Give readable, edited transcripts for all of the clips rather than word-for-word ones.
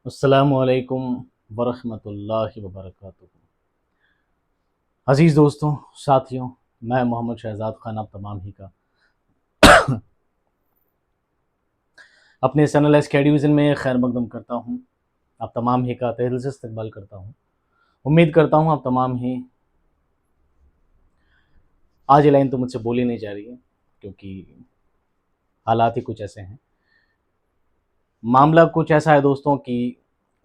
अस्सलामुअलैकुम वरहमतुल्लाहि वबरकातुहू। अज़ीज़ दोस्तों, साथियों, मैं मोहम्मद शहज़ाद ख़ान आप तमाम ही का अपने चैनल एसके डिवीज़न में खैर मकदम करता हूँ। आप तमाम ही का तहे दिल से इस्तकबाल करता हूँ। उम्मीद करता हूँ आप तमाम ही आज ये लाइन तो मुझसे बोली नहीं जा रही है, क्योंकि हालात ही कुछ ऐसे हैं। मामला कुछ ऐसा है दोस्तों कि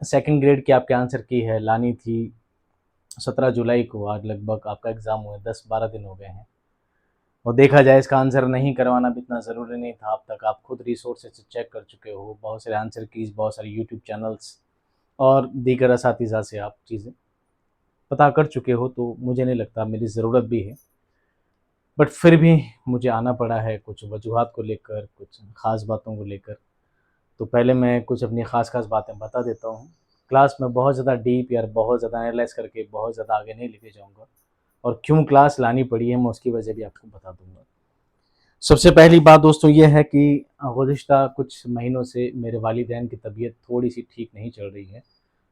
सेकंड ग्रेड की आपके आंसर की है लानी थी 17 जुलाई को। आज लगभग आपका एग्ज़ाम हुए 10-12 दिन हो गए हैं, और देखा जाए इसका आंसर नहीं करवाना भी इतना ज़रूरी नहीं था। अब तक आप खुद रिसोर्सेज से चेक कर चुके हो, बहुत सारे आंसर कीज़, बहुत सारे यूट्यूब चैनल्स और दीगर असातिज़ा से आप चीज़ें पता कर चुके हो, तो मुझे नहीं लगता मेरी ज़रूरत भी है। बट फिर भी मुझे आना पड़ा है कुछ वजूहात को लेकर, कुछ ख़ास बातों को लेकर। तो पहले मैं कुछ अपनी ख़ास बातें बता देता हूँ। क्लास में बहुत ज़्यादा डीप या बहुत ज़्यादा एनालाइज़ करके बहुत ज़्यादा आगे नहीं लेके जाऊँगा, और क्यों क्लास लानी पड़ी है मैं उसकी वजह भी आपको बता दूँगा। सबसे पहली बात दोस्तों ये है कि गुज़िश्ता कुछ महीनों से मेरे वालिदैन की तबीयत थोड़ी-सी ठीक नहीं चल रही है,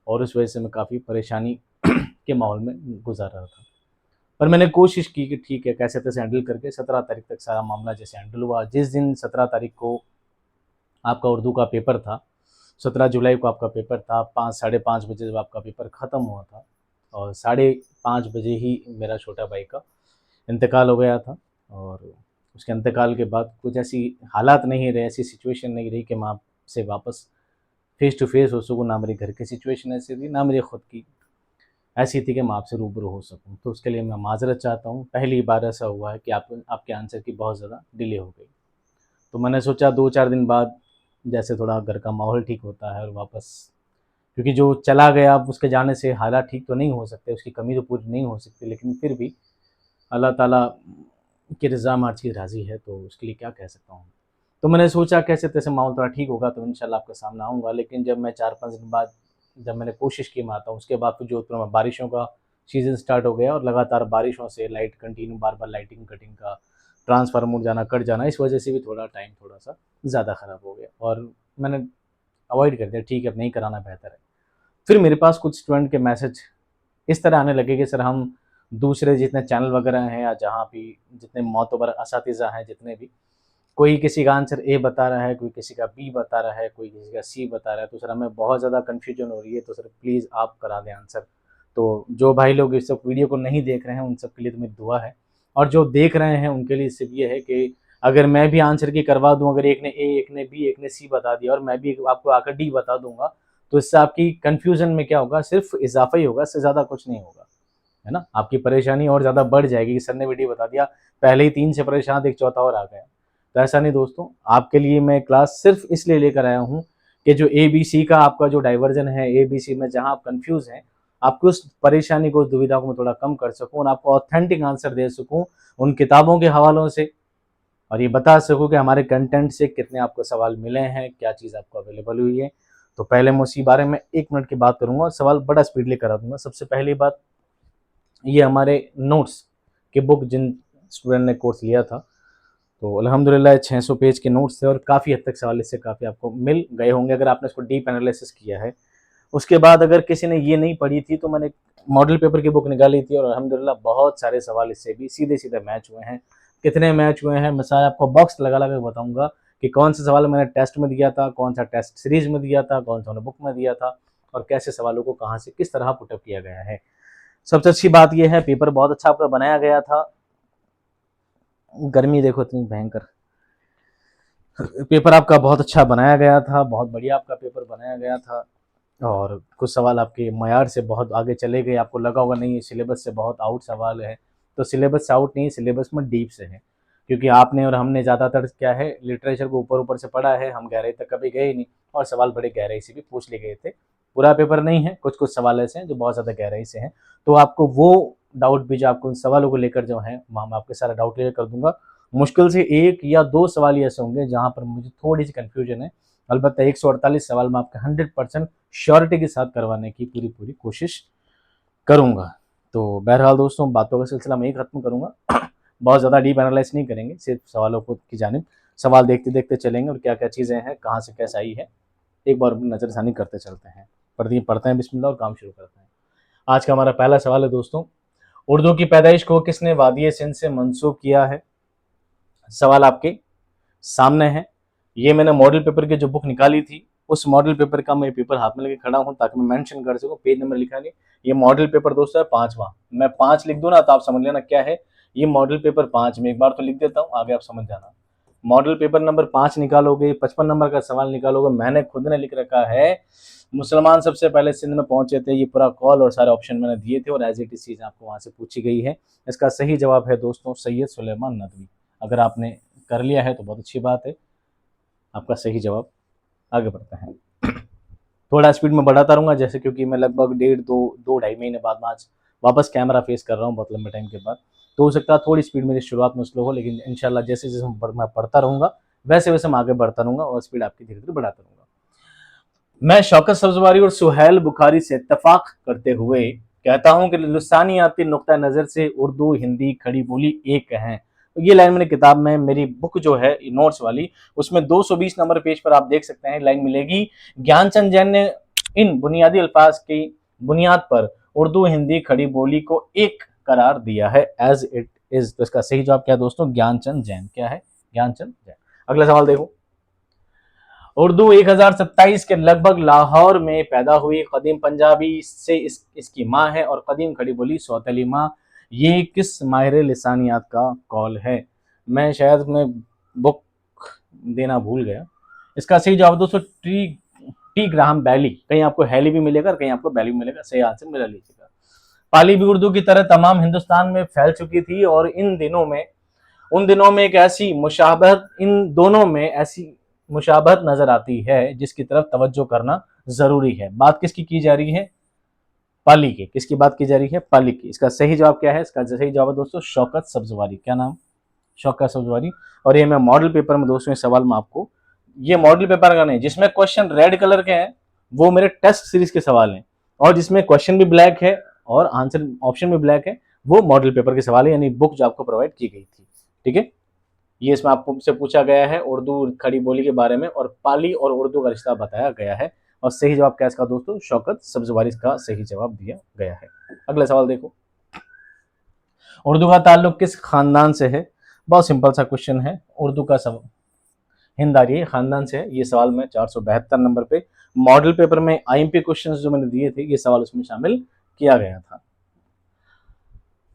और उस वजह से मैं काफ़ी परेशानी के माहौल में गुज़र रहा था। पर मैंने कोशिश की कि ठीक है, कैसे-तैसे हैंडल करके 17 तारीख तक सारा मामला जैसे हैंडल हुआ। जिस दिन 17 तारीख को आपका उर्दू का पेपर था, 17 जुलाई को आपका पेपर था, 5 साढ़े 5 बजे जब आपका पेपर ख़त्म हुआ था, और साढ़े 5 बजे ही मेरा छोटा भाई का इंतकाल हो गया था। और उसके इंतकाल के बाद कुछ ऐसी हालात नहीं रहे, ऐसी सिचुएशन नहीं रही कि मैं आपसे वापस फ़ेस टू फ़ेस हो सकूँ। ना मेरे घर की सिचुएशन ऐसी थी, ना मेरी खुद की ऐसी थी कि मैं आपसे रूबरू हो सकूँ। तो उसके लिए मैं माज़रत चाहता हूँ। पहली बार ऐसा हुआ है कि आपके आंसर की बहुत ज़्यादा डिले हो गई। तो मैंने सोचा 2-4 दिन बाद जैसे थोड़ा घर का माहौल ठीक होता है और वापस, क्योंकि जो चला गया अब उसके जाने से हालात ठीक तो नहीं हो सकते, उसकी कमी तो पूरी नहीं हो सकती, लेकिन फिर भी अल्लाह ताला की रज़ा में हर चीज़ राज़ी है, तो उसके लिए क्या कह सकता हूँ। तो मैंने सोचा कैसे-तैसे माहौल थोड़ा ठीक होगा तो इंशाल्लाह आपके सामने आऊँगा। लेकिन जब मैं 4-5 दिन बाद जब मैंने कोशिश की मैं आता हूँ, उसके बाद फिर जोधपुर में बारिशों का सीज़न स्टार्ट हो गया, और लगातार बारिशों से लाइट कंटिन्यू बार-बार लाइटिंग कटिंग का, ट्रांसफार्मर उड़ जाना, कट जाना, इस वजह से भी थोड़ा टाइम थोड़ा-सा ज़्यादा ख़राब हो गया, और मैंने अवॉइड कर दिया, ठीक है अब नहीं कराना बेहतर है। फिर मेरे पास कुछ स्टूडेंट के मैसेज इस तरह आने लगे कि सर हम दूसरे जितने चैनल वगैरह हैं या जहाँ भी जितने मोतबर असातिज़ा हैं, जितने भी, कोई किसी का आंसर ए बता रहा है, कोई किसी का बी बता रहा है, कोई किसी का सी बता रहा है, तो सर हमें बहुत ज़्यादा कन्फ्यूजन हो रही है, तो सर प्लीज़ आप करा दें आंसर। तो जो भाई लोग इस सब वीडियो को नहीं देख रहे हैं उन सब के लिए तो मेरी दुआ है, और जो देख रहे हैं उनके लिए सिर्फ ये है कि अगर मैं भी आंसर की करवा दूँ, अगर एक ने ए, एक ने बी, एक ने सी बता दिया और मैं भी आपको आकर डी बता दूँगा, तो इससे आपकी कन्फ्यूज़न में क्या होगा, सिर्फ इज़ाफ़ा ही होगा, इससे ज़्यादा कुछ नहीं होगा, है ना? आपकी परेशानी और ज़्यादा बढ़ जाएगी कि सर ने भी डी बता दिया, पहले ही 3 से परेशान थे, एक चौथा और आ गया। तो ऐसा नहीं दोस्तों, आपके लिए मैं क्लास सिर्फ इसलिए लेकर आया हूँ कि जो एबीसी का आपका जो डाइवर्जन है, एबीसी में जहाँ आप कन्फ्यूज़ हैं, आपकी उस परेशानी को, उस दुविधा को मैं थोड़ा कम कर सकूँ और आपको ऑथेंटिक आंसर दे सकूँ उन किताबों के हवालों से, और ये बता सकूँ कि हमारे कंटेंट से कितने आपको सवाल मिले हैं, क्या चीज़ आपको अवेलेबल हुई है। तो पहले मैं उसी बारे में 1 मिनट की बात करूँगा और सवाल बड़ा स्पीडली करा दूँगा। सबसे पहली बात, ये हमारे नोट्स की बुक जिन स्टूडेंट ने कोर्स लिया था, तो अल्हम्दुलिल्लाह 600 पेज के नोट्स थे और काफ़ी हद तक सवाल इससे काफ़ी आपको मिल गए होंगे अगर आपने इसको डीप एनालिसिस किया है। उसके बाद अगर किसी ने ये नहीं पढ़ी थी तो मैंने मॉडल पेपर की बुक निकाली थी, और अल्हम्दुलिल्लाह बहुत सारे सवाल इससे भी सीधे-सीधे मैच हुए हैं। कितने मैच हुए हैं मैं सारा आपको बॉक्स लगा-लगा के बताऊँगा कि कौन सा सवाल मैंने टेस्ट में दिया था, कौन सा टेस्ट सीरीज़ में दिया था, कौन सा मैंने बुक में दिया था, और कैसे सवालों को कहाँ से किस तरह पुट अप किया गया है। सबसे अच्छी बात ये है पेपर बहुत अच्छा आपका बनाया गया था। गर्मी देखो इतनी भयंकर, पेपर आपका बहुत अच्छा बनाया गया था, बहुत बढ़िया आपका पेपर बनाया गया था, और कुछ सवाल आपके मयार से बहुत आगे चले गए। आपको लगा होगा नहीं ये सिलेबस से बहुत आउट सवाल है, तो सिलेबस से आउट नहीं, सिलेबस में डीप से है, क्योंकि आपने और हमने ज़्यादातर क्या है लिटरेचर को ऊपर-ऊपर से पढ़ा है, हम गहराई तक कभी गए ही नहीं, और सवाल बड़े गहराई से भी पूछ लिए गए थे। पूरा पेपर नहीं है, कुछ-कुछ सवाल ऐसे हैं जो बहुत ज़्यादा गहराई से हैं, तो आपको वो डाउट भी जो आपको उन सवालों को लेकर जो हैं, वहाँ मैं आपके सारा डाउट क्लियर कर दूँगा। मुश्किल से 1 या 2 सवाल ही ऐसे होंगे जहाँ पर मुझे थोड़ी-सी कन्फ्यूजन है। अलबत्ता 148 सवाल मैं आपके 100% श्योरिटी के साथ करवाने की पूरी-पूरी कोशिश करूँगा। तो बहरहाल दोस्तों, बातों का सिलसिला मैं यहीं ख़त्म करूँगा। बहुत ज़्यादा डीप एनालाइज़ नहीं करेंगे, सिर्फ सवालों को की जानिब सवाल देखते-देखते चलेंगे और क्या-क्या चीज़ें हैं, कहाँ से कैसे आई है, एक बार नजरसानी करते चलते हैं, पढ़ते हैं बिस्मिल्लाह और काम शुरू करते हैं। आज का हमारा पहला सवाल है दोस्तों, उर्दू की पैदाइश को किसने वादिय सिंध से मंसूब किया है? सवाल आपके सामने है। ये मैंने मॉडल पेपर की जो बुक निकाली थी, उस मॉडल पेपर का मैं पेपर हाथ में लेके खड़ा हूं ताकि मैं मेंशन कर सकूं, पेज नंबर लिखा नहीं। ये मॉडल पेपर दोस्तों है 5वां। मैं 5 लिख दूं ना तो आप समझ लेना क्या है ये मॉडल पेपर 5 में। एक बार तो लिख देता हूं, आगे आप समझ जाना। मॉडल पेपर नंबर 5 निकालोगे, 55 नंबर का सवाल निकालोगे, मैंने खुद ने लिख रखा है मुसलमान सबसे पहले सिंध में पहुंचे थे। ये पूरा कॉल और सारे ऑप्शन मैंने दिए थे और एज इट इज चीज आपको वहां से पूछी गई है। इसका सही जवाब है दोस्तों सैयद सुलेमान नदवी। अगर आपने कर लिया है तो बहुत अच्छी बात है, आपका सही जवाब। आगे बढ़ते हैं। थोड़ा स्पीड में बढ़ाता रहूंगा जैसे, क्योंकि मैं लगभग 1.5-2 ढाई महीने बाद में आज वापस कैमरा फेस कर रहा हूँ बहुत लंबे टाइम के बाद, तो हो सकता है थोड़ी स्पीड मेरी शुरुआत में स्लो हो, लेकिन इंशाल्लाह जैसे जैसे मैं पढ़ता रहूंगा वैसे वैसे मैं आगे बढ़ता रहूंगा और स्पीड आपकी धीरे धीरे बढ़ाता रहूंगा। मैं शौकत सब्जवारी और सुहेल बुखारी से इत्तेफाक करते हुए कहता हूं कि लसानियाती नुक्ता नजर से उर्दू हिंदी खड़ी बोली एक है। तो ये लाइन मैंने किताब में, मेरी बुक जो है नोट्स वाली, उसमें 220 नंबर पेज पर आप देख सकते हैं लाइन मिलेगी। ज्ञानचंद जैन ने इन बुनियादी अल्फाज की बुनियाद पर उर्दू हिंदी खड़ी बोली को एक करार दिया है एज इट इज। तो इसका सही जवाब क्या है दोस्तों? ज्ञानचंद जैन। क्या है? ज्ञानचंद जैन। अगला सवाल देखो। उर्दू 1027 के लगभग लाहौर में पैदा हुई। कदीम पंजाबी से इसकी माँ है और कदीम खड़ी बोली सौतेली माँ। ये किस माहिर लिसानियात का कॉल है? मैं शायद मैं बुक देना भूल गया। इसका सही जवाब दोस्तों टी ग्राहम बैली। कहीं आपको हैली भी मिलेगा और कहीं आपको बैली भी मिलेगा, सही आंसर मिला लीजिएगा। पाली भी उर्दू की तरह तमाम हिंदुस्तान में फैल चुकी थी और उन दिनों में एक ऐसी मुशाबहत, इन दोनों में ऐसी मुशाबहत नजर आती है जिसकी तरफ तवज्जो करना जरूरी है। बात किसकी की जा रही है? पाली की। किसकी बात की जा रही है? पाली की। इसका सही जवाब क्या है? इसका सही जवाब है दोस्तों शौकत सब्जवारी। क्या नाम? शौकत सब्जवारी। और ये मैं मॉडल पेपर में दोस्तों सवाल में आपको, ये मॉडल पेपर का नहीं, जिसमें क्वेश्चन रेड कलर के हैं वो मेरे टेस्ट सीरीज के सवाल हैं, और जिसमें क्वेश्चन भी ब्लैक है और आंसर ऑप्शन भी ब्लैक है वो मॉडल पेपर के सवाल है, यानी बुक जो आपको प्रोवाइड की गई थी। ठीक है, ये इसमें आपसे पूछा गया है उर्दू खड़ी बोली के बारे में और पाली और उर्दू का रिश्ता बताया गया है। और सही जवाब क्या इसका दोस्तों? शौकत सब्जवारी का सही जवाब दिया गया है। अगला सवाल देखो। उर्दू का ताल्लुक किस खानदान से है? बहुत सिंपल सा क्वेश्चन है। उर्दू का सवाल हिंदारी खानदान से है। ये सवाल में 472 नंबर पे मॉडल पेपर में आईएमपी क्वेश्चंस जो मैंने दिए थे ये सवाल उसमें शामिल किया गया था।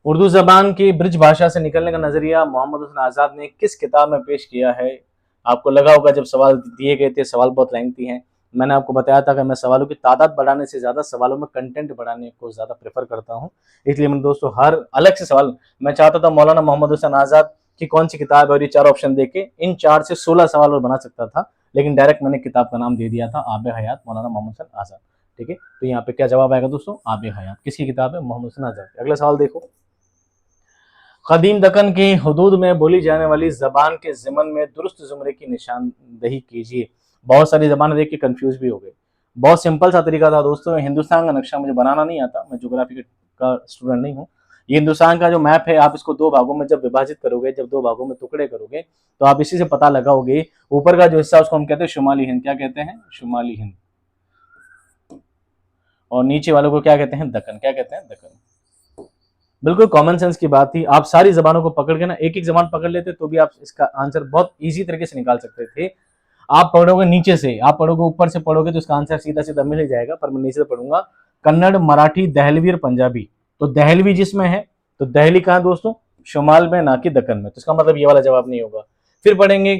उर्दू जबान की ब्रिज भाषा से निकलने का नजरिया मोहम्मद हुसैन आजाद ने किस किताब में पेश किया है? आपको लगा होगा जब सवाल दिए गए थे, सवाल बहुत लेंथी हैं, मैंने आपको बताया था कि मैं सवालों की तादाद बढ़ाने से ज्यादा सवालों में कंटेंट बढ़ाने को ज्यादा प्रेफर करता हूं। इसलिए मैंने दोस्तों हर अलग से सवाल, मैं चाहता था मौलाना मोहम्मद हुसैन आजाद की कौन सी किताब है और ये 4 ऑप्शन देके इन 4 से 16 सवाल और बना सकता था, लेकिन डायरेक्ट मैंने किताब का नाम दे दिया था आब हयात मौलाना मोहम्मद हुसैन आजाद। ठीक है, तो यहाँ पे क्या जवाब आएगा दोस्तों? आब हयात। किसकी किताब है? मोहम्मद हुसैन आजाद। अगला सवाल देखो। कदीम दक्कन की हदूद में बोली जाने वाली जबान के ज़िमन में दुरुस्त जुमरे की निशानदही कीजिए। बहुत सारी जबानें देख के कंफ्यूज भी हो गए। बहुत सिंपल सा तरीका था दोस्तों। हिंदुस्तान का नक्शा मुझे बनाना नहीं आता, मैं ज्योग्राफी का स्टूडेंट नहीं हूँ। ये हिंदुस्तान का जो मैप है, आप इसको 2 भागों में जब विभाजित करोगे, जब 2 भागों में टुकड़े करोगे, तो आप इसी से पता लगाओगे। ऊपर का जो हिस्सा उसको हम कहते हैं शुमाली हिंद। क्या कहते हैं? शुमाली हिंद। और नीचे वालों को क्या कहते हैं? दक्कन। क्या कहते हैं? दक्कन। बिल्कुल कॉमन सेंस की बात थी। आप सारी जबानों को पकड़ के ना, एक एक जबान पकड़ लेते तो भी आप इसका आंसर बहुत इजी तरीके से निकाल सकते थे। आप पढ़ोगे नीचे से, आप पढ़ोगे ऊपर से पढ़ोगे तो इसका आंसर सीधा सीधा मिल ही जाएगा, पर मैं नीचे से पढ़ूंगा। कन्नड़, मराठी, दहलवी और पंजाबी। तो दहलवी जिसमें है, तो दहली कहाँ दोस्तों? शुमाल में, ना कि दक्कन में। तो इसका मतलब ये वाला जवाब नहीं होगा। फिर पढ़ेंगे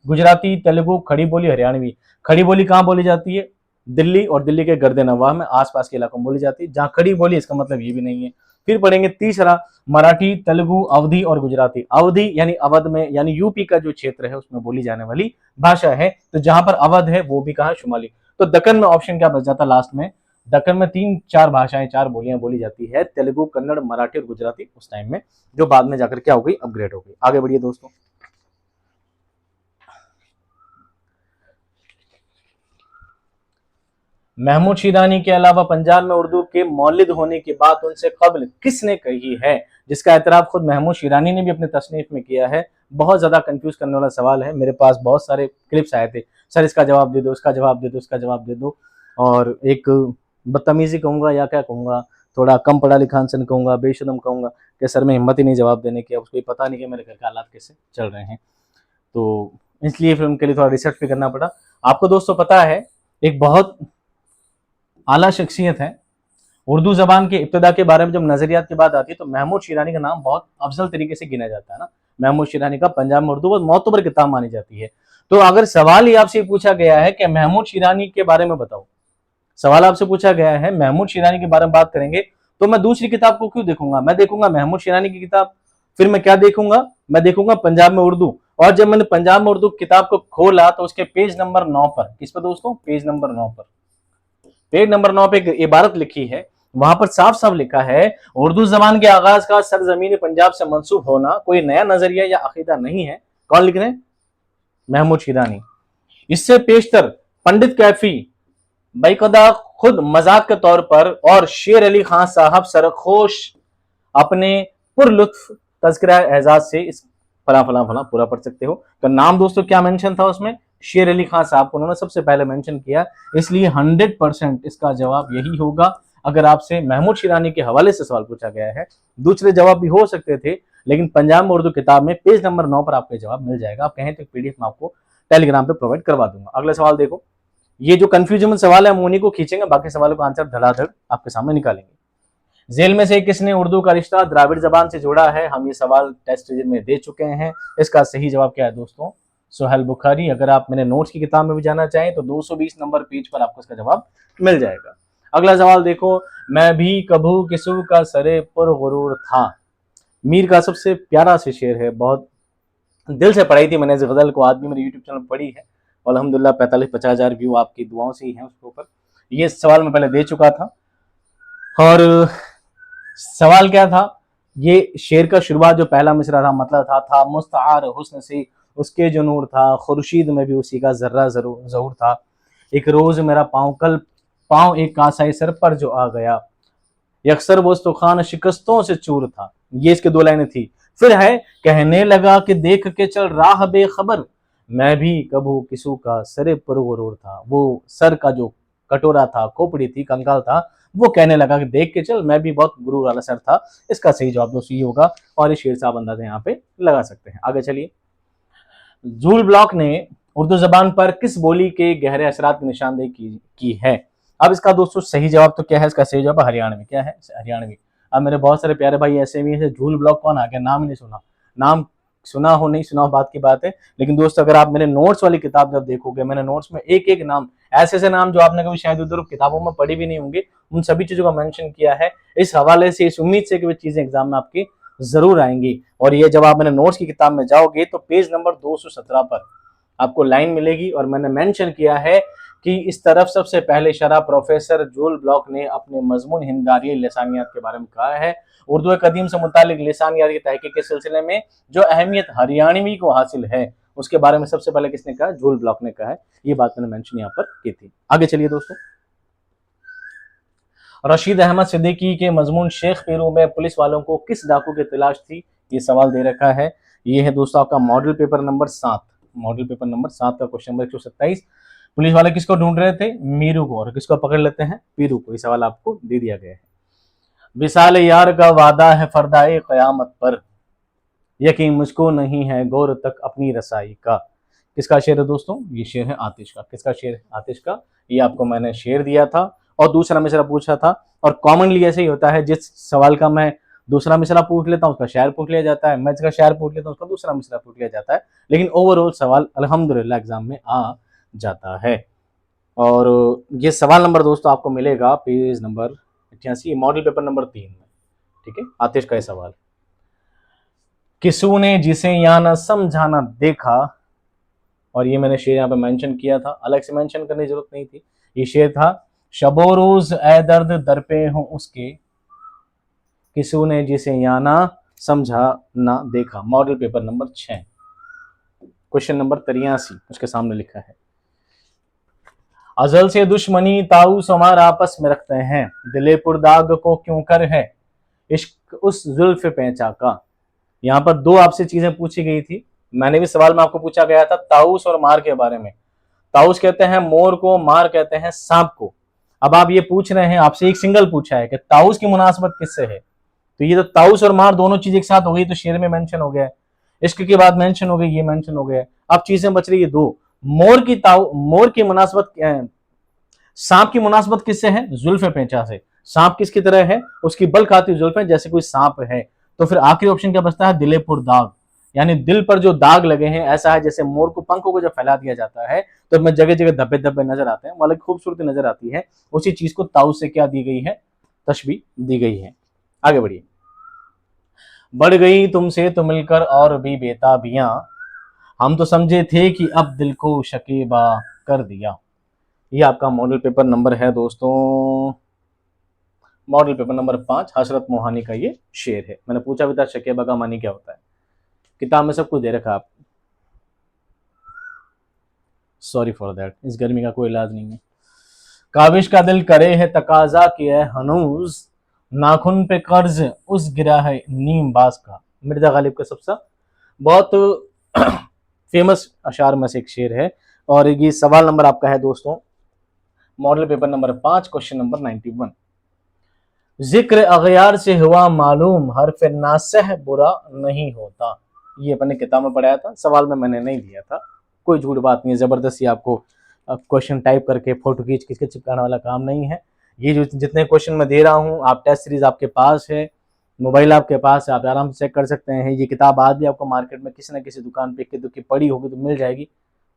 गुजराती, तेलुगु, खड़ी बोली, हरियाणवी। खड़ी बोली कहाँ बोली जाती है? दिल्ली और दिल्ली के गर्दे नवाह में, आसपास के इलाकों में बोली जाती है। जहां खड़ी बोली, इसका मतलब ये भी नहीं है। फिर पढ़ेंगे तीसरा, मराठी, तेलुगु, अवधी और गुजराती। अवधी यानी अवध में, यानी यूपी का जो क्षेत्र है उसमें बोली जाने वाली भाषा है। तो जहां पर अवध है वो भी कहा? शुमाली। तो दक्कन में ऑप्शन क्या बच जाता लास्ट में? दक्कन में 3-4 भाषाएं, 4 बोलियां बोली जाती है, तेलुगु, कन्नड़, मराठी और गुजराती, उस टाइम में, जो बाद में जाकर क्या हो गई? अपग्रेड हो गई। आगे बढ़िए दोस्तों। महमूद शिरानी के अलावा पंजाब में उर्दू के मौलिद होने की बात उनसे कबल किसने कही है? जिसका एतराफ खुद महमूद शिरानी ने भी अपने तसनीफ में किया है। बहुत ज़्यादा कंफ्यूज करने वाला सवाल है। मेरे पास बहुत सारे क्लिप्स आए थे, सर इसका जवाब दे दो, इसका जवाब दे दो, इसका जवाब दे दो, और एक बदतमीजी कहूँगा या क्या कहूँगा, थोड़ा कम पढ़ा लिखा इंसान कहूँगा, बेशरम कहूँगा कि सर में हिम्मत ही नहीं जवाब देने की, अब उसको पता नहीं कि मेरे घर के हालात कैसे चल रहे हैं। तो इसलिए फिर उनके लिए थोड़ा रिसर्च भी करना पड़ा। आपको दोस्तों पता है, एक बहुत आला शख्सियत है उर्दू ज़बान के इब्तिदा के बारे में जब नज़रियात की बात आती है तो महमूद शिरानी का नाम बहुत अफजल तरीके से गिना जाता है ना। महमूद शिरानी का पंजाब में उर्दू बहुत मोतबर किताब मानी जाती है। तो अगर सवाल ही आपसे पूछा गया है कि महमूद शिरानी के बारे में बताओ, सवाल आपसे पूछा गया है महमूद शिरानी के बारे में बात करेंगे, तो मैं दूसरी किताब को क्यों देखूंगा? मैं देखूंगा महमूद शिरानी की किताब, फिर मैं क्या देखूंगा? मैं देखूंगा पंजाब में उर्दू। और जब मैंने पंजाब में उर्दू किताब को खोला तो उसके पेज नंबर 9 पर, किस पर दोस्तों? पेज नंबर 9 पर, पेज नंबर 9 पे एक इबारत लिखी है, वहां पर साफ साफ लिखा है उर्दू जबान के आगाज का सरजमीन पंजाब से मंसूब होना कोई नया नजरिया या अकीदा नहीं है। कौन लिख रहे हैं? महमूद शिरानी। इससे पेशतर पंडित कैफी बैकदा खुद मजाक के तौर पर और शेर अली खान साहब सरखोश अपने पुरलुत्फ तज़किरा एजाज से इस फला फला फला पूरा पढ़ सकते हो। तो नाम दोस्तों क्या मेंशन था उसमें? शेर अली खान साहब को उन्होंने सबसे पहले मेंशन किया, इसलिए 100% इसका जवाब यही होगा। अगर आपसे महमूद शिरानी के हवाले से सवाल पूछा गया है, दूसरे जवाब भी हो सकते थे, लेकिन पंजाब में उर्दू किताब में पेज नंबर 9 पर आपको जवाब मिल जाएगा। आप कहें तो पीडीएफ में आपको टेलीग्राम पे प्रोवाइड करवा दूंगा। अगला सवाल देखो, ये जो कंफ्यूजन सवाल है हम उन्हीं को खींचेंगे, बाकी सवालों का आंसर धड़ाधड़ आपके सामने निकालेंगे। जेल में से किसने उर्दू का रिश्ता द्राविड़ जबान से जोड़ा है? हम ये सवाल टेस्ट सीरीज में दे चुके हैं। इसका सही जवाब क्या है दोस्तों? सुहेल बुखारी। अगर आप मेरे नोट्स की किताब में भी जाना चाहें तो 220 नंबर पेज पर आपको इसका जवाब मिल जाएगा। अगला सवाल देखो, मैं भी कभू किसू का सरे पर गुरूर था। मीर का सबसे प्यारा से शेर है, बहुत दिल से पढ़ाई थी मैंने इस गजल को, आज भी मेरे यूट्यूब चैनल पर पढ़ी है और अल्हम्दुलिल्लाह 45-50 हजार व्यू आपकी दुआओं से ही है उसके ऊपर। ये सवाल मैं पहले दे चुका था। और सवाल क्या था? ये शेर का शुरुआत जो पहला मिसरा था, मतलब था मुस्तार हुस्न से उसके जो नूर था, खुर्शीद में भी उसी का जर्रा जरूर था। एक रोज मेरा पाँव कल पाँव एक कांसाई सर पर जो आ गया, यकसर वो खान शिकस्तों से चूर था। ये इसके 2 लाइनें थी। फिर है, कहने लगा कि देख के चल राह बेखबर, मैं भी कभू किसू का सरे पर गुरूर था। वो सर का जो कटोरा था, खोपड़ी थी, कंकाल था, वो कहने लगा कि देख के चल मैं भी बहुत गुरूर वाला सर था। इसका सही जवाब दोस्तों ये होगा और ये शेर साहब अंदाजा यहाँ पे लगा सकते हैं। आगे चलिए, जूल ब्लॉक ने उर्दू जबान पर किस बोली के गहरे असरात की निशानदेही की है? अब इसका दोस्तों सही जवाब तो क्या है? इसका सही जवाब हरियाणवी। क्या है? हरियाणवी। अब मेरे बहुत सारे प्यारे भाई ऐसे भी हैं, झूल ब्लॉक कौन आ गया, नाम ही नहीं सुना। नाम सुना हो नहीं सुना हो बात की बात है, लेकिन दोस्तों अगर आप मेरे नोट्स वाली किताब जब देखोगे, मैंने नोट्स में एक एक नाम, ऐसे ऐसे नाम जो आपने कभी शायद उधर किताबों में पढ़ी भी नहीं होंगे, उन सभी चीजों का मेंशन किया है। इस हवाले से, इस उम्मीद से कि वे चीजें एग्जाम में आपकी जरूर आएंगी। और ये जब आप मेरे नोट्स की किताब में जाओगे तो पेज नंबर 217 पर आपको लाइन मिलेगी और मैंने मेंशन किया है कि इस तरफ सबसे पहले शरा प्रोफेसर जूल ब्लॉक ने अपने मजमून हिंदारी लिसानियात के बारे में कहा है। उर्दू कदीम से मुतालिक लिसानियात की तहकीक के सिलसिले में जो अहमियत हरियाणवी को हासिल है उसके बारे में सबसे पहले किसने कहा? जूल ब्लॉक ने कहा है। ये बात मैंने मेंशन यहाँ पर की थी। आगे चलिए दोस्तों, रशीद अहमद सिद्दीकी के मजमून शेख पीरू में पुलिस वालों को किस डाकू की तलाश थी? ये सवाल दे रखा है। ये है दोस्तों आपका model paper number 7, model paper number 7 का क्वेश्चन नंबर 127। पुलिस वाले किसको ढूंढ रहे थे? मीरू को। और किसको पकड़ लेते हैं? पीरू को। ये सवाल आपको दे दिया गया है। विसाल यार का वादा है फरदाए कयामत पर, यकीन मुझको नहीं है गौर तक अपनी रसाई का। किसका शेर है दोस्तों? ये शेर है आतिश का। किसका शेर है? आतिश का। ये आपको मैंने शेर दिया था और दूसरा मिसरा पूछा था। और कॉमनली ऐसे ही होता है, जिस सवाल का मैं दूसरा मिसरा पूछ लेता हूँ उसका शायर पूछ लिया जाता है, मैं इसका शायर पूछ लेता हूँ उसका दूसरा मिसरा पूछ लिया जाता है, लेकिन ओवरऑल सवाल अल्हम्दुलिल्लाह एग्जाम में आ जाता है। और ये सवाल नंबर दोस्तों आपको मिलेगा page number 88, model paper number 3 में। ठीक है, आतिश का ये सवाल। किसू ने जिसे यहाँ न समझाना देखा, और ये मैंने शेर यहाँ पे मेंशन किया था, अलग से मेंशन करने की जरूरत नहीं थी। ये शेर था, शबो रोज ए दर्द दर पे हूं उसके, किसू ने जिसे यहाँ ना समझा ना देखा। Model paper number 6, question number 83 उसके सामने लिखा है। अजल से दुश्मनी ताऊस हमारा आपस में रखते हैं, दिले पुरदाग को क्यों कर है इश्क उस जुल्फ पेंचा का। यहाँ पर 2 आपसे चीजें पूछी गई थी, मैंने भी सवाल में आपको पूछा गया था ताऊस और मार के बारे में। ताऊस कहते हैं मोर को, मार कहते हैं सांप को। अब आप ये पूछ रहे हैं, आपसे एक सिंगल पूछा है कि ताऊस की मुनासबत किससे है, तो ये तो ताऊस और मार दोनों चीज एक साथ हो गई, तो शेर में मेंशन हो गया है, इश्क के बाद मेंशन हो गई, ये मेंशन हो गया है। अब चीजें बच रही है दो। मोर की मुनासबत क्या है, सांप की मुनासबत किससे है, जुल्फे पेंचा से। सांप किसकी तरह है, उसकी बल खाती जुल्फे जैसे कोई सांप है। तो फिर आखिरी ऑप्शन क्या बचता है, दिलेपुर दाग, यानी दिल पर जो दाग लगे हैं, ऐसा है जैसे मोर को पंखों को जब फैला दिया जाता है तो इसमें जगह जगह धब्बे धब्बे नजर आते हैं, मतलब खूबसूरती नजर आती है। उसी चीज को ताऊ से क्या दी गई है, तशबीह दी गई है। आगे बढ़िए। बढ़ गई तुमसे तो मिलकर और भी बेताबियां, हम तो समझे थे कि अब दिल को शकीबा कर दिया। ये आपका मॉडल पेपर नंबर है दोस्तों, मॉडल पेपर नंबर 5, हसरत मोहानी का ये शेर है। मैंने पूछा भी था शकीबा का मानी क्या होता है, किताब में सब कुछ दे रखा आप, सॉरी फॉर दैट, इस गर्मी का कोई इलाज नहीं है। काविश का दिल करे है तकाजा किया है हनूज, नाखून पे कर्ज उस गिरा है नीम बाज का। मिर्जा गालिब का सबसे बहुत फेमस अशार में से एक शेर है। और ये सवाल नंबर आपका है दोस्तों, model paper number 5, question number 91। जिक्र अगयार से हुआ मालूम, हर्फ नासह बुरा नहीं होता। ये अपने किताब में पढ़ाया था, सवाल में मैंने नहीं दिया था, कोई झूठ बात नहीं है, जबरदस्ती आपको क्वेश्चन टाइप करके फोटो खींच किसके चिपकाने वाला काम नहीं है। ये जो जितने क्वेश्चन मैं दे रहा हूँ, आप टेस्ट सीरीज आपके पास है, मोबाइल आपके पास है, आप आराम से चेक कर सकते हैं। ये किताब आज भी आपको मार्केट में किसी न किसी दुकान पे इक्की दुक्की पड़ी होगी तो मिल जाएगी,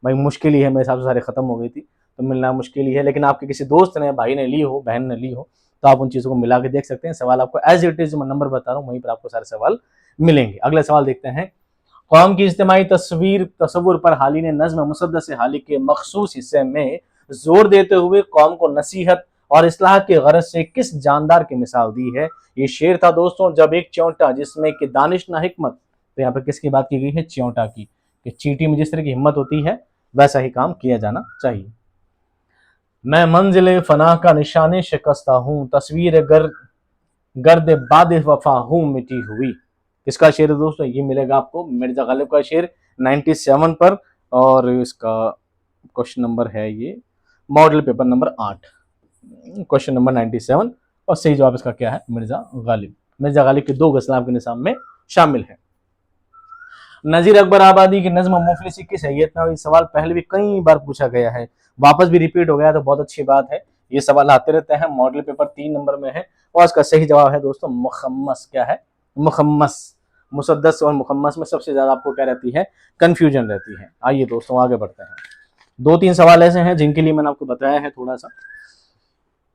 भाई मुश्किल ही है, मेरे हिसाब से सारे खत्म हो गई थी तो मिलना मुश्किल ही है। लेकिन आपके किसी दोस्त ने, भाई ने ली हो, बहन ने ली हो, तो आप उन चीज़ों को मिला के देख सकते हैं। सवाल आपको एज इट इज जो मैं नंबर बता रहा हूँ वहीं पर आपको सारे सवाल मिलेंगे। अगले सवाल देखते हैं। कौम की इज्तिमाई तस्वुर पर हाली ने नज्म मुसद्दस हाली के मखसूस हिस्से में जोर देते हुए कौम को नसीहत और इस्लाह के गरज से किस जानदार की मिसाल दी है। ये शेर था दोस्तों, जब एक च्योंटा जिसमें कि दानिश ना हिकमत, तो यहाँ पर किसकी बात की गई है, च्योंटा की, कि चींटी में जिस तरह की हिम्मत होती है वैसा ही काम किया जाना चाहिए। मैं मंजिल फना का निशाने शिकस्ता हूँ, तस्वीर गर्द बाद वफा हूँ मिटी हुई। किसका शेर है दोस्तों, ये मिलेगा आपको मिर्जा गालिब का शेर 97 पर। और इसका क्वेश्चन नंबर है ये model paper number 8, question number 97। और सही जवाब इसका क्या है, मिर्जा गालिब। मिर्जा गालिब के 2 गज़लें आपके निसाब में शामिल है। नजीर अकबर आबादी की नज्म मुफलिसी किस हैयत में, सवाल पहले भी कई बार पूछा गया है, वापस भी रिपीट हो गया तो बहुत अच्छी बात है। ये सवाल आते रहते हैं, मॉडल पेपर 3 नंबर में है। और इसका सही जवाब है दोस्तों मुखम्मस। क्या है, मुखम्मस। मुसद्दस और मुखम्मस में सबसे ज्यादा आपको क्या रहती है, कंफ्यूजन रहती है। आइए दोस्तों आगे बढ़ते हैं। 2-3 सवाल ऐसे हैं जिनके लिए मैंने आपको बताया है थोड़ा सा।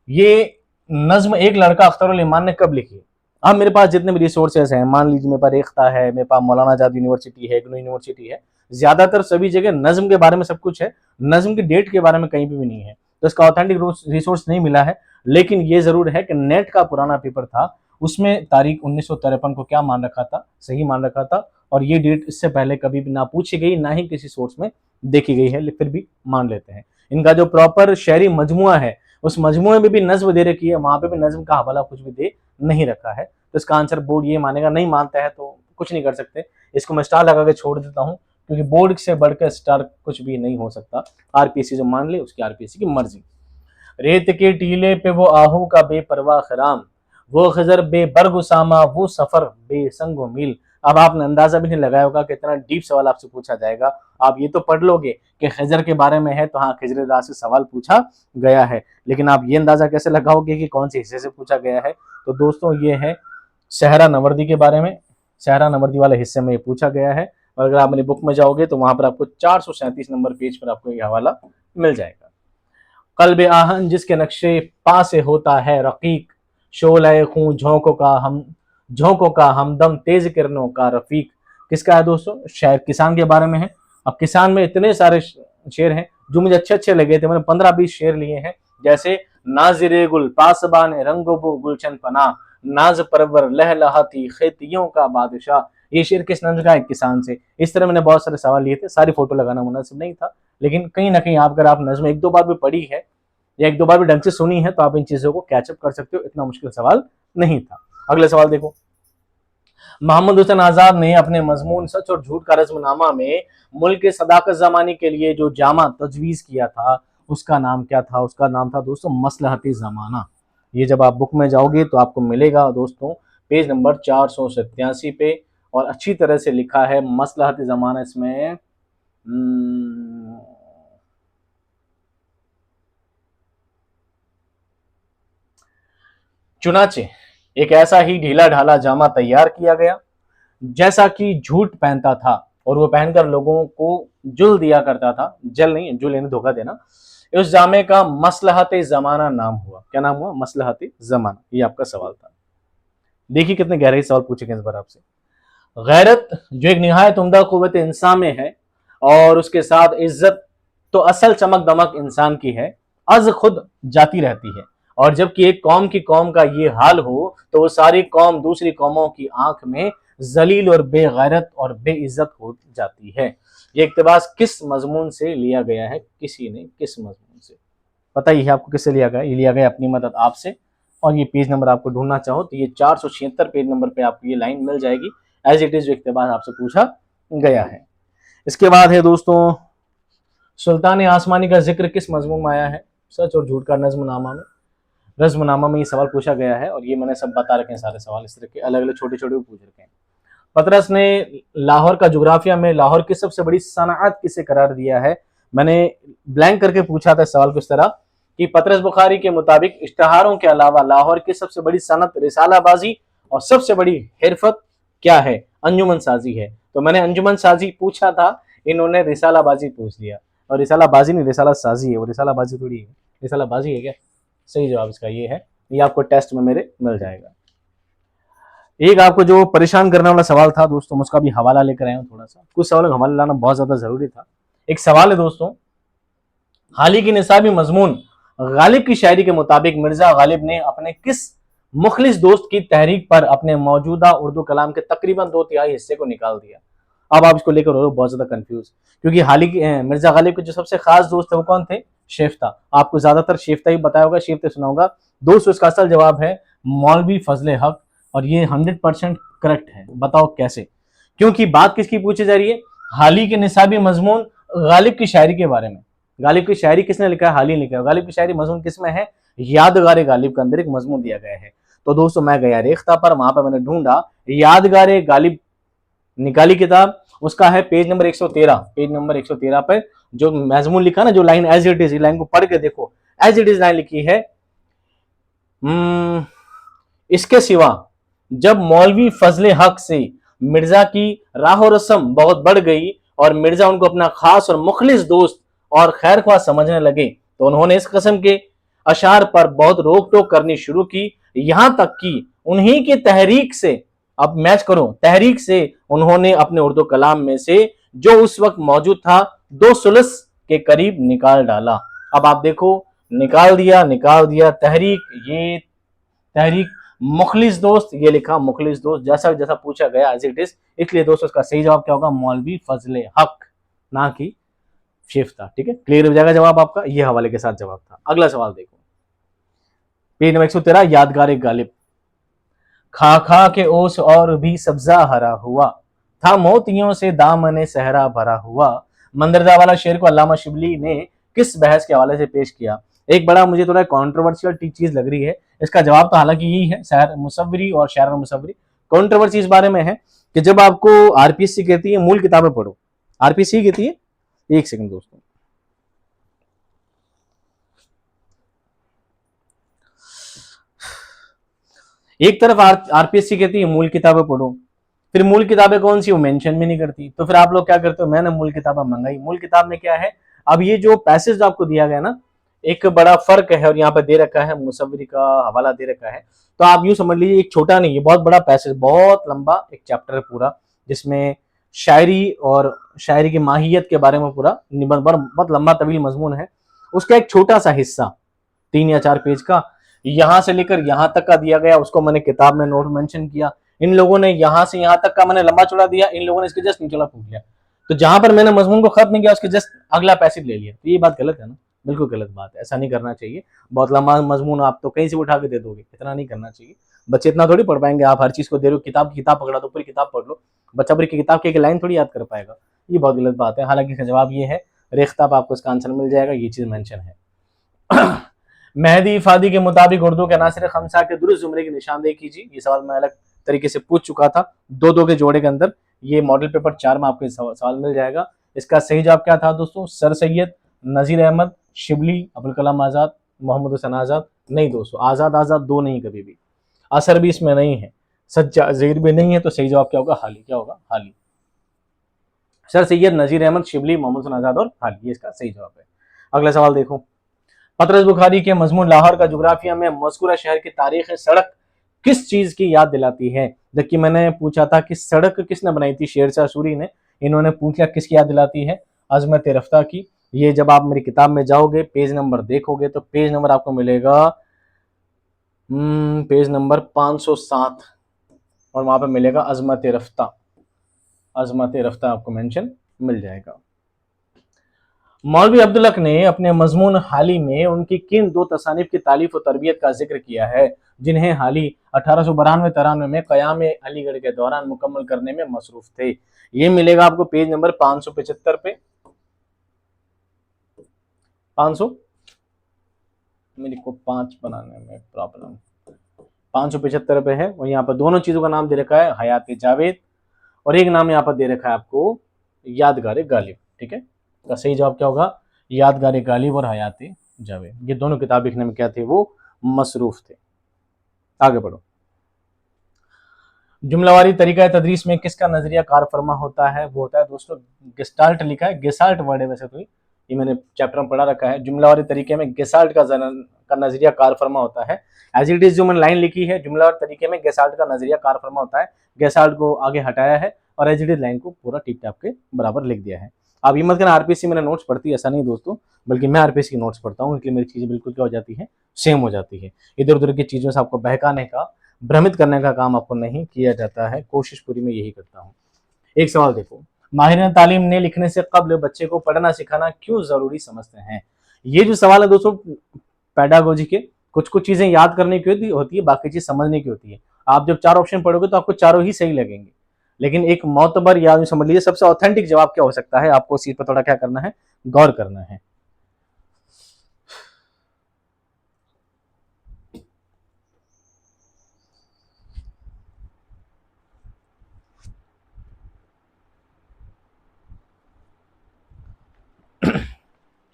ये नज्म एक लड़का अख्तर ईमान ने कब लिखी। अब मेरे पास जितने भी रिसोर्सेज हैं, मान लीजिए मेरे पास रेख्ता है, मेरे पास मौलाना आजाद यूनिवर्सिटी है, इग्नू यूनिवर्सिटी है, ज्यादातर सभी जगह नज्म के बारे में सब कुछ है, नज्म की डेट के बारे में कहीं भी नहीं है, तो इसका ऑथेंटिक रिसोर्स नहीं मिला है। लेकिन ये जरूर है कि नेट का पुराना पेपर था, उसमें तारीख 1953 को क्या मान रखा था, सही मान रखा था। और ये डेट इससे पहले कभी भी ना पूछी गई, ना ही किसी सोर्स में देखी गई है, फिर भी मान लेते हैं। इनका जो प्रॉपर शेरी मजमुआ है, उस मजमुए में भी नज्म दे रखी है, वहां पे भी नज्म का हवाला कुछ भी दे नहीं रखा है। तो इसका आंसर बोर्ड ये मानेगा, नहीं मानता है तो कुछ नहीं कर सकते, इसको मैं स्टार लगा के छोड़ देता हूँ, क्योंकि बोर्ड से बढ़कर स्टार कुछ भी नहीं हो सकता। आरपीएससी जो मान ले उसकी आरपीएससी की मर्जी। रेत के टीले पे वो आहू का बेपरवाह खराम, वो खजर बेबर्ग उसामा, वो सफर बेसंगो मील। अब आपने अंदाजा भी नहीं लगाया होगा कितना डीप सवाल आपसे पूछा जाएगा। आप ये तो पढ़ लोगे कि खजर के बारे में है, तो हाँ खजर रात से सवाल पूछा गया है, लेकिन आप ये अंदाजा कैसे लगाओगे कि कौन से हिस्से से पूछा गया है। तो दोस्तों ये है सहरा नवर्दी के बारे में, सहरा नवर्दी वाले हिस्से में ये पूछा गया है। और अगर आप मेरी बुक में जाओगे तो वहां पर आपको 437 नंबर पेज पर आपको ये हवाला मिल जाएगा। कल्ब आहन जिसके नक्शे पा से होता है रकीक, शोले खूं झोंकों का हमदम तेज किरणों का रफीक। किसका है दोस्तों, शायद किसान के बारे में है। अब किसान में इतने सारे शेर हैं जो मुझे अच्छे अच्छे लगे थे, मैंने 15-20 शेर लिए हैं। जैसे नाजिरे गुल पासबान रंगोबो गुलशन पना, नाज परवर लहलहाती खेतियों का बादशाह। ये शेर किस नंज का है, किसान से। इस तरह मैंने बहुत सारे सवाल लिए थे, सारी फोटो लगाना मुनासिब नहीं था, लेकिन कहीं ना कहीं अगर आप नज्म 1-2 बार भी पढ़ी है या 1-2 बार भी ढंग से सुनी है तो आप इन चीजों को कैचअप कर सकते हो, इतना मुश्किल सवाल नहीं था। अगले सवाल देखो। मोहम्मद हुसैन आजाद ने अपने मजमून सच और झूठ का रज़्मनामा में मुल्क के सदाकत ज़मानी के लिए जो जामा तजवीज़ किया था, उसका नाम क्या था? उसका नाम था दोस्तों मसलहती ज़माना। ये जब आप बुक में जाओगे तो आपको मिलेगा दोस्तों पेज नंबर 487 पे, और अच्छी तरह से लिखा है मसलहती ज़माना इसमें। चुनाचे एक ऐसा ही ढीला ढाला जामा तैयार किया गया जैसा कि झूठ पहनता था, और वो पहनकर लोगों को जुल दिया करता था। जल नहीं, जुल यानी धोखा देना। उस जामे का मसलहत जमाना नाम हुआ। क्या नाम हुआ? मसलहत जमाना। ये आपका सवाल था। देखिए कितने गहरे सवाल पूछे गए इस बार आपसे। गैरत जो एक निहायत उम्दा कुव्वत इंसान में है, और उसके साथ इज्जत तो असल चमक दमक इंसान की है, अज खुद जाती रहती है। और जबकि एक कौम का ये हाल हो तो वो सारी कौम दूसरी कौमों की आंख में जलील और बेगैरत और बेइज्जत हो जाती है। ये इक्तबास किस मजमून से लिया गया है? किसी ने किस मजमून से पता ही है आपको किससे लिया गया? ये लिया गया अपनी मदद आपसे। और ये पेज नंबर आपको ढूंढना चाहो तो ये 476 पेज नंबर पे आपको ये लाइन मिल जाएगी, एज इट इज जो इक्तबास आपसे पूछा गया है। इसके बाद है दोस्तों सुल्तान आसमानी का जिक्र किस मजमून में आया है? सच और झूठ का रज़्मनामा में ये सवाल पूछा गया है, और ये मैंने सब बता रखे हैं सारे सवाल, इस तरह के अलग अलग छोटे छोटे पूछ रखे हैं। पतरस ने लाहौर का जुग्राफिया में लाहौर की सबसे बड़ी सनअत किसे करार दिया है? मैंने ब्लैंक करके पूछा था सवाल को इस तरह कि पतरस बुखारी के मुताबिक इश्तहारों के अलावा लाहौर की सबसे बड़ी सनत रिसालाबाजी और सबसे बड़ी हिरफत क्या है? अंजुमन साजी है। तो मैंने अंजुमन साजी पूछा था, इन्होंने रिसालाबाजी पूछ लिया। और रिसालाबाजी नहीं, रिसाला साजी है, वो रिसालाबाजी थोड़ी है। रिसालाबाजी है क्या? सही जवाब इसका ये है। ये आपको टेस्ट में मेरे मिल जाएगा। एक आपको जो परेशान करने वाला सवाल था दोस्तों, उसका भी हवाला लेकर आया हूं। थोड़ा सा कुछ सवालों का हवाला लाना बहुत ज्यादा जरूरी था। एक सवाल है दोस्तों, हाल ही की निसाबी मजमून गालिब की शायरी के मुताबिक मिर्जा गालिब ने अपने किस मुखलिस दोस्त की तहरीक पर अपने मौजूदा उर्दू कलाम के तकरीबन 2/3 हिस्से को निकाल दिया? अब आप इसको लेकर हो रहे हो बहुत ज्यादा कंफ्यूज, क्योंकि हाल ही मिर्जा गालिब के जो सबसे खास दोस्त है वो कौन थे? शेफ्ता। आपको ज्यादातर शेफ्ता ही बताया होगा, शेफ्ता सुना होगा दोस्तों। इसका असल जवाब है मौलवी फजले हक, और ये 100% करेक्ट है। बताओ कैसे? क्योंकि बात किसकी पूछी जा रही है? हाल ही के निसाबी मजमून गालिब की शायरी के बारे में। गालिब की शायरी किसने लिखा है? हाल ही लिखा है। गालिब की शायरी मजमून किसमें है? यादगार गालिब के अंदर एक मजमून दिया गया है। तो दोस्तों मैं गया रेख्ता पर, वहां पर मैंने ढूंढा यादगार गालिब, निकाली किताब, उसका है पेज नंबर 113। पेज नंबर 113 पर जो मजमून लिखा ना, जो line as it is, line को पढ़ के देखो, एज इट इज लाइन लिखी है। इसके सिवा जब मौलवी फजले हक से मिर्जा की राहो रस्म बहुत बढ़ गई और मिर्जा उनको अपना खास और मुखलिस दोस्त और खैर ख्वाह समझने लगे, तो उन्होंने इस किस्म के अशार पर बहुत रोक टोक करनी शुरू की। यहां तक कि उन्हीं की तहरीक से, अब मैच करो, तहरीक से उन्होंने अपने उर्दू कलाम में से जो उस वक्त मौजूद था 2 सुलस के करीब निकाल डाला। अब आप देखो, निकाल दिया तहरीक, ये तहरीक मुखलिस दोस्त, ये लिखा मुखलिस दोस्त, जैसा जैसा पूछा गया एज इट इज। इसलिए दोस्तों इसका सही जवाब क्या होगा? मौलवी फजले हक, ना कि शेफ्ता। ठीक है, क्लियर हो जाएगा जवाब आपका। ये हवाले के साथ जवाब था। अगला सवाल देखो, पेज नंबर 113, यादगार गालिब। खा खा के ओस और भी सब्जा हरा हुआ, था मोतियों से दामने सहरा भरा हुआ। मंदरदा वाला शेर को अल्लामा शिबली ने किस बहस के हवाले से पेश किया? एक बड़ा मुझे थोड़ा कॉन्ट्रोवर्शियल चीज लग रही है। इसका जवाब तो हालांकि यही है, शायर मुसव्वरी और शायर मुसव्वरी। कॉन्ट्रोवर्सी इस बारे में है कि जब आपको आरपीएससी कहती है मूल किताबें पढ़ो, आरपीएससी कहती है, एक सेकंड दोस्तों, एक तरफ आरपीएससी कहती है मूल किताबें पढ़ो, फिर मूल किताबें कौन सी वो मेंशन भी नहीं करती। तो फिर आप लोग क्या करते हो? मैंने मूल किताबें मंगाई। मूल किताब में क्या है? अब ये जो पैसेज आपको दिया गया ना, एक बड़ा फर्क है, और यहाँ पे दे रखा है मुसव्वरी का हवाला दे रखा है। तो आप यूं समझ लीजिए एक छोटा नहीं, ये बहुत बड़ा पैसेज, बहुत लंबा एक चैप्टर है पूरा, जिसमें शायरी और शायरी की माहियत के बारे में पूरा निबंध, बहुत लंबा तवील मजमून है। उसका एक छोटा सा हिस्सा 3 या 4 पेज का यहां से लेकर यहां तक का दिया गया, उसको मैंने किताब में नोट मेंशन किया। इन लोगों ने यहां से यहां तक का मैंने लंबा चौड़ा दिया, इन लोगों ने इसके जस्ट निचला फूक लिया। तो जहां पर मैंने मजमून को खत्म किया उसके जस्ट अगला पैसेज ले लिया। तो ये बात गलत है ना? बिल्कुल गलत बात है, ऐसा नहीं करना चाहिए। बहुत लंबा मजमून आप तो कहीं से उठा के दे दोगे, इतना नहीं करना चाहिए। बच्चे इतना थोड़ी पढ़ पाएंगे, आप हर चीज को दे रहे हो, किताब की किताब पकड़ा दो, पूरी किताब पढ़ लो, बच्चा पूरी किताब की एक लाइन थोड़ी याद कर पाएगा, ये बहुत गलत बात है। हालांकि इसका जवाब ये है रेख्ताब, आपको इसका आंसर मिल जाएगा, ये चीज मेंशन है। मेहदी फादी के मुताबिक उर्दू के नासिर खमसा के दुरुस्त जुमले की निशानदेही कीजिए। ये सवाल मैं अलग तरीके से पूछ चुका था, दो दो के जोड़े के अंदर, ये मॉडल पेपर 4 में आपको सवाल मिल जाएगा। इसका सही जवाब क्या था दोस्तों? सर सैयद, नजीर अहमद, शिबली, अबुल कलाम आजाद, मोहम्मद हुसैन आजाद। नहीं दोस्तों, आजाद आजाद दो नहीं, कभी भी असर भी इसमें नहीं है, सज्जा ज़हीर भी नहीं है, तो सही जवाब क्या होगा? हाली। क्या होगा? हाली। सर सैयद, नजीर अहमद, शिबली, मोहम्मद हुसैन आजाद और हाली, ये इसका सही जवाब है। अगला सवाल देखो, पतरस बुखारी के मजमून लाहौर का जुग्राफिया में मज़कूरा शहर की तारीख सड़क किस चीज की याद दिलाती है? जबकि मैंने पूछा था कि सड़क किसने बनाई थी, शेरशाह सूरी ने, इन्होंने पूछ लिया किसकी याद दिलाती है? अजमत रफ्ता की। ये जब आप मेरी किताब में जाओगे, पेज नंबर देखोगे, तो पेज नंबर आपको मिलेगा पेज नंबर 507, और वहां पर मिलेगा अजमत रफ्ता। अजमत रफ्ता आपको मेंशन मिल जाएगा। मौलवी अब्दुल हक ने अपने मजमून हाली में उनकी किन दो तसानीफ की तालीफ और तरबियत का जिक्र किया है, जिन्हें हाली 1892-93 में क़याम अलीगढ़ के दौरान मुकम्मल करने में मसरूफ थे? ये मिलेगा आपको पेज नंबर 575 पे। 500 मेरे को 5 बनाने में प्रॉब्लम, 575 पे है, और यहाँ पर दोनों चीजों का नाम दे रखा है हयात जावेद, और एक नाम यहाँ पर दे रखा है आपको यादगार गालिब। ठीक है, तो सही जवाब क्या होगा? यादगार गालिब और हयात जावेद, ये दोनों किताब लिखने में क्या थे? वो मसरूफ थे। आगे बढ़ो। जुमलावारी तरीका तदरीस में किसका नजरिया कार फरमा होता है? वो होता है दोस्तों गेस्टाल्ट, लिखा है गेसाल्ट वर्ड है वैसे तो, ये मैंने चैप्टर में पढ़ा रखा है। जुमलावारी तरीके में गेसाल्ट का नजरिया कार फरमा होता है। एज इट इज जो मैंने लाइन लिखी है, जुमलावारी तरीके में गेसाल्ट का नजरिया कार फरमा होता है, गेसाल्ट को आगे हटाया है और एज इट इज लाइन को पूरा टिप टाप के बराबर लिख दिया है। आप ये मत कहना आरपीसी मैंने नोट्स पढ़ती है, ऐसा नहीं दोस्तों, बल्कि मैं आरपीसी की नोट्स पढ़ता हूँ, इसलिए मेरी चीजें बिल्कुल क्या हो जाती है? सेम हो जाती है। इधर उधर की चीजों से आपको बहकाने का, भ्रमित करने का काम आपको नहीं किया जाता है, कोशिश पूरी मैं यही करता हूँ। एक सवाल देखो, माहिर तालीम ने लिखने से कबल बच्चे को पढ़ना सिखाना क्यों जरूरी समझते हैं? ये जो सवाल है दोस्तों, पेडागोजी के कुछ कुछ चीजें याद करने की होती है, बाकी चीज समझने की होती है। आप जब 4 ऑप्शन पढ़ोगे तो आपको चारों ही सही लगेंगे, लेकिन एक मोतबर या समझ लीजिए सबसे ऑथेंटिक जवाब क्या हो सकता है, आपको उस चीज पर थोड़ा क्या करना है? गौर करना है।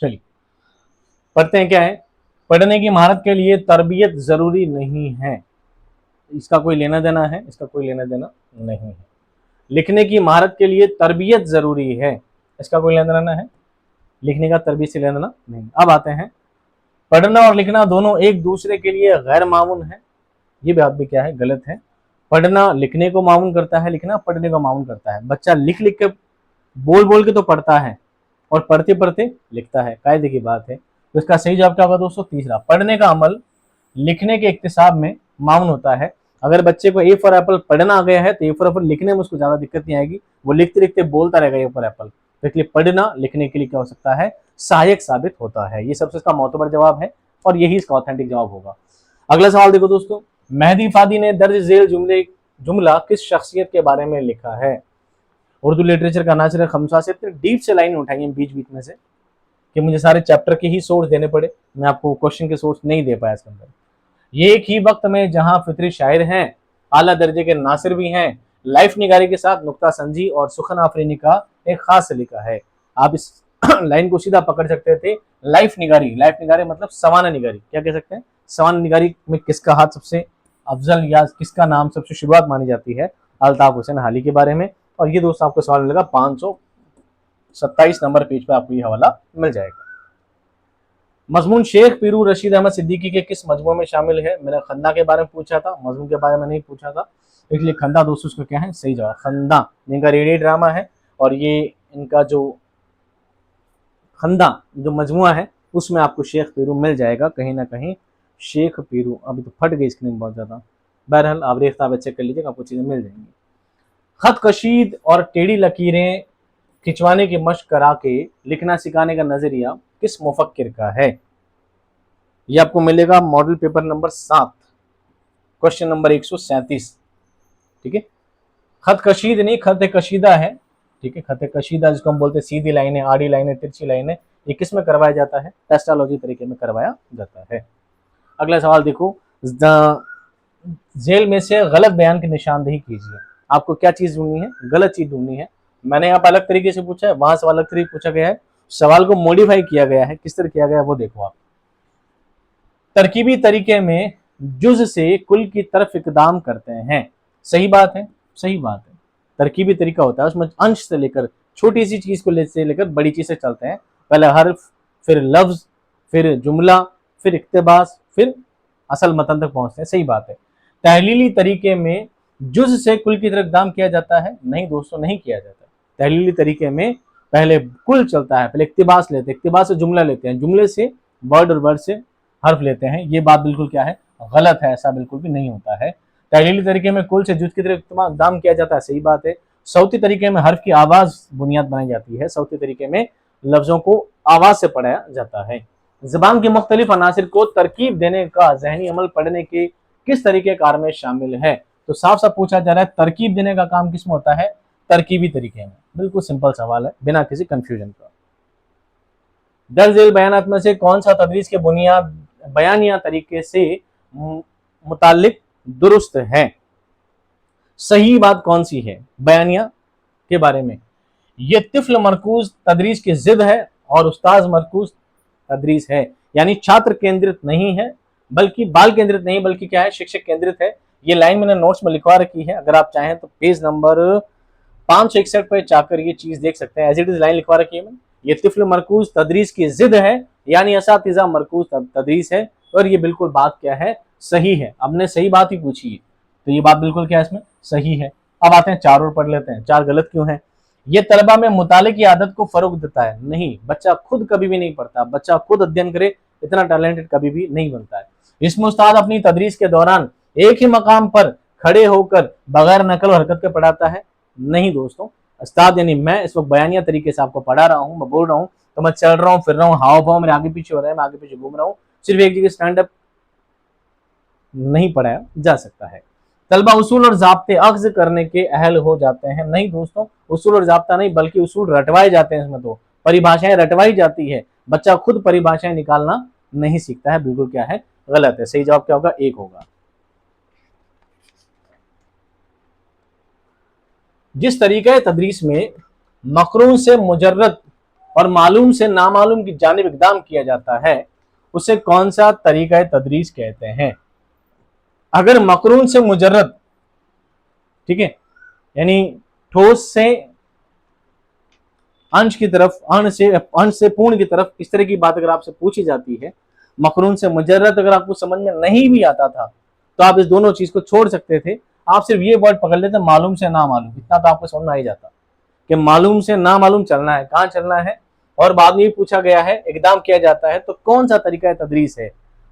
चलिए पढ़ते हैं। क्या है? पढ़ने की महारत के लिए तरबियत जरूरी नहीं है, इसका कोई लेना देना है? इसका कोई लेना देना नहीं है। लिखने की महारत के लिए तरबियत जरूरी है, इसका कोई लेना देना है? लिखने का तरबियत से लेना देना नहीं। अब आते हैं, पढ़ना और लिखना दोनों एक दूसरे के लिए गैर मामून है। ये बात भी क्या है? गलत है। पढ़ना लिखने को मामून करता है, लिखना पढ़ने को मामून करता है। बच्चा लिख लिख के, बोल बोल के तो पढ़ता है, और पढ़ते पढ़ते लिखता है, कायदे की बात है। तो इसका सही जवाब क्या होगा दोस्तों? तीसरा। पढ़ने का अमल लिखने के इक्तिसाब में मामून होता है। अगर बच्चे को ए फॉर एप्पल पढ़ना आ गया है तो ए फॉर एप्पल लिखने में उसको ज्यादा दिक्कत नहीं आएगी, वो लिखते लिखते बोलता रहेगा ए फॉर एप्पल। तो इसलिए पढ़ना लिखने के लिए क्या हो सकता है? सहायक साबित होता है। ये सबसे इसका मोतबर जवाब है, और यही इसका ऑथेंटिक जवाब होगा। अगला सवाल देखो दोस्तों, मेहदी फादी ने दर्ज झेल जुमला किस शख्सियत के बारे में लिखा है? उर्दू लिटरेचर का नासिर खमसा से इतनी डीप से लाइन उठाई है बीच बीच में से कि मुझे सारे चैप्टर के ही सोर्स देने पड़े, मैं आपको क्वेश्चन के सोर्स नहीं दे पाया इसके अंदर। ये एक ही वक्त में जहां फितरी शायर हैं, आला दर्जे के नासिर भी हैं, लाइफ निगारी के साथ नुक्ता संजी और सुखन आफरीनी का एक खास सलीका है। आप इस लाइन को सीधा पकड़ सकते थे, लाइफ निगारी। लाइफ निगारी मतलब सवाना निगारी, क्या कह सकते हैं? सवाना निगारी में किसका हाथ सबसे अफजल या किसका नाम सबसे शुरुआत मानी जाती है? अल्ताफ हुसैन हाली के बारे में। और ये दोस्त आपको सवाल मिलेगा 527 नंबर पेज पे, आपको ये हवाला मिल जाएगा। मजमून शेख पीरू रशीद अहमद सिद्दीकी के किस मजमू में शामिल है? मैंने खंदा के बारे में पूछा था, मजमून के बारे में नहीं पूछा था, इसलिए खंदा दोस्तों उसका क्या है? सही जवाब खंदा। जिनका रेडियो ड्रामा है, और ये इनका जो खंदा जो मजमुआ है उसमें आपको शेख पीरू मिल जाएगा कहीं ना कहीं। शेख पीरू, अभी तो फट गई स्क्रीन बहुत ज्यादा, बहरहाल आप रेख्ता चेक कर लीजिएगा, आपको चीजें मिल जाएंगी। खत कशीद और टेढ़ी लकीरें खिंचवाने की मशक करा के लिखना सिखाने का नजरिया किस मुफक्किर का है? ये आपको मिलेगा model paper number 7, question number 137। ठीक है, खत कशीद नहीं, खत कशीदा है। ठीक है, खत कशीदा जिसको हम बोलते हैं सीधी लाइनें, आड़ी लाइनें, तिरछी लाइनें, ये किस में करवाया जाता है? टेक्स्टोलॉजी तरीके में करवाया जाता है। अगला सवाल देखो, जेल में से गलत बयान की निशानदेही कीजिए। आपको क्या चीज ढूंढनी है? गलत चीज ढूंढनी है। मैंने यहाँ पर अलग तरीके से पूछा है, वहां से अलग तरीके पूछा गया है, सवाल को मॉडिफाई किया गया है। किस तरह किया गया है वो देखो आप। तरकीबी तरीके में जुज से कुल की तरफ इकदाम करते हैं। सही बात है, सही बात है। तरकीबी तरीका होता है, उसमें अंश से लेकर छोटी सी चीज को से लेकर बड़ी चीज से चलते हैं। पहले हर्फ, फिर लफ्ज, फिर जुमला, फिर इक्तिबास, फिर असल मतन तक पहुंचते हैं। सही बात है। तहलीली तरीके में जुज से कुल की तरफ इकदाम किया जाता है? नहीं दोस्तों, नहीं किया जाता। तहलीली तरीके में पहले कुल चलता है, पहले इक्तिबास लेते हैं, इक्तिबास से जुमला लेते हैं, जुमले से वर्ड और वर्ड से हर्फ लेते हैं। ये बात बिल्कुल क्या है? गलत है, ऐसा बिल्कुल भी नहीं होता है। तहलीली तरीके में कुल से जुज की तरफ इकदाम किया जाता है। सही बात है। सौती तरीके में हर्फ की आवाज बुनियाद बनाई जाती है। सौती तरीके में लफ्जों को आवाज से पढ़ाया जाता है। ज़बान के मुख्तलिफ अनासिर को तरकीब देने का ज़हनी अमल पढ़ने के किस तरीके कार में शामिल है? तो साफ साफ पूछा जा रहा है तरकीब देने का काम किस में होता है? तरकीबी तरीके में। बिल्कुल सिंपल सवाल है, बिना किसी कंफ्यूजन का। दर्ज झेल बयानात में से कौन सा तदरीस के बुनियाद बयानिया तरीके से मुतालिक दुरुस्त है? सही बात कौन सी है बयानिया के बारे में? ये तिफल मरकूज तदरीस की जिद है और उस्ताद मरकूज तदरीस है। यानी छात्र केंद्रित नहीं है, बल्कि बाल केंद्रित नहीं, बल्कि क्या है? शिक्षक केंद्रित है। ये लाइन मैंने नोट्स में लिखवा रखी है, अगर आप चाहें तो पेज नंबर 561 पे जाकर ये चीज देख सकते हैं। एज इट इज लाइन लिखवा रखी है मैंने। ये तिफल मरकूज तदरीस की जिद है, यानी असातिज़ा मरकूज तदरीस है। और ये बिल्कुल बात क्या है? सही है। हमने सही बात ही पूछी है, तो ये बात बिल्कुल क्या है? इसमें सही है। अब आते हैं चार और पढ़ लेते हैं। चार गलत क्यों है? ये तलबा में मुताले की आदत को फरोग देता है। नहीं, बच्चा खुद कभी भी नहीं पढ़ता। बच्चा खुद अध्ययन करे, इतना टैलेंटेड कभी भी नहीं बनता है। इसमें उस्ताद अपनी तदरीस के दौरान एक ही मकाम पर खड़े होकर बगैर नकल और हरकत के पढ़ाता है? नहीं दोस्तों, उस्ताद यानी मैं इस वक्त बयानिया तरीके से आपको पढ़ा रहा हूँ, मैं बोल रहा हूँ, तो मैं चल रहा हूँ, फिर रहा हूँ, हाव भाव मेरे आगे पीछे हो रहा है, मैं आगे पीछे घूम रहा हूँ, सिर्फ एक जगह स्टैंड अप नहीं पढ़ाया जा सकता है। तलबा उसूल और ज़ाब्ते अख्ज़ करने के अहल हो जाते हैं? नहीं दोस्तों, उसूल और ज़ाब्ता नहीं, बल्कि उसूल रटवाए जाते हैं। इसमें तो परिभाषाएं रटवाई जाती है, बच्चा खुद परिभाषाएं निकालना नहीं सीखता है। बिल्कुल क्या है? गलत है। सही जवाब क्या होगा? एक होगा। जिस तरीके तदरीस में मकरून से मुजर्रद और मालूम से नामालूम की जानिब इक़दाम किया जाता है, उसे कौन सा तरीका तदरीस कहते हैं? अगर मकरून से मुजर्रद, ठीक है, यानी ठोस से अंश की तरफ, अंश से पूर्ण की तरफ, इस तरह की बात अगर आपसे पूछी जाती है, मकरून से मुजर्रद अगर आपको समझ में नहीं भी आता था तो आप इस दोनों चीज को छोड़ सकते थे। आप सिर्फ ये वर्ड पकड़ लेते मालूम से ना मालूम, इतना तो आपको समझ में आ ही जाता कि मालूम से ना मालूम चलना है, कहाँ चलना है। और बाद में पूछा गया है इक़दाम किया जाता है, तो कौन सा तरीका तदरीस है?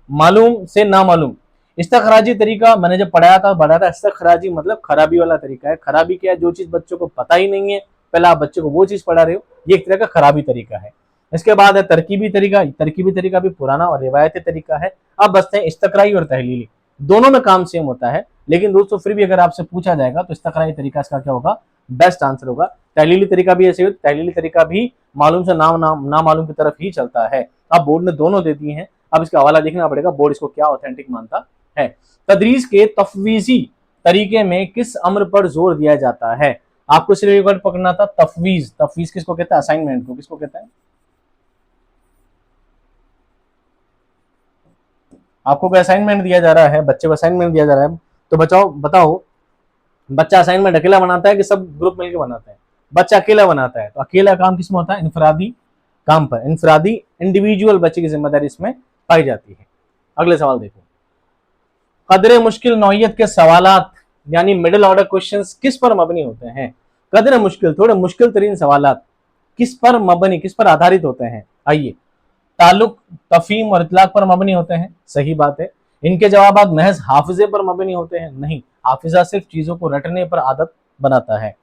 मालूम से ना मालूम। इस्तखराजी तरीका मैंने जब पढ़ाया था, इस्तखराजी मतलब खराबी वाला तरीका है। खराबी क्या है? जो चीज बच्चों को पता ही नहीं है, पहले आप बच्चे को वो चीज पढ़ा रहे हो, ये एक तरह का खराबी तरीका है। इसके बाद है तरकीबी तरीका। तरकीबी तरीका भी पुराना और रिवायती तरीका है। अब बचते हैं इस्तकराई और तहलीली। दोनों में काम सेम होता है, लेकिन दोस्तों फिर भी अगर आपसे पूछा जाएगा तो इस्तकराई तरीका इसका क्या होगा? बेस्ट आंसर होगा। तहलीली तरीका भी ऐसे, तहलीली तरीका भी मालूम से ना मालूम की तरफ ही चलता है। अब बोर्ड ने दोनों दे दिए हैं, अब इसका हवाला देखना पड़ेगा बोर्ड इसको क्या ऑथेंटिक मानता है। तदरीस के तफवीजी तरीके में किस अम्र पर जोर दिया जाता है? आपको सिर्फ एक वर्ड पकड़ना था, तफवीज। तफवीज किसको कहता है? असाइनमेंट को। किसको कहता है? आपको कोई असाइनमेंट दिया जा रहा है, बच्चे को असाइनमेंट दिया जा रहा है, तो बताओ बच्चा असाइनमेंट अकेला बनाता है कि सब ग्रुप मिलकर बनाते हैं? बच्चा अकेला बनाता है, तो अकेला काम किसमें होता है? इनफरादी काम पर। इनफरादी इंडिविजुअल बच्चे की जिम्मेदारी इसमें पाई जाती है। अगले सवाल देखो, कदरे मुश्किल नौइयत के सवालात यानी मिडिल ऑर्डर क्वेश्चंस किस पर मबनी होते हैं? कदरे मुश्किल, थोड़े मुश्किल तरीन सवालात किस पर मबनी, किस पर आधारित होते हैं? आइए, ताल्लुक, तफहीम और इतलाक पर मबनी होते हैं। सही बात है। इनके जवाब महज हाफिजे पर मबनी होते हैं? नहीं, हाफिजा सिर्फ चीजों को रटने पर आदत बनाता है।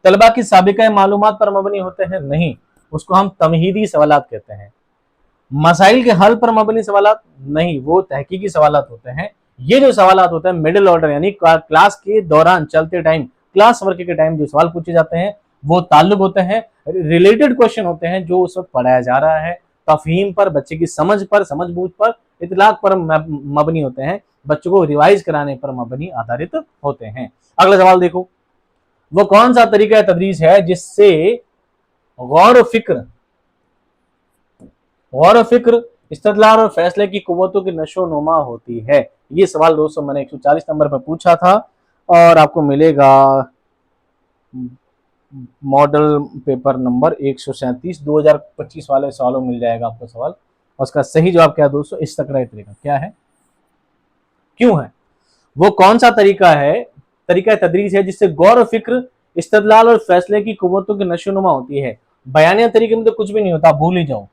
तलबा की साबिका मालूमात पर मबनी होते हैं? नहीं, उसको हम तमहीदी सवालात कहते हैं। मसाइल के हल पर मबनी सवालात? नहीं, वो तहकीकी सवालात होते हैं। ये जो सवाल होते हैं मिडिल ऑर्डर यानी क्लास के दौरान चलते टाइम, क्लास वर्क के टाइम जो सवाल पूछे जाते हैं वो ताल्लुक होते हैं, रिलेटेड क्वेश्चन होते हैं जो उस वक्त पढ़ाया जा रहा है, तफहीम पर, बच्चे की समझ पर, समझ बूझ पर, इतलाक पर मबनी होते हैं, बच्चों को रिवाइज कराने पर मबनी आधारित होते हैं। अगला सवाल देखो, वो कौन सा तरीका तदरीस है जिससे गौर फिक्र, इस्तदलाल और फैसले की कुव्वतों की नशो नुमा होती है। ये सवाल दोस्तों मैंने 140 नंबर पर पूछा था और आपको मिलेगा मॉडल पेपर नंबर 137 2025 वाले सवालों मिल जाएगा आपको सवाल। और उसका सही जवाब क्या है दोस्तों, इस्तकराई तरीका क्या है, क्यों है, वो कौन सा तरीका तदरीस है जिससे गौर फिक्र, इस्तदलाल और फैसले की कुव्वतों की नशोनुमा होती है। बयानिया तरीके में तो कुछ भी नहीं होता, भूल ही जाओ।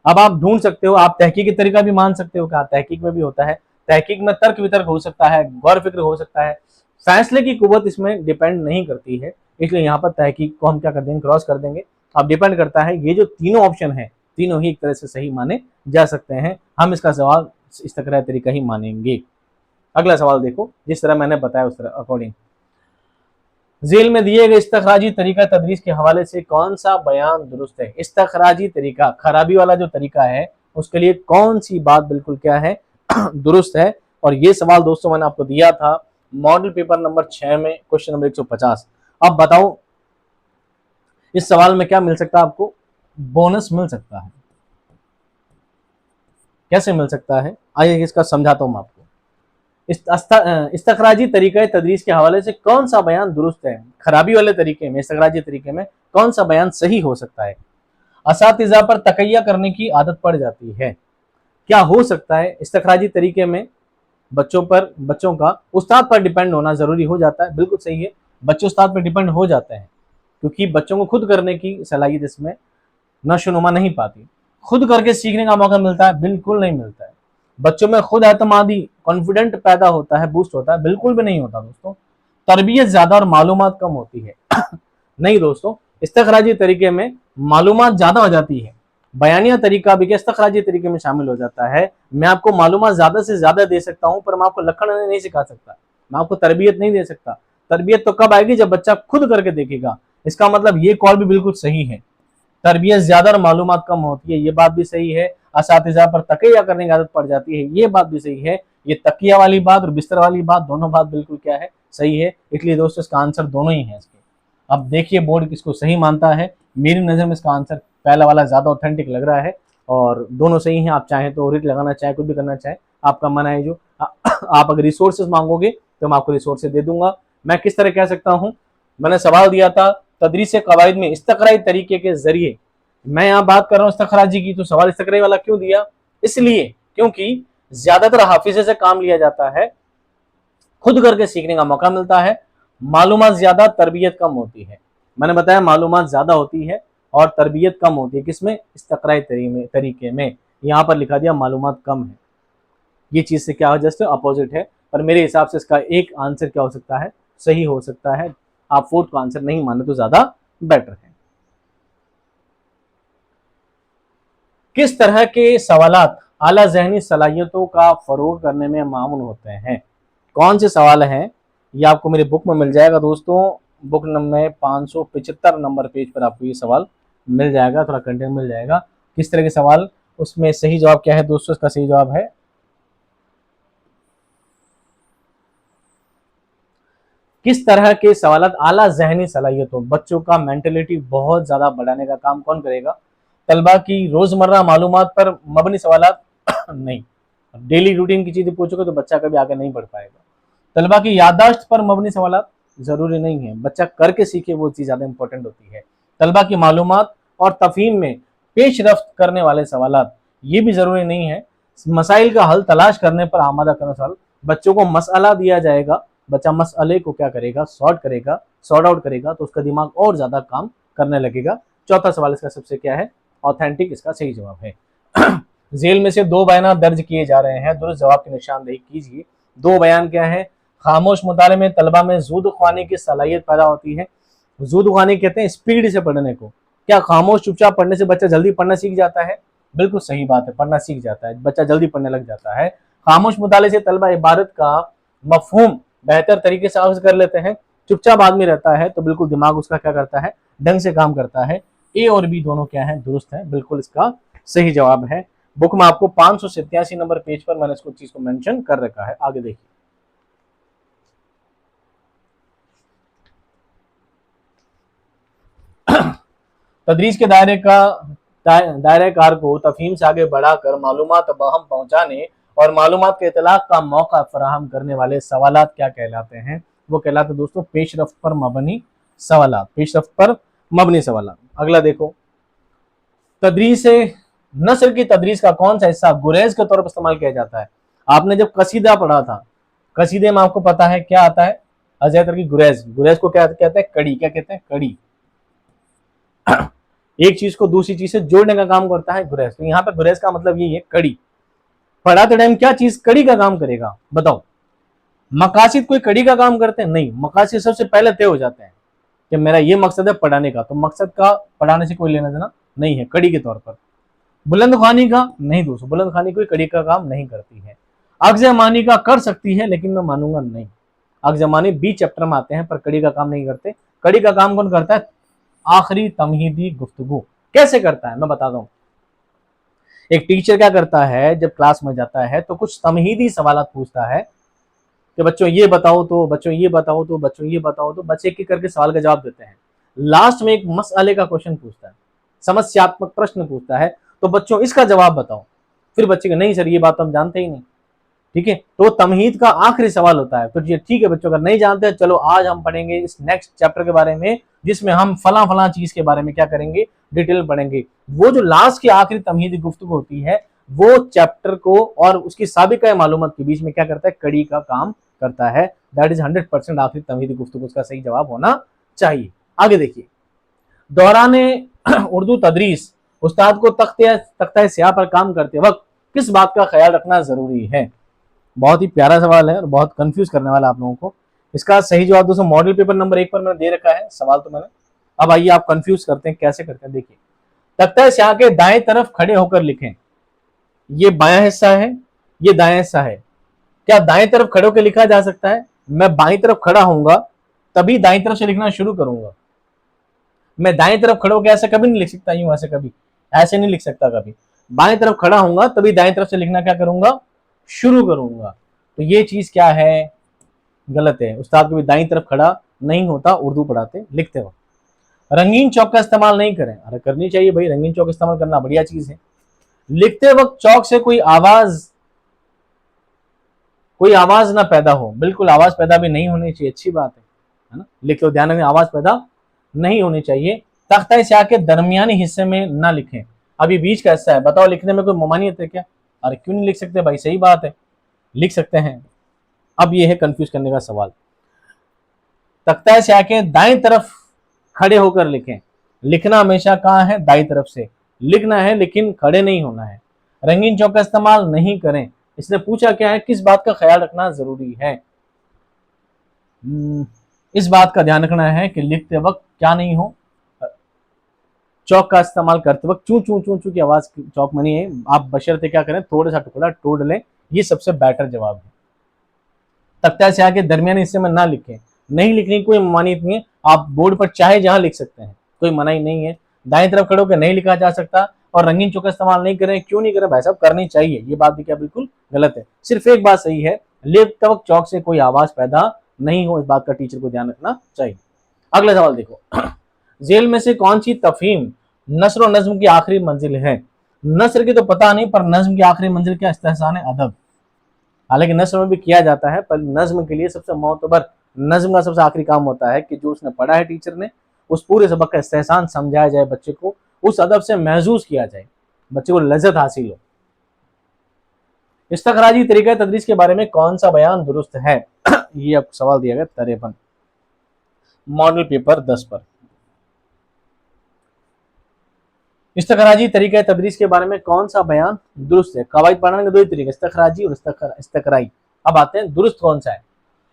अब आप ढूंढ सकते हो, आप तहकीकी तरीका भी मान सकते हो, क्या तहकीक में भी होता है, तहकीक में तर्क वितर्क हो सकता है, गौर फिक्र हो सकता है, फैसले की कुव्वत इसमें डिपेंड नहीं करती है, इसलिए यहाँ पर तहकीक को हम क्या कर देंगे, क्रॉस कर देंगे। अब डिपेंड करता है, ये जो तीनों ऑप्शन है तीनों ही एक तरह से सही माने जा सकते हैं, हम इसका सवाल इस्तकराई तरीका ही मानेंगे। अगला सवाल देखो, जिस तरह मैंने बताया उस तरह अकॉर्डिंग, जेल में दिए गए इस्तखराजी तरीका तदरीस के हवाले से कौन सा बयान दुरुस्त है। इस्तखराजी तरीका, खराबी वाला जो तरीका है, उसके लिए कौन सी बात बिल्कुल क्या है दुरुस्त है। और ये सवाल दोस्तों मैंने आपको दिया था मॉडल पेपर नंबर 6 में, क्वेश्चन नंबर 150। अब बताओ इस सवाल में क्या मिल सकता है आपको, बोनस मिल सकता है। कैसे मिल सकता है, आइए इसका समझाता हूं मैं आपको। इस्तखराजी तरीका तदरीस के हवाले से कौन सा बयान दुरुस्त है, खराबी वाले तरीके में, इस्तखराजी तरीके में कौन सा बयान सही हो सकता है। असातिज़ा पर तकैया करने की आदत पड़ जाती है, क्या हो सकता है इस्तखराजी तरीके में बच्चों का उस्ताद पर डिपेंड होना जरूरी हो जाता है। बिल्कुल सही है, बच्चे उस्ताद पर डिपेंड हो जाते हैं क्योंकि बच्चों को खुद करने की सलाहियत इसमें नशोनुमा नहीं पाती। खुद करके सीखने का मौका मिलता है, बिल्कुल नहीं मिलता है। बच्चों में खुद एतमादी, कॉन्फिडेंट पैदा होता है, बूस्ट होता है, बिल्कुल भी नहीं होता दोस्तों। तरबियत ज्यादा और मालूमात कम होती है नहीं दोस्तों, इस्तखराजी तरीके में मालूमात ज्यादा हो जाती है। बयानिया तरीका भी इस्तखराजी तरीके में शामिल हो जाता है। मैं आपको मालूमात ज्यादा से ज्यादा दे सकता हूं, पर मैं आपको लखन नहीं सिखा सकता, मैं आपको तरबियत नहीं दे सकता। तरबियत तो कब आएगी, जब बच्चा खुद करके देखेगा। इसका मतलब ये कॉल भी बिल्कुल सही है, तरबियत ज्यादा और मालूमात कम होती है, ये बात भी सही है। असातिज़ा पर तकिया करने की आदत पड़ जाती है, ये बात भी सही है। ये तकिया वाली बात और बिस्तर वाली बात, दोनों बात बिल्कुल क्या है, सही है। इसलिए दोस्तों इसका आंसर दोनों ही है इसके। अब देखिए बोर्ड किसको सही मानता है। मेरी नजर में इसका आंसर पहला वाला ज्यादा ऑथेंटिक लग रहा है और दोनों सही हैं। आप चाहें तो रिट लगाना चाहे, कुछ भी करना चाहे, आपका मन है। जो आप अगर रिसोर्सेज मांगोगे तो मैं आपको रिसोर्सेज दे दूंगा। मैं किस तरह कह सकता हूं, मैंने सवाल दिया था तदरीस कवायद में इस्तकराई तरीके के जरिए, मैं यहाँ बात कर रहा हूँ इस्तखराजी की, तो सवाल इस्तकराई वाला क्यों दिया, इसलिए क्योंकि ज्यादातर हाफिजे से काम लिया जाता है, खुद करके सीखने का मौका मिलता है, मालूमात ज्यादा, तरबियत कम होती है। मैंने बताया मालूमात ज्यादा होती है और तरबियत कम होती है, किसमें, इस्तकराई तरीके में। यहाँ पर लिखा दिया मालूमात कम है, ये चीज से क्या जस्ट अपोजिट है। पर मेरे हिसाब से इसका एक आंसर क्या हो सकता है, सही हो सकता है। आप फोर्थ का आंसर नहीं माने तो ज्यादा बेटर है। किस तरह के सवालात आला जहनी सलाहियतों का फरोग करने में मामूल होते हैं। कौन से सवाल हैं, ये आपको मेरी बुक में मिल जाएगा दोस्तों। बुक नंबर 575 नंबर पेज पर आपको ये सवाल मिल जाएगा, थोड़ा कंटेंट मिल जाएगा। किस तरह के सवाल, उसमें सही जवाब क्या है दोस्तों, इसका सही जवाब है किस तरह के सवालात आला जहनी सलाहियतों, बच्चों का मेंटेलिटी बहुत ज्यादा बढ़ाने का काम कौन करेगा। तलबा की रोजमर्रा मालूमात पर मबनी सवालात नहीं, डेली रूटीन की चीजें पूछोगे तो बच्चा कभी आगे नहीं बढ़ पाएगा। तलबा की याददाश्त पर मबनी सवालात जरूरी नहीं है, बच्चा करके सीखे वो चीज ज्यादा इंपॉर्टेंट होती है। तलबा की मालूमात और तफहीम में पेश रफ्त करने वाले सवालात, ये भी जरूरी नहीं है। मसाइल का हल तलाश करने पर आमादा करने सवाल, बच्चों को मसला दिया जाएगा, बच्चा मसले को क्या करेगा, सॉर्ट आउट करेगा, तो उसका दिमाग और ज्यादा काम करने लगेगा। चौथा सवाल इसका सबसे क्या है, ऑथेंटिक, इसका सही जवाब है। जेल में से 2 बयान दर्ज किए जा रहे हैं, दुरुस्त जवाब की निशानदेही कीजिए। 2 बयान क्या है, खामोश मुताले में तलबा में जूद ख्वानी की सलाहियत पैदा होती है। जूद ख्वानी कहते हैं स्पीड से पढ़ने को। क्या खामोश चुपचाप पढ़ने से बच्चा जल्दी पढ़ना सीख जाता है, बिल्कुल सही बात है, पढ़ना सीख जाता है, बच्चा जल्दी पढ़ने लग जाता है। खामोश मुताले से तलबा इबारत का मफहूम बेहतर तरीके से अख्ज़ कर लेते हैं। चुपचाप आदमी रहता है तो बिल्कुल दिमाग उसका क्या करता है, ढंग से काम करता है। ए और बी दोनों क्या है, दुरुस्त है, बिल्कुल इसका सही जवाब है। बुक में आपको 587 नंबर पेज पर मैंने इसको चीज को मेंशन कर रखा है। आगे देखिए, तदरीस के दायरे कार को तफहीम से आगे बढ़ाकर मालूमात बहम पहुंचाने और मालूमात के इतलाक का मौका फराहम करने वाले सवालात क्या कहलाते हैं? वो कहलाते दोस्तों पेशरफ्त पर मबनी सवालात, पेशरफ्त पर मबनी सवालात। अगला देखो, तदरीस नस्र की तदरीस का कौन सा हिस्सा गुरेज के तौर पर इस्तेमाल किया जाता है? आपने जब कसीदा पढ़ा था, कसीदे में आपको पता है क्या आता है, अजैतर की गुरेज, गुरेज को क्या कहते हैं, कड़ी, क्या कहते हैं, कड़ी। एक चीज को दूसरी चीज से जोड़ने का काम करता है गुरेज। तो यहाँ पे गुरेज का मतलब यही है, कड़ी। पढ़ाते टाइम क्या चीज कड़ी का काम करेगा, बताओ? मकासिद कोई कड़ी का काम करते हैं? नहीं, मकासिद सबसे पहले तय हो जाते हैं कि मेरा ये मकसद है पढ़ाने का, तो मकसद का पढ़ाने से कोई लेना देना नहीं है, कड़ी के तौर पर। बुलंद खानी का नहीं दोस्तों, बुलंद खानी कोई कड़ी का काम नहीं करती है। अगजमानी का कर सकती है, लेकिन मैं मानूंगा नहीं। अगजमानी बी चैप्टर में आते हैं पर कड़ी का काम नहीं करते। कड़ी का काम कौन करता है? आखिरी तमहीदी गुफ्तगू। कैसे करता है मैं बताता हूं। एक टीचर क्या करता है, जब क्लास में जाता है तो कुछ तमहीदी सवाल पूछता है कि बच्चों ये बताओ, तो बच्चों ये बताओ, तो बच्चों ये बताओ, तो बच्चे एक एक करके सवाल का जवाब देते हैं। लास्ट में एक मसले का क्वेश्चन पूछता है, समस्यात्मक प्रश्न पूछता है, तो बच्चों इसका जवाब बताओ। फिर बच्चे का नहीं सर ये बात हम जानते ही नहीं, ठीक है। तो तमहीद का आखिरी सवाल होता है। फिर ये ठीक है बच्चों, अगर नहीं जानते चलो आज हम पढ़ेंगे इस नेक्स्ट चैप्टर के बारे में, जिसमें हम फला फला चीज के बारे में क्या करेंगे, डिटेल पढ़ेंगे। वो जो लास्ट की आखिरी तमहीदी गुफ्तगू होती है, वो चैप्टर को और उसकी साबिका मालूमात के बीच में क्या करता है, कड़ी का काम करता है। दैट इज 100% आखिरी तमहीदी गुफ्तगू उसका सही जवाब होना चाहिए। आगे देखिए, दौराने उर्दू तदरीस उस्ताद को तख्ता स्याह पर काम करते वक्त किस बात का ख्याल रखना जरूरी है? बहुत ही प्यारा सवाल है और बहुत कंफ्यूज करने वाला आप लोगों को। इसका सही जवाब दोस्तों मॉडल पेपर नंबर 1 पर मैंने दे रखा है, सवाल तो मैंने। अब आइए आप कंफ्यूज करते हैं, कैसे करते हैं देखिए। तख्ता स्याह के दाएं तरफ खड़े होकर लिखें। ये बायां हिस्सा है, ये दायां हिस्सा है। क्या दाएं तरफ खड़े होकर लिखा जा सकता है? मैं बाईं तरफ खड़ा होऊंगा तभी दाईं तरफ से लिखना शुरू करूंगा। मैं दाएं तरफ खड़े होकर ऐसे कभी नहीं लिख सकता, यूं ऐसे कभी ऐसे नहीं लिख सकता कभी। बाएं तरफ खड़ा होऊंगा तभी दाएं तरफ से लिखना क्या करूंगा, शुरू करूंगा। तो ये चीज क्या है, गलत है। उस्ताद कभी दाईं तरफ खड़ा नहीं होता उर्दू पढ़ाते लिखते वक्त। रंगीन चौक का इस्तेमाल नहीं करें। अरे करनी चाहिए भाई, रंगीन चौक इस्तेमाल करना बढ़िया चीज है। लिखते वक्त चौक से कोई आवाज ना पैदा हो, बिल्कुल आवाज पैदा भी नहीं होनी चाहिए, अच्छी बात है ना। लिखते ध्यान रखें, आवाज पैदा नहीं होनी चाहिए। तख्ता स्याह के दरमियानी हिस्से में ना लिखें। अभी बीच का हिस्सा है, बताओ लिखने में कोई ममानियत है क्या? अरे क्यों नहीं लिख सकते भाई, सही बात है, लिख सकते हैं। अब ये है कंफ्यूज करने का सवाल। तख्ता स्याह के दाएं तरफ खड़े होकर लिखें। लिखना हमेशा कहाँ है, दाईं तरफ से लिखना है, लेकिन खड़े नहीं होना है। रंगीन चौक का इस्तेमाल नहीं करें। इसने पूछा क्या है, किस बात का ख्याल रखना जरूरी है? इस बात का ध्यान रखना है कि लिखते वक्त क्या नहीं हो, चौक का इस्तेमाल करते वक्त चू चू चू चू की आवाज चौक में नहीं है। आप बशर्ते क्या करें, थोड़ा सा टुकड़ा तोड़ लें, ये सबसे बेटर जवाब है। तख्ता स्याह के दरमियानी हिस्से में ना लिखें। नहीं लिखने की कोई ममानियत नहीं है, आप बोर्ड पर चाहे जहां लिख सकते हैं, कोई मनाही नहीं है। दाएं तरफ खड़े होकर नहीं लिखा जा सकता। और रंगीन चौक का इस्तेमाल नहीं करें, क्यों नहीं करें भाई साहब, करनी चाहिए। ये बात भी क्या बिल्कुल गलत है। सिर्फ एक बात सही है, लिखते वक्त चौक से कोई आवाज पैदा नहीं हो, इस बात का टीचर को ध्यान रखना चाहिए। अगला सवाल देखो, जेल में से कौन सी तफहीम नस्र और नज्म की आखिरी मंजिल है? नस्र की तो पता नहीं, पर नज्म की आखिरी मंजिल क्या, इस्तेहसान अदब। हालांकि नस्र में भी किया जाता है, पर नज्म के लिए सबसे मोतबर नज्म का सबसे आखिरी काम होता है कि जो उसने पढ़ा है टीचर ने, उस पूरे सबक का इस्तेहसान समझाया जाए, बच्चे को उस अदब से महसूस किया जाए, बच्चे को लज्जत हासिल हो। इस्तखराजी तरीका तदरीस के बारे में कौन सा बयान दुरुस्त है? ये अब सवाल दिया गया 53 मॉडल पेपर 10 पर। इस्तखराजी तरीका तदरीस के बारे में कौन सा बयान दुरुस्त है? कवायद पढ़ाने के दो ही तरीके, इस्तखराजी और इस्तकराई। अब आते हैं दुरुस्त कौन सा है।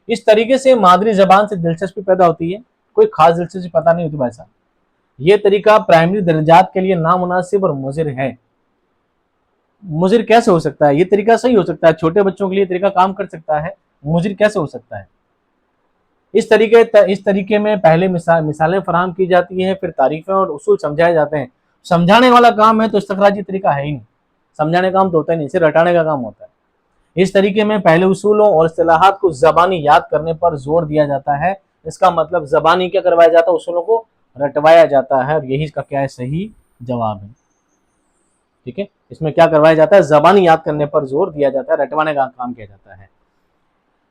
इस तरीके से मादरी जबान से दिलचस्पी पैदा होती है। कोई खास दिलचस्पी पता नहीं होती भाई साहब। यह तरीका प्राइमरी दर्जात के लिए नामुनासिब और मुजिर है। मुजिर कैसे हो सकता है? ये तरीका सही हो सकता है, छोटे बच्चों के लिए तरीका काम कर सकता है, मुजिर कैसे हो सकता है? इस तरीके में पहले मिसालें फराहम की जाती हैं, फिर तारीफें और उसूल समझाए जाते हैं। समझाने वाला काम है तो इस्तखराजी तरीका है ही नहीं, समझाने का काम तो होता ही नहीं, सिर्फ रटाने का काम होता है। इस तरीके में पहले उसूलों और इस्तिलाहात को जबानी याद करने पर जोर दिया जाता है। इसका मतलब जबानी क्या करवाया जाता है, उसूलों को रटवाया जाता है, और यही इसका क्या है, सही जवाब है। ठीक है, इसमें क्या करवाया जाता है, जबानी याद करने पर जोर दिया जाता है, रटवाने का काम किया जाता है।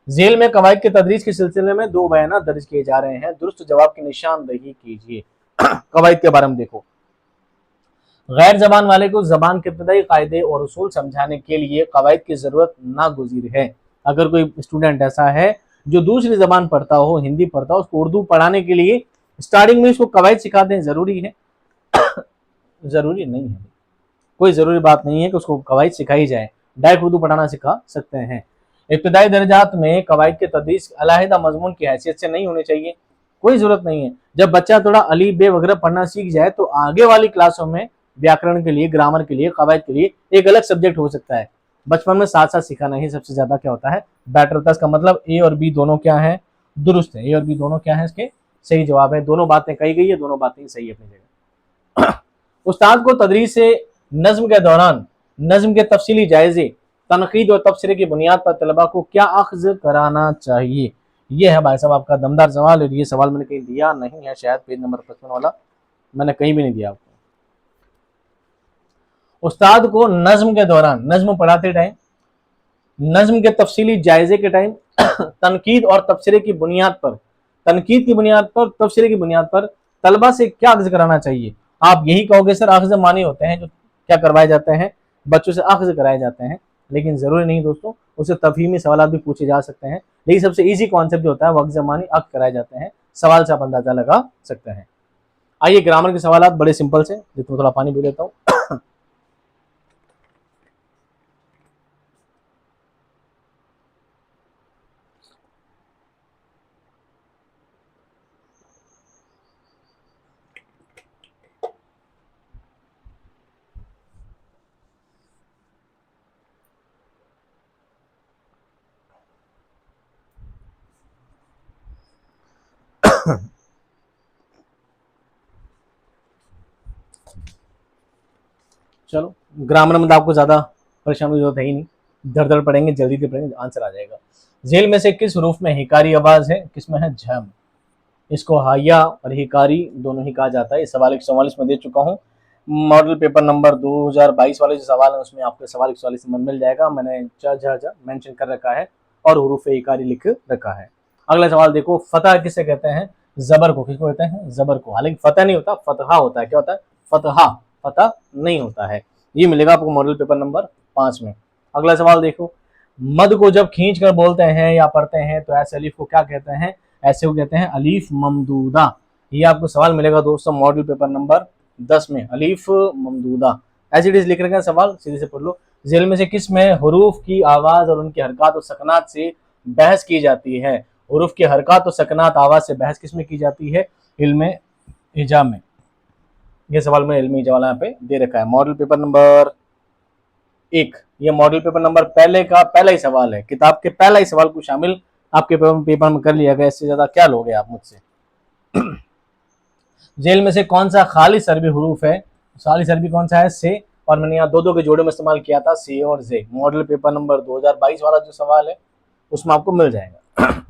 जेल में कवायद के तदरीस के सिलसिले में दो बयान दर्ज किए जा रहे हैं, दुरुस्त जवाब की निशानदही कीजिए। कवायद के बारे में देखो, गैर जबान वाले को जबान के इब्तदाई कायदे और उसूल समझाने के लिए कवायद की जरूरत नागुज़ीर है। अगर कोई स्टूडेंट ऐसा है जो दूसरी जबान पढ़ता हो, हिंदी पढ़ता हो, उसको उर्दू पढ़ाने के लिए स्टार्टिंग में उसको कवायद सिखा दें, जरूरी है? जरूरी नहीं है, कोई जरूरी बात नहीं है कि उसको कवायद सिखाई जाए, डायरेक्ट उर्दू पढ़ाना सिखा सकते हैं। इब्तदाई दर्जात में कवायद के तदरीस अलहदा मजमून की हैसियत से नहीं होनी चाहिए, कोई जरूरत नहीं है। जब बच्चा थोड़ा अली बे वगैरह पढ़ना सीख जाए तो आगे वाली क्लासों में व्याकरण के लिए, ग्रामर के लिए, कवायद के लिए एक अलग सब्जेक्ट हो सकता है। बचपन में साथ साथ सिखाना ही सबसे ज्यादा क्या होता है, बेटर होता है। इसका मतलब ए और बी दोनों क्या है, दुरुस्त है। ए और बी दोनों क्या है, इसके सही जवाब है। दोनों बातें कही गई है, दोनों बातें सही है अपनी जगह। उस्ताद को तदरीस से नज्म के दौरान नज्म के तफसीली जायजे, तनकीद और तबसरे की बुनियाद पर तलबा को क्या अख्ज़ कराना चाहिए? ये है भाई साहब आपका दमदार सवाल, और ये सवाल मैंने कहीं दिया नहीं है, शायद पेज नंबर 55 वाला मैंने कहीं भी नहीं दिया आपको। उस्ताद को नज्म के दौरान, नज्म पढ़ाते टाइम, नज्म के तफसीली जायजे के टाइम तनकीद और तबसरे की बुनियाद पर, तनकीद की बुनियाद पर, तबसरे की बुनियाद पर तलबा से क्या अख्ज़ कराना चाहिए? आप यही कहोगे सर अख्ज़ मानी होते हैं जो क्या करवाए जाते हैं, बच्चों से अख्ज़ कराए जाते हैं, लेकिन जरूरी नहीं दोस्तों, उससे तफहीमी सवाल भी पूछे जा सकते हैं। लेकिन सबसे ईजी कॉन्सेप्ट जो होता है वो अख्ज़ मानी अख्ज़ कराए जाते हैं, सवाल से आप अंदाजा लगा सकते हैं। आइए ग्रामर के सवाल बड़े सिंपल से, जिसमें थोड़ा पानी पी लेता हूँ। चलो, ग्रामर में तो आपको ज्यादा परेशानी की जरूरत है ही नहीं, धड़ धड़ पढ़ेंगे, जल्दी से पढ़ेंगे, आंसर आ जाएगा। जेल में से किस हरूफ में हिकारी आवाज है, किसमें है झम? इसको हाया और हिकारी दोनों ही कहा जाता है। इस सवाल 144 में दे चुका हूँ। मॉडल पेपर नंबर 2022 वाले जो सवाल है उसमें आपको सवाल 144 में मिल जाएगा, मैंने मेंशन कर रखा है और हरूफ हिकारी लिख रखा है। अगला सवाल देखो, फतह किसे कहते हैं? जबर को। किसको कहते हैं? जबर को। हालांकि फतह नहीं होता, फतहा होता है। क्या होता है? फतहा, फतह नहीं होता है। ये मिलेगा आपको मॉडल पेपर नंबर 5 में। अगला सवाल देखो, मद को जब खींच कर बोलते हैं या पढ़ते हैं तो ऐसे अलीफ को क्या कहते हैं? ऐसे को कहते हैं अलीफ ममदूदा। ये आपको सवाल मिलेगा दोस्तों मॉडल पेपर नंबर 10 में, अलीफ ममदूदा। एज इट इज लिख रखा है सवाल, सीधे से पढ़ लो। जेल में से किस में हरूफ की आवाज और उनकी हरकत और सकनात से बहस की जाती है? हरूफ की हरकत और सकनात आवाज से बहस किस में की जाती है? इल्म हिजाब में। ये सवाल में इल्मी जवाल यहाँ पे दे रखा है, मॉडल पेपर नंबर 1। ये मॉडल पेपर नंबर पहले का पहला ही सवाल है, किताब के पहला ही सवाल को शामिल आपके पेपर में कर लिया गया। इससे ज्यादा क्या लोगे आप मुझसे? जेल में से कौन सा खालिस अरबी हरूफ है? खालिस अरबी कौन सा है? से। और मैंने यहाँ दो दो के जोड़े में इस्तेमाल किया था, से और जे। मॉडल पेपर नंबर 2022 वाला जो सवाल है उसमें आपको मिल जाएगा।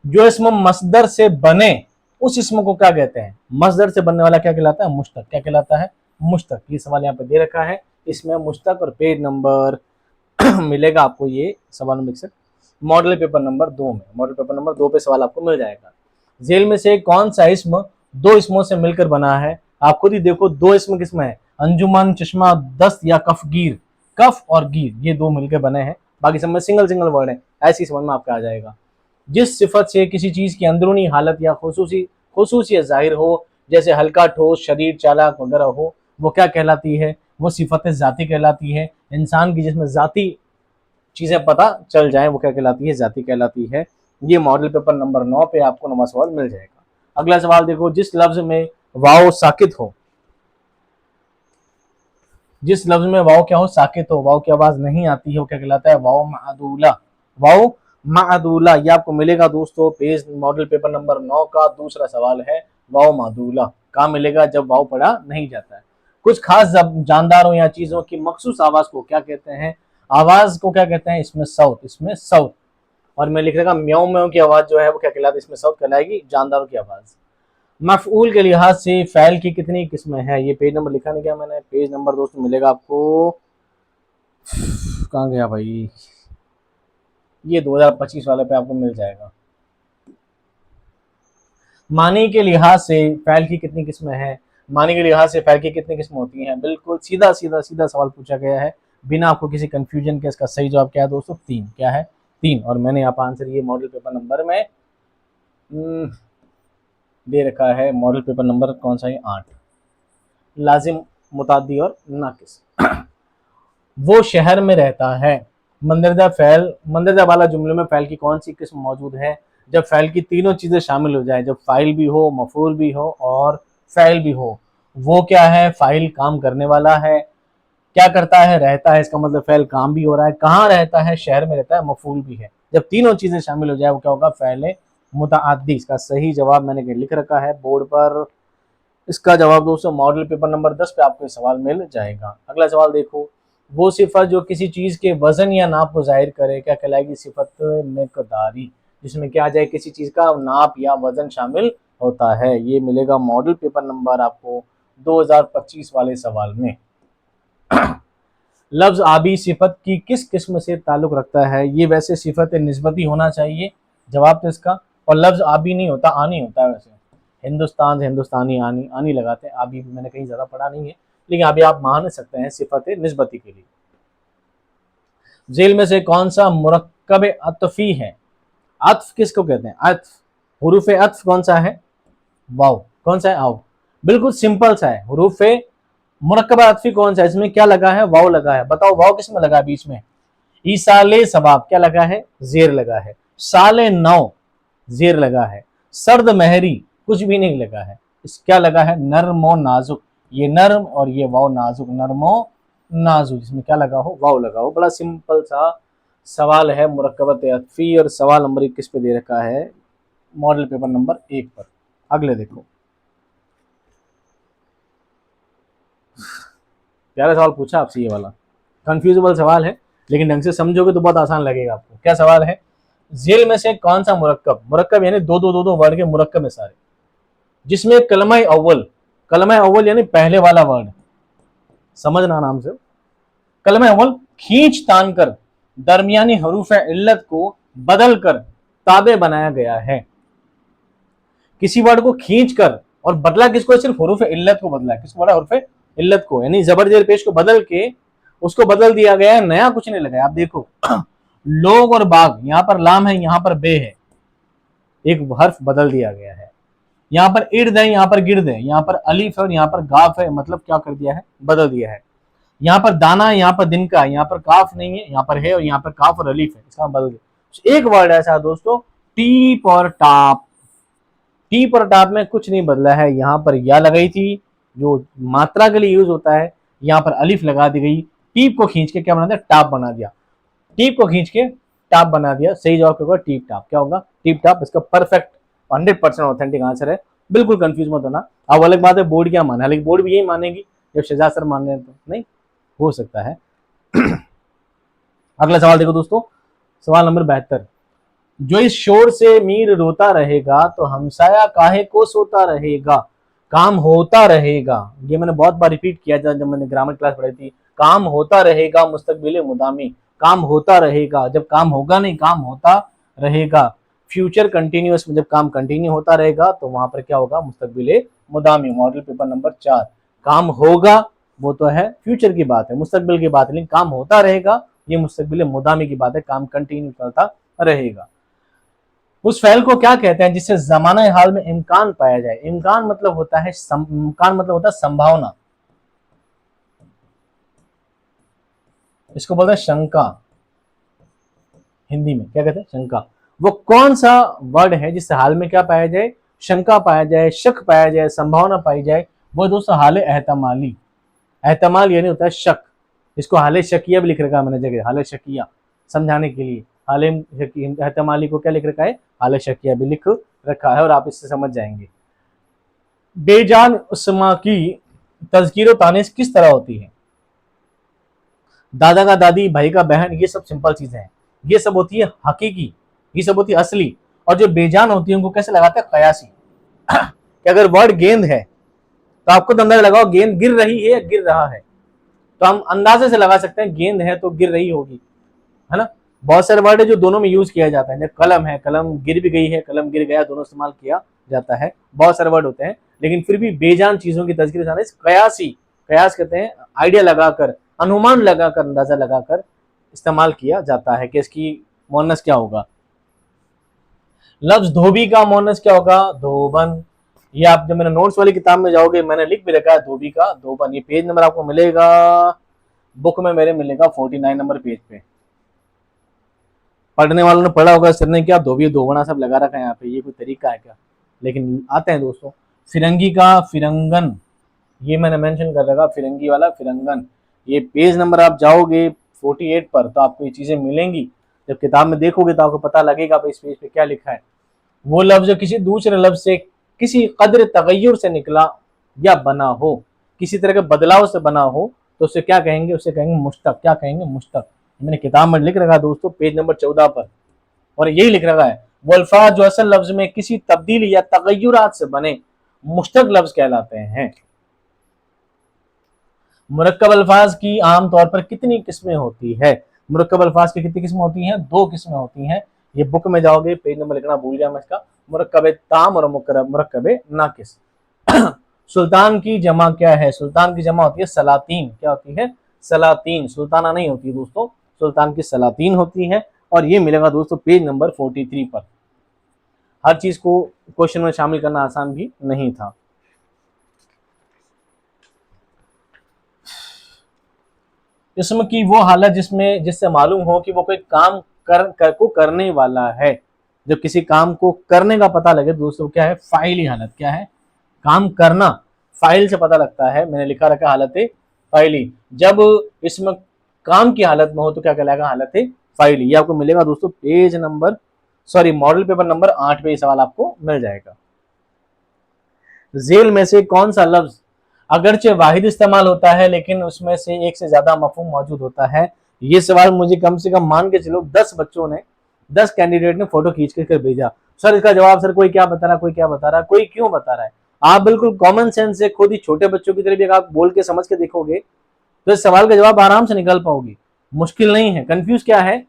जो इसम मसदर से बने उस इसम को क्या कहते हैं? मसदर से बनने वाला क्या कहलाता है? मुश्तक। क्या कहलाता है? मुश्तक। ये सवाल यहाँ पे दे रखा है, इसमें मुश्तक और पेज नंबर मिलेगा आपको, ये सवाल में मॉडल पेपर नंबर 2 में, मॉडल पेपर नंबर 2 पे सवाल आपको मिल जाएगा। जेल में से कौन सा इसम दो इसमों से मिलकर बना है? आप खुद ही देखो, दो इसम किसमें है? अंजुमन, चश्मा, दस्त या कफगीर। कफ और गीर ये दो मिलकर बने हैं, बाकी सब में सिंगल सिंगल वर्ड है। ऐसी समझ में आपका आ जाएगा। जिस सिफत से किसी चीज की अंदरूनी हालत या खुसूसियत जाहिर हो, जैसे हल्का, ठोस, शरीर, चालाक वगैरह हो, वो क्या कहलाती है? वो सिफत जाती कहलाती है। इंसान की जिसमें जाती चीजें पता चल जाए वो क्या कहलाती है? जाती कहलाती है। ये मॉडल पेपर नंबर 9 पे आपको नवा सवाल मिल जाएगा। अगला सवाल देखो, जिस लफ्ज में वाओ साकित हो, जिस लफ्ज में वाव क्या हो, साकित हो, वाव की आवाज नहीं आती है, वो क्या कहलाता है, वाव मादूला। वाव मादूला, ये आपको मिलेगा दोस्तों पेज मॉडल पेपर नंबर 9 का दूसरा सवाल है। वाव मादूला कहाँ मिलेगा, जब वाव पढ़ा नहीं जाता है। कुछ खास जानदारों या चीजों की मखसूस आवाज को क्या कहते हैं, आवाज को क्या कहते हैं, इसमें साउथ, इसमें साउथ। और मैं लिख रहा म्याऊं म्याऊं की आवाज जो है वो क्या कहलाती है, इसमें साउथ कहलाएगी, जानदारों की आवाज। मफऊल के लिहाज से फ़ैल की कितनी किस्में हैं, ये पेज नंबर लिखा नहीं क्या मैंने, पेज नंबर दोस्तों मिलेगा आपको, कहाँ गया भाई, ये 2025 वाले पे आपको मिल जाएगा। मानी के लिहाज से फ़ैल की कितनी किस्में हैं, मानी के लिहाज से फ़ैल की कितनी किस्में होती हैं, बिल्कुल सीधा सीधा सीधा सवाल पूछा गया है बिना आपको किसी कंफ्यूजन के। इसका सही जवाब क्या है दोस्तों, 3। क्या है, 3। और मैंने यहाँ पर आंसर ये मॉडल पेपर नंबर में दे रखा है, मॉडल पेपर नंबर कौन सा है, 8। लाजिम, मुतादी और नाकिस। वो शहर में रहता है, मंदरजा फ़ैल, मंदरजा वाला जुमले में फ़ैल की कौन सी किस्म मौजूद है, जब फ़ैल की तीनों चीज़ें शामिल हो जाए, जब फ़ाइल भी हो, मफ़ूल भी हो और फ़ैल भी हो। वो क्या है, फ़ाइल काम करने वाला है, क्या करता है, रहता है, इसका मतलब फ़ैल काम भी हो रहा है, कहाँ रहता है, शहर में रहता है, मफ़ूल भी है। जब तीनों चीज़ें शामिल हो जाए वो क्या होगा, फ़ैल मुतअद्दी। इसका सही जवाब मैंने लिख रखा है बोर्ड पर। इसका जवाब दोस्तों मॉडल पेपर नंबर 10 पे आपको सवाल मिल जाएगा। अगला सवाल देखो, वो सिफत जो किसी चीज के वजन या नाप को जाहिर करे क्या कहलाएगी, सिफत मिकदारी, जिसमें क्या आ जाए, किसी चीज का नाप या वजन शामिल होता है। ये मिलेगा मॉडल पेपर नंबर आपको 2025 वाले सवाल में। लफ्ज आबी सिफत की किस किस्म से ताल्लुक रखता है, ये वैसे सिफत निस्बती होना चाहिए जवाब तो इसका, और लफ्ज आबी नहीं होता, आनी होता है। वैसे हिंदुस्तान से हिंदुस्तानी, आनी आनी लगाते हैं, आबी मैंने कहीं ज़्यादा पढ़ा नहीं है, लेकिन अभी आप मान सकते हैं सिफत निस्बती के लिए। जेल में से कौन सा मुरक्कब अतफी है, अत्फ किसको कहते हैं, अत्फ, हुरूफ अत्फ कौन सा है, वाव, कौन सा है, आओ, बिल्कुल सिंपल सा है। हुरूफ मुरक्कब अतफी कौन सा है, इसमें क्या लगा है, वाव लगा है, बताओ वाव किस में लगा है, बीच में, ईसाले सबाब क्या लगा है, जेर लगा है, साले नौ जेर लगा है, सर्द महरी कुछ भी नहीं लगा है, इस क्या लगा है, नर्मो नाजुक, ये नर्म और ये वाव नाजुक, नर्मो नाजुक, इसमें क्या लगा हो, वाव लगा हो। बड़ा सिंपल सा सवाल है मुरक्कबत अतफी, और सवाल नंबर 21 पे दे रखा है मॉडल पेपर नंबर 1 पर। अगले देखो, प्यारा सवाल पूछा आपसे, ये वाला कंफ्यूजेबल सवाल है, लेकिन ढंग से समझोगे तो बहुत आसान लगेगा आपको। क्या सवाल है, जेल में से कौन सा मुरक्कब, मुरक्कब यानी दो दो दो दो वर्ड के मुरक्कब है सारे, जिसमें कलमा अव्वल, कलमा अव्वल यानी पहले वाला वर्ड, समझना नाम से, कलमा अव्वल खींच तान कर दरमियानी हरूफ इल्लत को बदल कर ताबे बनाया गया है। किसी वर्ड को खींच कर, और बदला किसको, सिर्फ हरूफ इल्लत को बदला, किसको बदला, हरूफ इल्लत को, यानी जबर जेर पेश को बदल के उसको बदल दिया गया है, नया कुछ नहीं लगाया। आप देखो लोग और बाग, यहाँ पर लाम है, यहाँ पर बे है, एक हर्फ बदल दिया गया है। यहाँ पर इर्द है, यहाँ पर गिर्द है, यहाँ पर अलीफ है और यहाँ पर गाफ है, मतलब क्या कर दिया है, बदल दिया है। यहाँ पर दाना है, यहाँ पर दिन का, यहाँ पर काफ नहीं है, यहाँ पर है, और यहाँ पर काफ और अलीफ है, इसका बदल दिया। एक वर्ड ऐसा है दोस्तों, टीप और टाप, टीप और टाप में कुछ नहीं बदला है, यहाँ पर या लगाई थी जो मात्रा के लिए यूज होता है, यहाँ पर अलिफ लगा दी गई, टीप को खींच के क्या बना दिया, टाप बना दिया, टीप को खींच के टाप बना दिया। सही जवाब क्या होगा, टीप टाप, क्या होगा, टीप टाप, इसका परफेक्ट 100% ऑथेंटिक आंसर है। बिल्कुल कंफ्यूज मत होना। अब अलग बात है बोर्ड क्या माना है, लेकिन बोर्ड भी यही मानेगी जब शहजाद सर मान रहे हैं, तो नहीं हो सकता है। अगला सवाल देखो दोस्तों, सवाल नंबर 72, जो इस शोर से मीर रोता रहेगा तो हमसाया काहे को सोता रहेगा, काम होता रहेगा, ये मैंने बहुत बार रिपीट किया जब मैंने ग्रामर क्लास पढ़ी थी, काम होता रहेगा मुस्तकबिल मुदामी, काम होता रहेगा, जब काम होगा नहीं, काम होता रहेगा। फ्यूचर कंटिन्यूअस में जब काम कंटिन्यू होता रहेगा तो वहां पर क्या होगा, मुस्तकबिल मुदामी। मॉडल पेपर नंबर 4, काम होगा वो तो है फ्यूचर की बात है, मुस्तकबिल की बात है, लेकिन काम होता रहेगा ये मुस्तकबिल मुदामी की बात है, काम कंटिन्यू चलता रहेगा। उस फैल को क्या कहते हैं जिससे जमाना हाल में इम्कान पाया जाए, इम्कान मतलब होता है, इम्कान मतलब होता है संभावना, इसको बोलते हैं शंका, हिंदी में क्या कहते हैं, शंका। वो कौन सा वर्ड है जिससे हाल में क्या पाया जाए, शंका पाया जाए, शक पाया जाए, संभावना पाई जाए, वो दोस्तों हाल एहतमाली, एहतमाल यानी होता है शक, इसको हाले शकिया भी लिख रखा है मैंने जगह, हाले शकिया समझाने के लिए। हाले एहतमाली को क्या लिख रखा है, हाले शकिया भी लिख रखा है, और आप इससे समझ जाएंगे। बेजान उस्मा की तज़कीर तानीस किस तरह होती है? दादा का दादी, भाई का बहन, ये सब सिंपल चीजें हैं, ये सब होती है हकीकी, ये सब होती है असली। और जो बेजान होती है उनको कैसे लगाते हैं, कयासी। कि अगर वर्ड गेंद है तो आपको तो अंदाजा लगाओ गेंद गिर रही है या गिर रहा है, तो हम अंदाजे से लगा सकते हैं गेंद है तो गिर रही होगी, है ना। बहुत सारे वर्ड है जो दोनों में यूज किया जाता है, जैसे कलम है, कलम गिर भी गई है, कलम गिर गया, दोनों इस्तेमाल किया जाता है। बहुत सारे वर्ड होते हैं, लेकिन फिर भी बेजान चीजों की तज़कीर कयासी, कयास कहते हैं आइडिया लगाकर, अनुमान लगाकर, अंदाजा लगाकर इस्तेमाल किया जाता है कि इसकी मोनस क्या होगा। लफ्ज धोबी का मोनस क्या होगा, धोबन। ये आप जब मेरे नोट्स वाली किताब में जाओगे, मैंने लिख भी रखा है धोबी का धोबन। ये पेज नंबर आपको मिलेगा बुक में, मेरे मिलेगा 49 नंबर पेज पे। पढ़ने वालों ने पढ़ा होगा, सर ने क्या धोबी धोबना सब लगा रखा है यहाँ पे, ये कोई तरीका है क्या, लेकिन आते हैं दोस्तों। फिरंगी का फिरंगन, ये मैंने मेंशन कर रखा, फिरंगी वाला फिरंगन। ये पेज नंबर आप जाओगे 48 पर तो आपको ये चीजें मिलेंगी, जब किताब में देखोगे तो आपको पता लगेगा इस पेज पे क्या लिखा है। वो लफ्ज जो किसी दूसरे लफ्ज से किसी कदर तगय्युर से निकला या बना हो, किसी तरह के बदलाव से बना हो, तो उसे क्या कहेंगे, उसे कहेंगे मुश्तक। क्या कहेंगे, मुश्तक। मैंने किताब में लिख रखा दोस्तों पेज नंबर 14 पर, और यही लिख रखा है वो अल्फाज जो असल लफ्ज में किसी तब्दीली या तगय्युरात से बने मुश्तक लफ्ज कहलाते हैं। मुरक्कब अल्फाज की आमतौर पर कितनी किस्में होती है? मुरक्कब अल्फाज की कितनी किस्में होती हैं? 2 किस्में होती हैं। ये बुक में जाओगे, पेज नंबर लिखना भूल गया मैं इसका, मुरक्कब ताम और मुरक्कब नाकिस। सुल्तान की जमा क्या है? सुल्तान की जमा होती है सलातीन। क्या होती है? सलातीन। सुल्ताना नहीं होती दोस्तों, सुल्तान की सलातीन होती है, और ये मिलेगा दोस्तों पेज नंबर 43 पर। हर चीज को क्वेश्चन में शामिल करना आसान भी नहीं था। इसम की वो हालत जिससे मालूम हो कि वो कोई काम को करने वाला है। जब किसी काम को करने का पता लगे दोस्तों, क्या है? फाइली हालत। क्या है? काम करना, फाइल से पता लगता है। मैंने लिखा रखा हालत फाइली। जब इसमें काम की हालत में हो तो क्या कहलाएगा? हालत फाइली। ये आपको मिलेगा दोस्तों page number model paper number 8 पे ये सवाल आपको मिल जाएगा। जेल में से कौन सा लफ्ज अगरचे वाहिद इस्तेमाल होता है लेकिन उसमें से एक से ज्यादा मफहूम मौजूद होता है? ये सवाल मुझे कम से कम मान के चलो 10 बच्चों ने, 10 कैंडिडेट ने फोटो खींच कर भेजा। सर इसका जवाब, सर कोई क्या बता रहा, कोई क्या बता रहा, कोई क्यों बता रहा है। आप बिल्कुल कॉमन सेंस से खुद ही छोटे बच्चों की तरह भी आप बोल के समझ के देखोगे तो इस सवाल का जवाब आराम से निकाल पाओगे। मुश्किल नहीं है। कंफ्यूज क्या है?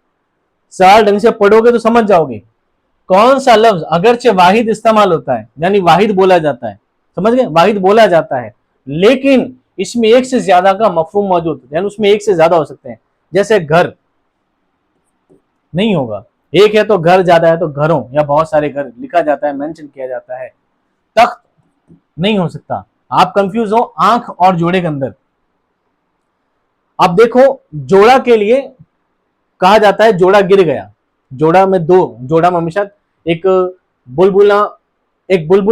सवाल ढंग से पढ़ोगे तो समझ जाओगे। कौन सा लफ्ज अगरचे वाहिद इस्तेमाल होता है, यानी वाहिद बोला जाता है, समझ गए? वाहिद बोला जाता है लेकिन इसमें एक से ज्यादा का मफहूम मौजूद है, यानी उसमें एक से ज्यादा हो सकते हैं। जैसे घर नहीं होगा, एक है तो घर, ज्यादा है तो घरों या बहुत सारे घर लिखा जाता है, मेंशन किया जाता है। तख्त नहीं हो सकता। आप कंफ्यूज हो आंख और जोड़े के अंदर। अब देखो, जोड़ा के लिए कहा जाता है जोड़ा गिर गया। जोड़ा में जोड़ा में हमेशा एक बुलबुल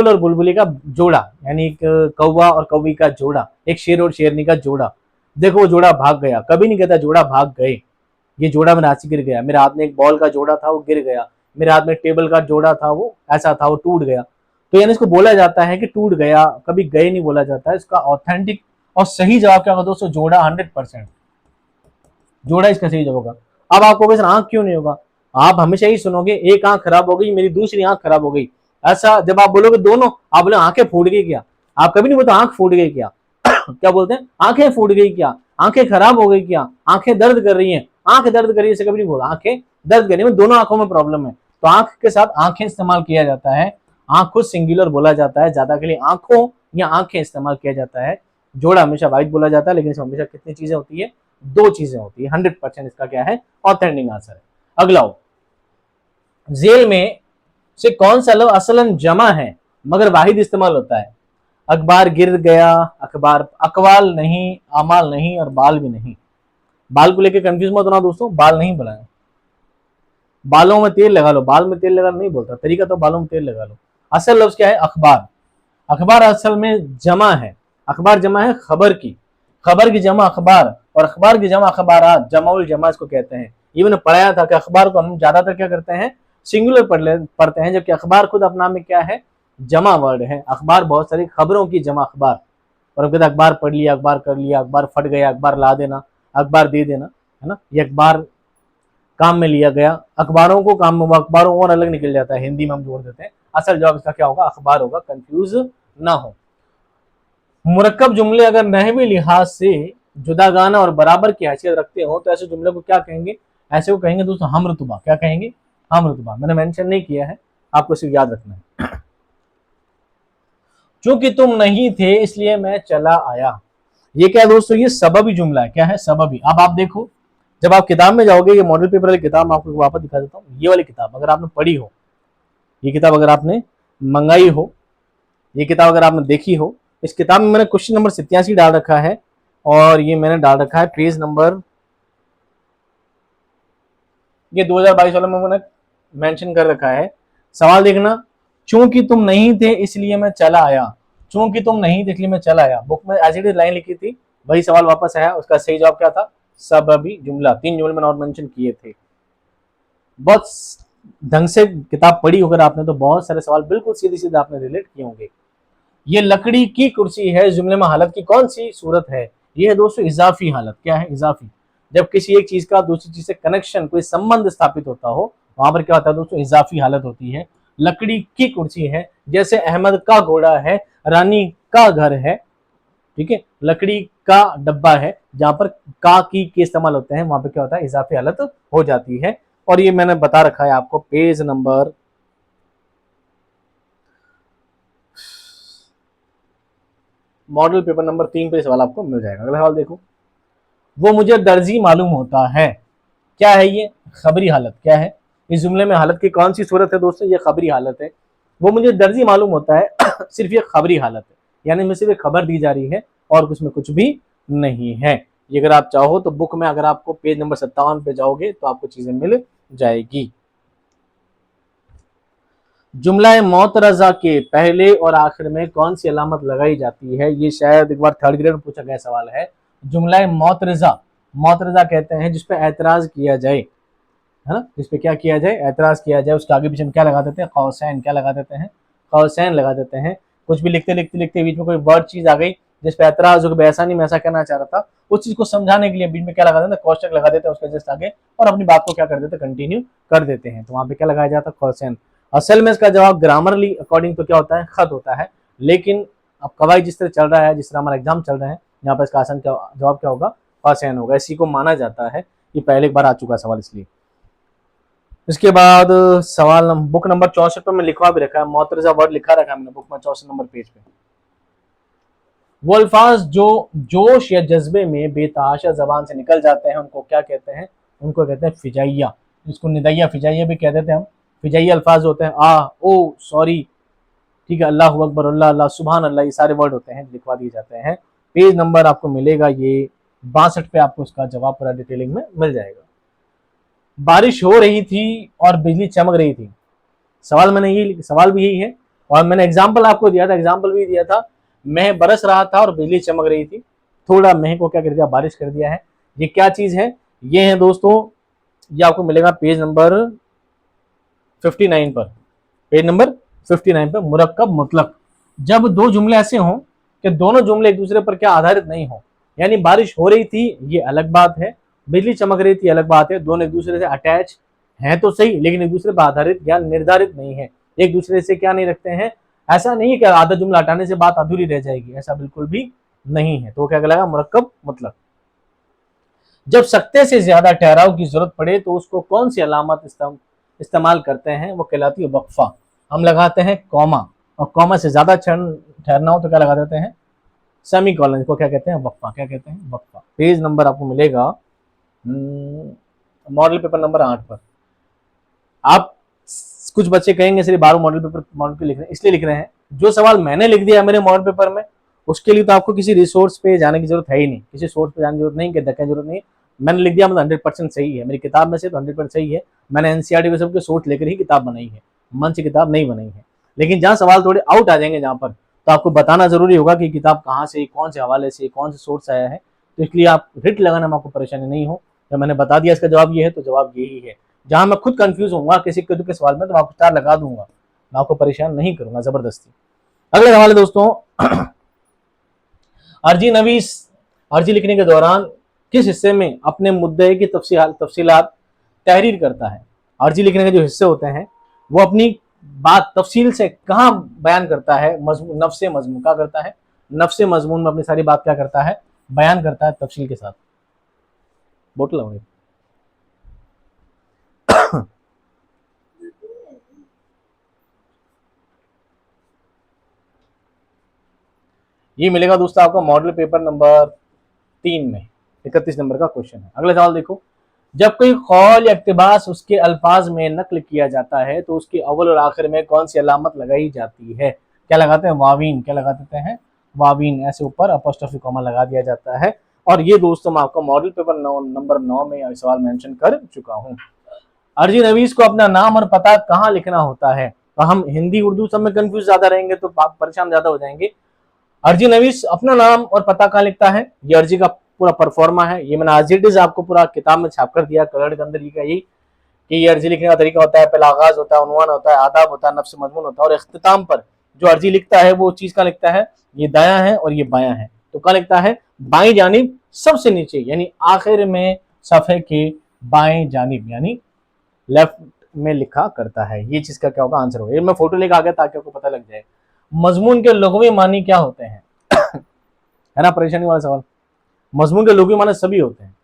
और बुलबुली का जोड़ा, यानी एक कौवा और कौवी का जोड़ा, एक शेर और शेरनी का जोड़ा। देखो वो जोड़ा भाग गया, कभी नहीं कहता जोड़ा भाग गए। ये जोड़ा मेरे हाथ से गिर गया। मेरे हाथ में एक बॉल का जोड़ा था, वो गिर गया। मेरे हाथ में टेबल का जोड़ा था, वो ऐसा था, वो टूट गया। तो यानी इसको बोला जाता है कि टूट गया, कभी गए नहीं बोला जाता है। इसका ऑथेंटिक और सही जवाब क्या होगा दोस्तों? जोड़ा। 100% जोड़ा इसका सही जवाब होगा। अब आपको वैसे आंख क्यों नहीं होगा? आप हमेशा ही सुनोगे एक आंख खराब हो गई, मेरी दूसरी आंख खराब हो गई। ऐसा जब आप बोलोगे दोनों, आप बोले आंखें फूट गई क्या? आप कभी नहीं बोलते आंख फूट गई क्या? क्या बोलते हैं? आंखें फूट गई क्या, आंखें खराब हो गई क्या, आंखें दर्द कर रही हैं। आंख दर्द कर रही है, कभी नहीं बोला। आंखें दर्द कर रही है, दोनों आंखों में प्रॉब्लम है, तो आंख के साथ आंखें इस्तेमाल किया जाता है। आंख खुद सिंगुलर बोला जाता है, ज्यादा के लिए आंखों या आंखें इस्तेमाल किया जाता है। जोड़ा हमेशा वाइड बोला जाता है, लेकिन इसमें हमेशा कितनी चीजें होती है? 2 चीजें होती है। 100% इसका क्या है? ऑथेंटिक आंसर है। अगला हो, जेल में से कौन सा लफ्ज असलन जमा है मगर वाहिद इस्तेमाल होता है? अखबार गिर गया, अखबार, अकवाल नहीं, अमाल नहीं, और बाल भी नहीं। बाल को लेकर कंफ्यूज मत होना दोस्तों, बाल नहीं बनाए। बालों में तेल लगा लो, बाल में तेल लगा नहीं बोलता, तरीका तो बालों में तेल लगा लो। असल लफ्ज क्या है? अखबार। अखबार असल में जमा है। अखबार जमा है खबर की। खबर की जमा अखबार और अखबार की जमा अखबारात, जमाउल जमा इसको कहते हैं। ये मैंने पढ़ाया था कि अखबार को हम ज्यादातर क्या करते हैं, सिंगुलर पढ़ते हैं, जबकि अखबार खुद अपना में क्या है, जमा वर्ड है। अखबार बहुत सारी खबरों की जमा अखबार, और हम कहते अखबार पढ़ लिया, अखबार कर लिया, अखबार फट गया, अखबार ला देना, अखबार दे देना, है ना, ये अखबार काम में लिया गया, अखबारों को काम में, अखबारों और अलग निकल जाता है, हिंदी में हम जोड़ देते हैं। असल जवाब इसका क्या होगा, अखबार होगा, कंफ्यूज ना हो। मुरक्कब जुमले अगर नहवी लिहाज से जुदागाना और बराबर की हैसियत रखते हो तो ऐसे जुमले को क्या कहेंगे, ऐसे को कहेंगे दोस्तों हम रुतबा। क्या कहेंगे, हम रुतबा। मैंने मेंशन नहीं किया है, आपको सिर्फ याद रखना है। चूंकि तुम नहीं थे इसलिए मैं चला आया, ये क्या है दोस्तों, ये सबबी जुमला है। क्या है, सबबी। अब आप देखो, जब आप किताब में जाओगे, ये मॉडल पेपर वाली किताब मैं आपको वापस दिखा देता हूँ, ये वाली किताब अगर आपने पढ़ी हो, ये किताब अगर आपने मंगाई हो, ये किताब अगर आपने देखी हो, इस किताब में मैंने क्वेश्चन नंबर 87 डाल रखा है, और ये मैंने डाल रखा है पेज नंबर, ये 2022 वाले में मैंने मेंशन कर रखा है। सवाल देखना, चूंकि तुम नहीं थे इसलिए मैं चला आया, चूंकि तुम नहीं थे इसलिए मैं चला आया। बुक में एज इट इज लाइन लिखी थी, वही सवाल वापस आया, उसका सही जवाब क्या था, सबबी जुमला। 3 जुमले मैंने और मेंशन किए थे। बहुत ढंग से किताब पढ़ी होकर आपने तो बहुत सारे सवाल बिल्कुल सीधे सीधे आपने रिलेट किए होंगे। ये लकड़ी की कुर्सी है, जुमले में हालत की कौन सी सूरत है, ये है दोस्तों इजाफी हालत। क्या है, इजाफी। जब किसी एक चीज का दूसरी चीज से कनेक्शन, कोई संबंध स्थापित होता हो, वहां पर क्या होता है दोस्तों, इजाफी हालत होती है। लकड़ी की कुर्सी है, जैसे अहमद का घोड़ा है, रानी का घर है, ठीक है, लकड़ी का डब्बा है, जहां पर का की के इस्तेमाल होते हैं, वहां पर क्या होता है, इजाफी हालत हो जाती है। और ये मैंने बता रखा है आपको page number model paper number 3 पे सवाल आपको मिल जाएगा। अगला सवाल देखो, वो मुझे दर्जी मालूम होता है। क्या है ये, खबरी हालत। क्या है, इस जुमले में हालत की कौन सी सूरत है दोस्तों, ये खबरी हालत है। वो मुझे दर्जी मालूम होता है सिर्फ ये खबरी हालत है, यानी मुझे सिर्फ खबर दी जा रही है और उसमें कुछ भी नहीं है। ये अगर आप चाहो तो बुक में अगर आपको पेज नंबर 57 पे जाओगे तो आपको चीजें मिल जाएगी। जुमला मोतरजा के पहले और आखिर में कौन सी अलामत लगाई जाती है, ये शायद एक बार 3rd ग्रेड में पूछा गया सवाल है। जुमला मोतरजा, मोतरजा कहते हैं जिसपे एतराज किया जाए, है ना, जिसपे क्या किया जाए, एतराज किया जाए। उसके आगे पीछे हम क्या लगा देते हैं, कौसैन। क्या लगा देते हैं, कौसैन लगा देते हैं। कुछ भी लिखते लिखते लिखते बीच में कोई वर्ड चीज आ गई जिसपे एतराज हो, ऐसा नहीं मैं ऐसा कहना चाह रहा था, उस चीज को समझाने के लिए बीच में क्या लगा देते हैं, कौशक लगा देते हैं उसके जस्ट आगे, और अपनी बात को क्या कर देते हैं, कंटिन्यू कर देते हैं। तो वहां पे क्या लगाया जाता है, कौसैन। असल में इसका जवाब ग्रामरली अकॉर्डिंग तो क्या होता है, खत होता है, लेकिन अब कवाई जिस तरह चल रहा है, जिस तरह हमारा एग्जाम चल रहा है, यहाँ पर इसका आसान जवाब क्या होगा, कौसैन होगा। इसी को माना जाता है, ये पहले एक बार आ चुका सवाल इसलिए। इसके बाद सवाल बुक नंबर 64 पर मैं लिखवा भी रखा है, मोतरजा वर्ड लिखा रखा है मैंने बुक में 64 नंबर पेज पे। वो अल्फाज जो जोश या जज्बे में बेतहाशा जबान से निकल जाते हैं उनको क्या कहते हैं, उनको कहते हैं फिजाइया। इसको निदैया फिजाइया भी कह देते हैं हम। फिजाइया अल्फाज होते हैं आ, ओ, सॉरी, ठीक है, अल्लाह अकबर, अल्लाह अल्लाह, सुभान अल्लाह, ये सारे वर्ड होते हैं, लिखवा दिए जाते हैं। पेज नंबर आपको मिलेगा ये 62 पे, आपको इसका जवाब पूरा डिटेलिंग में मिल जाएगा। बारिश हो रही थी और बिजली चमक रही थी, सवाल मैंने ये, सवाल भी यही है, और मैंने एग्जाम्पल आपको दिया था, एग्जाम्पल भी दिया था, मैं बरस रहा था और बिजली चमक रही थी। थोड़ा मैं को क्या कर दिया, बारिश कर दिया है। ये क्या चीज है, ये है दोस्तों, ये आपको मिलेगा पेज नंबर 59 पर, पेज नंबर 59 पर, मुरक्कब मुतलक। जब दो जुमले ऐसे हों कि दोनों जुमले एक दूसरे पर क्या आधारित नहीं हो, यानी बारिश हो रही थी ये अलग बात है, बिजली चमक रही थी अलग बात है, दोनों एक दूसरे से अटैच हैं तो सही, लेकिन एक दूसरे पर आधारित या निर्धारित नहीं है, एक दूसरे से क्या नहीं रखते हैं। ऐसा नहीं है कि आधा जुमला हटाने से बात अधूरी रह जाएगी, ऐसा बिल्कुल भी नहीं है। तो क्या कहलाएगा, मुरक्कब मुतलक। जब सख्ते से ज्यादा ठहराव की जरूरत पड़े तो उसको कौन सी अलामत इस्तेमाल करते हैं, वो कहलाती है वक्फा। हम लगाते हैं कॉमा, और कॉमा से ज्यादा ठहरना हो तो क्या लगा देते हैं, सेमी कॉलन को क्या कहते हैं, वक्फा। क्या कहते हैं, वक्फा। पेज नंबर आपको मिलेगा मॉडल पेपर नंबर 8 पर। आप कुछ बच्चे कहेंगे सिर्फ 12 मॉडल पे लिख रहे हैं, इसलिए लिख रहे हैं जो सवाल मैंने लिख दिया मेरे मॉडल पेपर में, उसके लिए तो आपको किसी रिसोर्स पे जाने की जरूरत है ही नहीं, किसी सोर्स पे जाने की जरूरत नहीं, कि धक्के जरूरत नहीं। मैंने लिख दिया, मतलब 100% सही है, मेरी किताब में से तो 100% सही है। मैंने एनसीईआरटी पे सबके सोर्स लेकर ही किताब बनाई है, मन से किताब नहीं बनाई है। लेकिन जहाँ सवाल थोड़े आउट आ जाएंगे जहाँ पर, तो आपको बताना जरूरी होगा कि किताब कहाँ से, कौन से हवाले से, कौन से सोर्स आया है, तो इसलिए आप रिट लगाने में आपको परेशानी नहीं हो। जब मैंने बता दिया इसका जवाब ये है तो जवाब यही है। जहां मैं खुद कंफ्यूज होऊंगा किसी के सवाल में तो आपको स्टार लगा दूंगा, मैं आपको परेशान नहीं करूंगा जबरदस्ती। अगले सवाल है दोस्तों, अर्जी नवीस अर्जी लिखने के दौरान किस हिस्से में अपने मुद्दे की तफसीलात तहरीर करता है। अर्जी लिखने के जो हिस्से होते हैं वो अपनी बात तफसील से कहाँ बयान करता है, नफ्से मजमून क्या करता है, नफ्से मजमून में अपनी सारी बात क्या करता है, बयान करता है तफसील के साथ। बोतल होंगे ये मिलेगा दोस्तों आपको मॉडल पेपर नंबर 3 में 31 नंबर का क्वेश्चन है। अगला सवाल देखो, जब कोई कौल या इक्तिबास उसके अल्फाज में नकल किया जाता है तो उसके अव्वल और आखिर में कौन सी अलामत लगाई जाती है। क्या लगाते हैं, वावीन। क्या लगा देते हैं, वावीन। ऐसे ऊपर अपोस्ट्रोफी कॉमा लगा दिया जाता है। और ये दोस्तों मैं आपको मॉडल पेपर नंबर 9 में सवाल मेंशन कर चुका हूँ। अर्जी नवीस को अपना नाम और पता कहाँ लिखना होता है। तो हम हिंदी उर्दू सब में कंफ्यूज ज्यादा रहेंगे तो परेशान ज्यादा हो जाएंगे। अर्जी नवीस अपना नाम और पता कहाँ लिखता है, ये अर्जी का पूरा परफॉर्मा है। ये मैंने आज इट इज आपको पूरा किताब में छाप कर दिया कलर के अंदर। ये यही कि ये अर्जी लिखने का तरीका होता है, पहला आगाज होता है, उन्वान होता है, आदाब होता है, नफ्स मजमून होता है, और इख्तिताम पर जो अर्जी लिखता है वो चीज का लिखता है, ये दायां है और ये बायां है। तो क्या लिखता है, बाई जानिब सबसे नीचे यानी आखिर में सफे के बाएं जानिब यानी लेफ्ट में लिखा करता है। ये चीज का क्या होगा, आंसर होगा। ये मैं फोटो लेकर आ गया ताकि आपको पता लग जाए। मजमून के लुग़वी मानी क्या होते हैं है ना, परेशानी वाला सवाल। मजमून के लुग़वी मानी सभी होते हैं।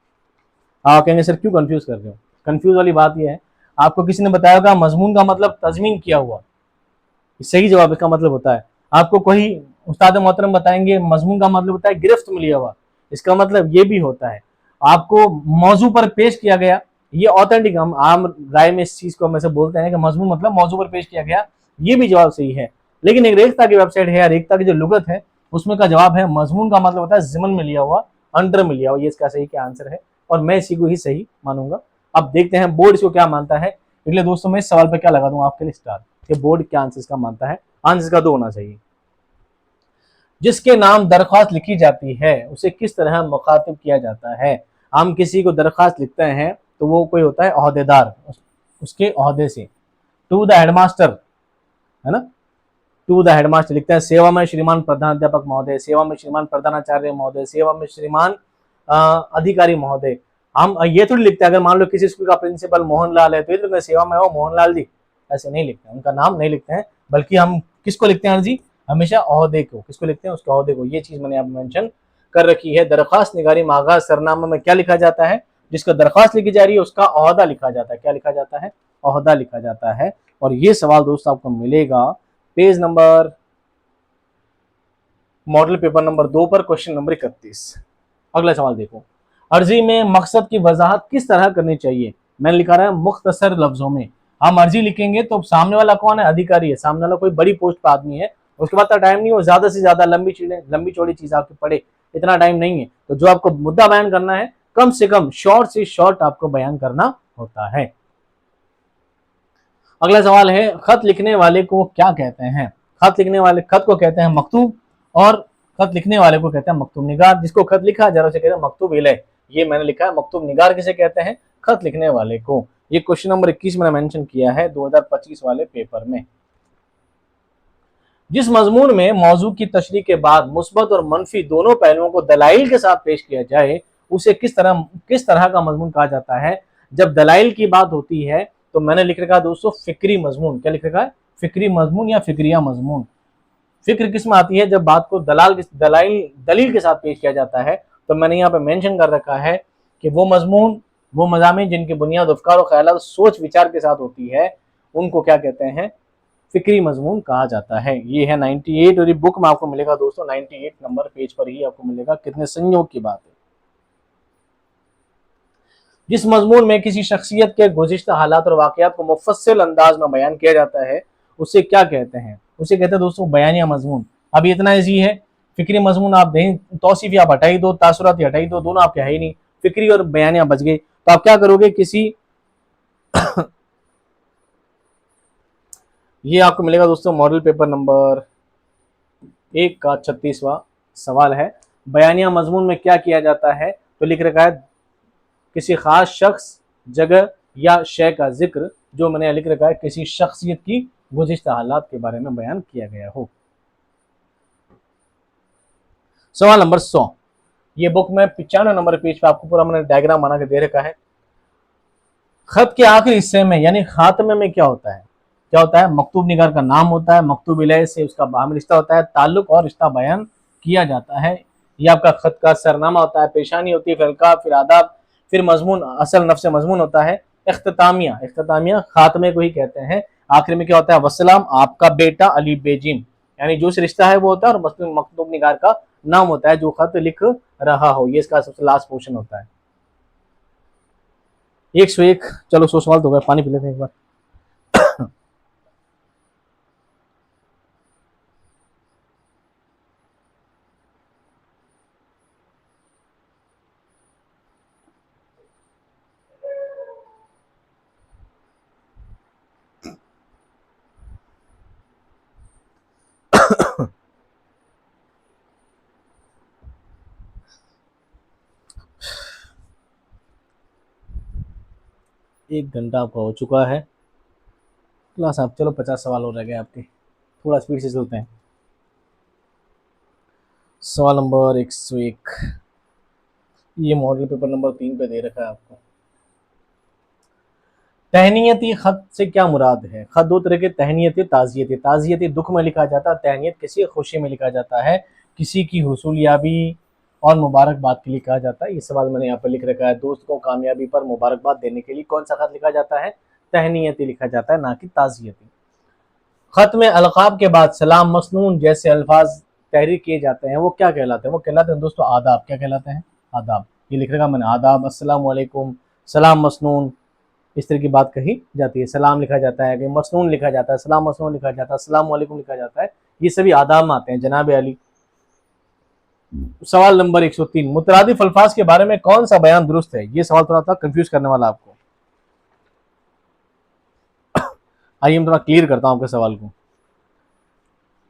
आप कहेंगे सर क्यों कंफ्यूज कर रहे हो। कंफ्यूज वाली बात यह है, आपको किसी ने बताया होगा मजमून का मतलब तजमीन किया हुआ, सही जवाब इसका मतलब होता है। आपको कोई उस्ताद मोहतरम बताएंगे मजमून का मतलब होता है गिरफ्त में लिया हुआ, इसका मतलब ये भी होता है। आपको मौजू पर पेश किया गया, ये ऑथेंटिक हम आम राय में इस चीज को हम ऐसे बोलते हैं कि मजमून मतलब मौजू पर पेश किया गया, ये भी जवाब सही है। लेकिन एक रेखता की वेबसाइट है या रेखता की जो लुगत है उसमें का जवाब है मजमून का मतलब होता है जिमन में लिया हुआ, अंडर में लिया हुआ। ये इसका सही क्या आंसर है और मैं इसी को ही सही मानूंगा। अब देखते हैं बोर्ड इसको क्या मानता है। इसलिए दोस्तों मैं इस सवाल पर क्या लगा दूंगा आपके लिए स्टार, कि बोर्ड क्या आंसर इसका मानता है। आंसर का 2 होना चाहिए। जिसके नाम दरख्वास्त लिखी जाती है उसे किस तरह मुखातिब किया जाता है। हम किसी को दरख्वास्त लिखते हैं तो वो कोई होता है ओहदेदार, उसके ओहदे से। टू द हेडमास्टर है ना, टू द हेडमास्टर लिखते हैं सेवा में श्रीमान प्रधानाध्यापक महोदय, सेवा में श्रीमान प्रधानाचार्य महोदय, सेवा में श्रीमान अधिकारी महोदय। हम ये थोड़ी लिखते हैं, अगर मान लो किसी स्कूल का प्रिंसिपल मोहनलाल है तो ये तो सेवा में हो मोहनलाल जी, ऐसे नहीं लिखते हैं, उनका नाम नहीं लिखते हैं। बल्कि हम किसको लिखते हैं जी, हमेशा ओहदे को। किसको लिखते हैं, उसके ओहदे को। ये चीज मैंने यहाँ मेंशन कर रखी है। दरख्वास्त निगारी में आगाज सरनामा में क्या लिखा जाता है, जिसका दरख्वास्त लिखी जा रही है उसका ओहदा लिखा जाता है। क्या लिखा जाता है, ओहदा लिखा जाता है। और ये सवाल दोस्तों आपको मिलेगा page number model paper number 2 पर क्वेश्चन नंबर 31। अगला सवाल देखो, अर्जी में मकसद की वजाहत किस तरह करनी चाहिए। मैंने लिखा रहा है मुख्तसर लफ्जों में। हम अर्जी लिखेंगे तो सामने वाला कौन है, अधिकारी है, सामने वाला कोई बड़ी पोस्ट पर आदमी है, उसके बाद टाइम नहीं हो ज्यादा से ज्यादा लंबी चौड़ी चीज आपकी पढ़े, इतना टाइम नहीं है। तो जो आपको मुद्दा बयान करना है कम से कम शॉर्ट से शॉर्ट आपको बयान करना होता है। अगला सवाल है, खत लिखने वाले को क्या कहते हैं। खत लिखने वाले, खत को कहते हैं मकतूब और खत लिखने वाले को कहते हैं मकतूब निगार। जिसको खत लिखा जा रहा है उसे कहते हैं मकतूब इलैह। ये मैंने लिखा है मकतूब निगार किसे कहते हैं, खत लिखने वाले को। ये क्वेश्चन नंबर 21 मैंने मेंशन किया है 2025 वाले पेपर में। जिस मजमून में मौजू की तशरीह के बाद मुस्बत और मनफी दोनों पहलुओं को दलाइल के साथ पेश किया जाए उसे किस तरह का मजमून कहा जाता है। जब दलाइल की बात होती है तो मैंने लिख रखा है दोस्तों फिक्री मजमून। क्या लिख रखा है, फिक्री मजमून या फिक्रिया मजमून। फिक्र किसमें आती है, जब बात को दलील के साथ पेश किया जाता है। तो मैंने यहाँ पे मेंशन कर रखा है कि वो मजमून, वो मज़ामीन जिनकी बुनियाद अफकार और ख्यालात सोच विचार के साथ होती है उनको क्या कहते हैं, फिक्री मजमून कहा जाता है। ये है 98 और ये बुक में आपको मिलेगा दोस्तों 98 नंबर पेज पर ही आपको मिलेगा। कितने संयोग की बात है। जिस मजमून में किसी शख्सियत के गुज़िश्ता हालात और वाक़यात को मुफस्सिल अंदाज में बयान किया जाता है उसे क्या कहते हैं, उसे कहते हैं दोस्तों बयानिया मजमून। अब इतना ईजी है, फिक्री मजमून आप दें, तौसीफ़ी आप हटाई दो, तासुराती हटाई दो, दोनों आपके है ही नहीं, फिक्री और बयानिया बच गए। तो आप क्या करोगे, किसी ये आपको मिलेगा दोस्तों मॉडल पेपर नंबर 1 का 36वां सवाल है। बयानिया मजमून में क्या किया जाता है, तो लिख रखा है किसी खास शख्स, जगह या शय का जिक्र, जो मैंने लिख रखा है किसी शख्सियत की गुज़िश्ता हालात के बारे में बयान किया गया हो। सवाल नंबर 100, ये बुक में 95 नंबर पेज पे आपको पूरा मैंने डायग्राम बना के दे रखा है। खत के आखिरी हिस्से में यानी खात्मे में क्या होता है, क्या होता है, मकतूब निगार का नाम होता है, मकतूब इलैह से उसका बाहमी रिश्ता होता है, ताल्लुक और रिश्ता बयान किया जाता है। ये आपका खत का सरनामा होता है, पेशानी होती है, फिर अलकाब, फिर आदाब, फिर मजमून, असल नफ्स मजमून होता है, इख्तितामिया, इख्तितामिया खात्मे को ही कहते हैं। आखिर में क्या होता है, वस्सलाम आपका बेटा अली बेजिम, यानी जो रिश्ता है वो होता है, और मकतूब निगार का नाम होता है जो खत लिख रहा हो। ये इसका सबसे लास्ट पोर्शन होता है। 101, चलो 100 सवाल तो हो गए, पानी पी लेते हैं एक बार। एक घंटा आपका हो चुका है क्लास। आप चलो 50 सवाल हो रह गए आपके, थोड़ा स्पीड से चलते हैं। सवाल नंबर 101, ये मॉडल पेपर नंबर 3 पे दे रखा है आपको। तहनीयती खत से क्या मुराद है? खत दो तरह के, तहनीयती, ताज़ियती। ताज़ियती दुख में लिखा जाता है, तहनीयत किसी खुशी में लिखा जाता है, किसी की हुसूलियाबी और मुबारकबाद के लिए कहा जाता है। ये सवाल मैंने यहाँ पर लिख रखा है, दोस्त को कामयाबी पर मुबारकबाद देने के लिए कौन सा खत लिखा जाता है? तहनीयती लिखा जाता है, ना कि ताज़ियती। खत में अलकाब के बाद सलाम मसनून जैसे अल्फाज तहरीर किए जाते हैं, वो क्या कहलाते हैं? वो कहलाते हैं दोस्तों आदाब। क्या कहलाते हैं? आदाब। ये लिख रखा मैंने, आदाब, अस्सलाम वालेकुम, सलाम मसनून, इस तरह की बात कही जाती है। सलाम लिखा जाता है, कि मसनून लिखा जाता है, सलाम मसनून लिखा जाता है, अस्सलाम वालेकुम लिखा जाता है, ये सभी आदाब में आते हैं जनाब अली। सवाल नंबर 103, मुतरादिफ अल्फाज के बारे में कौन सा बयान दुरुस्त है? ये सवाल थोड़ा सा कंफ्यूज करने वाला आपको। आइए मैं थोड़ा क्लियर करता हूं आपके सवाल को।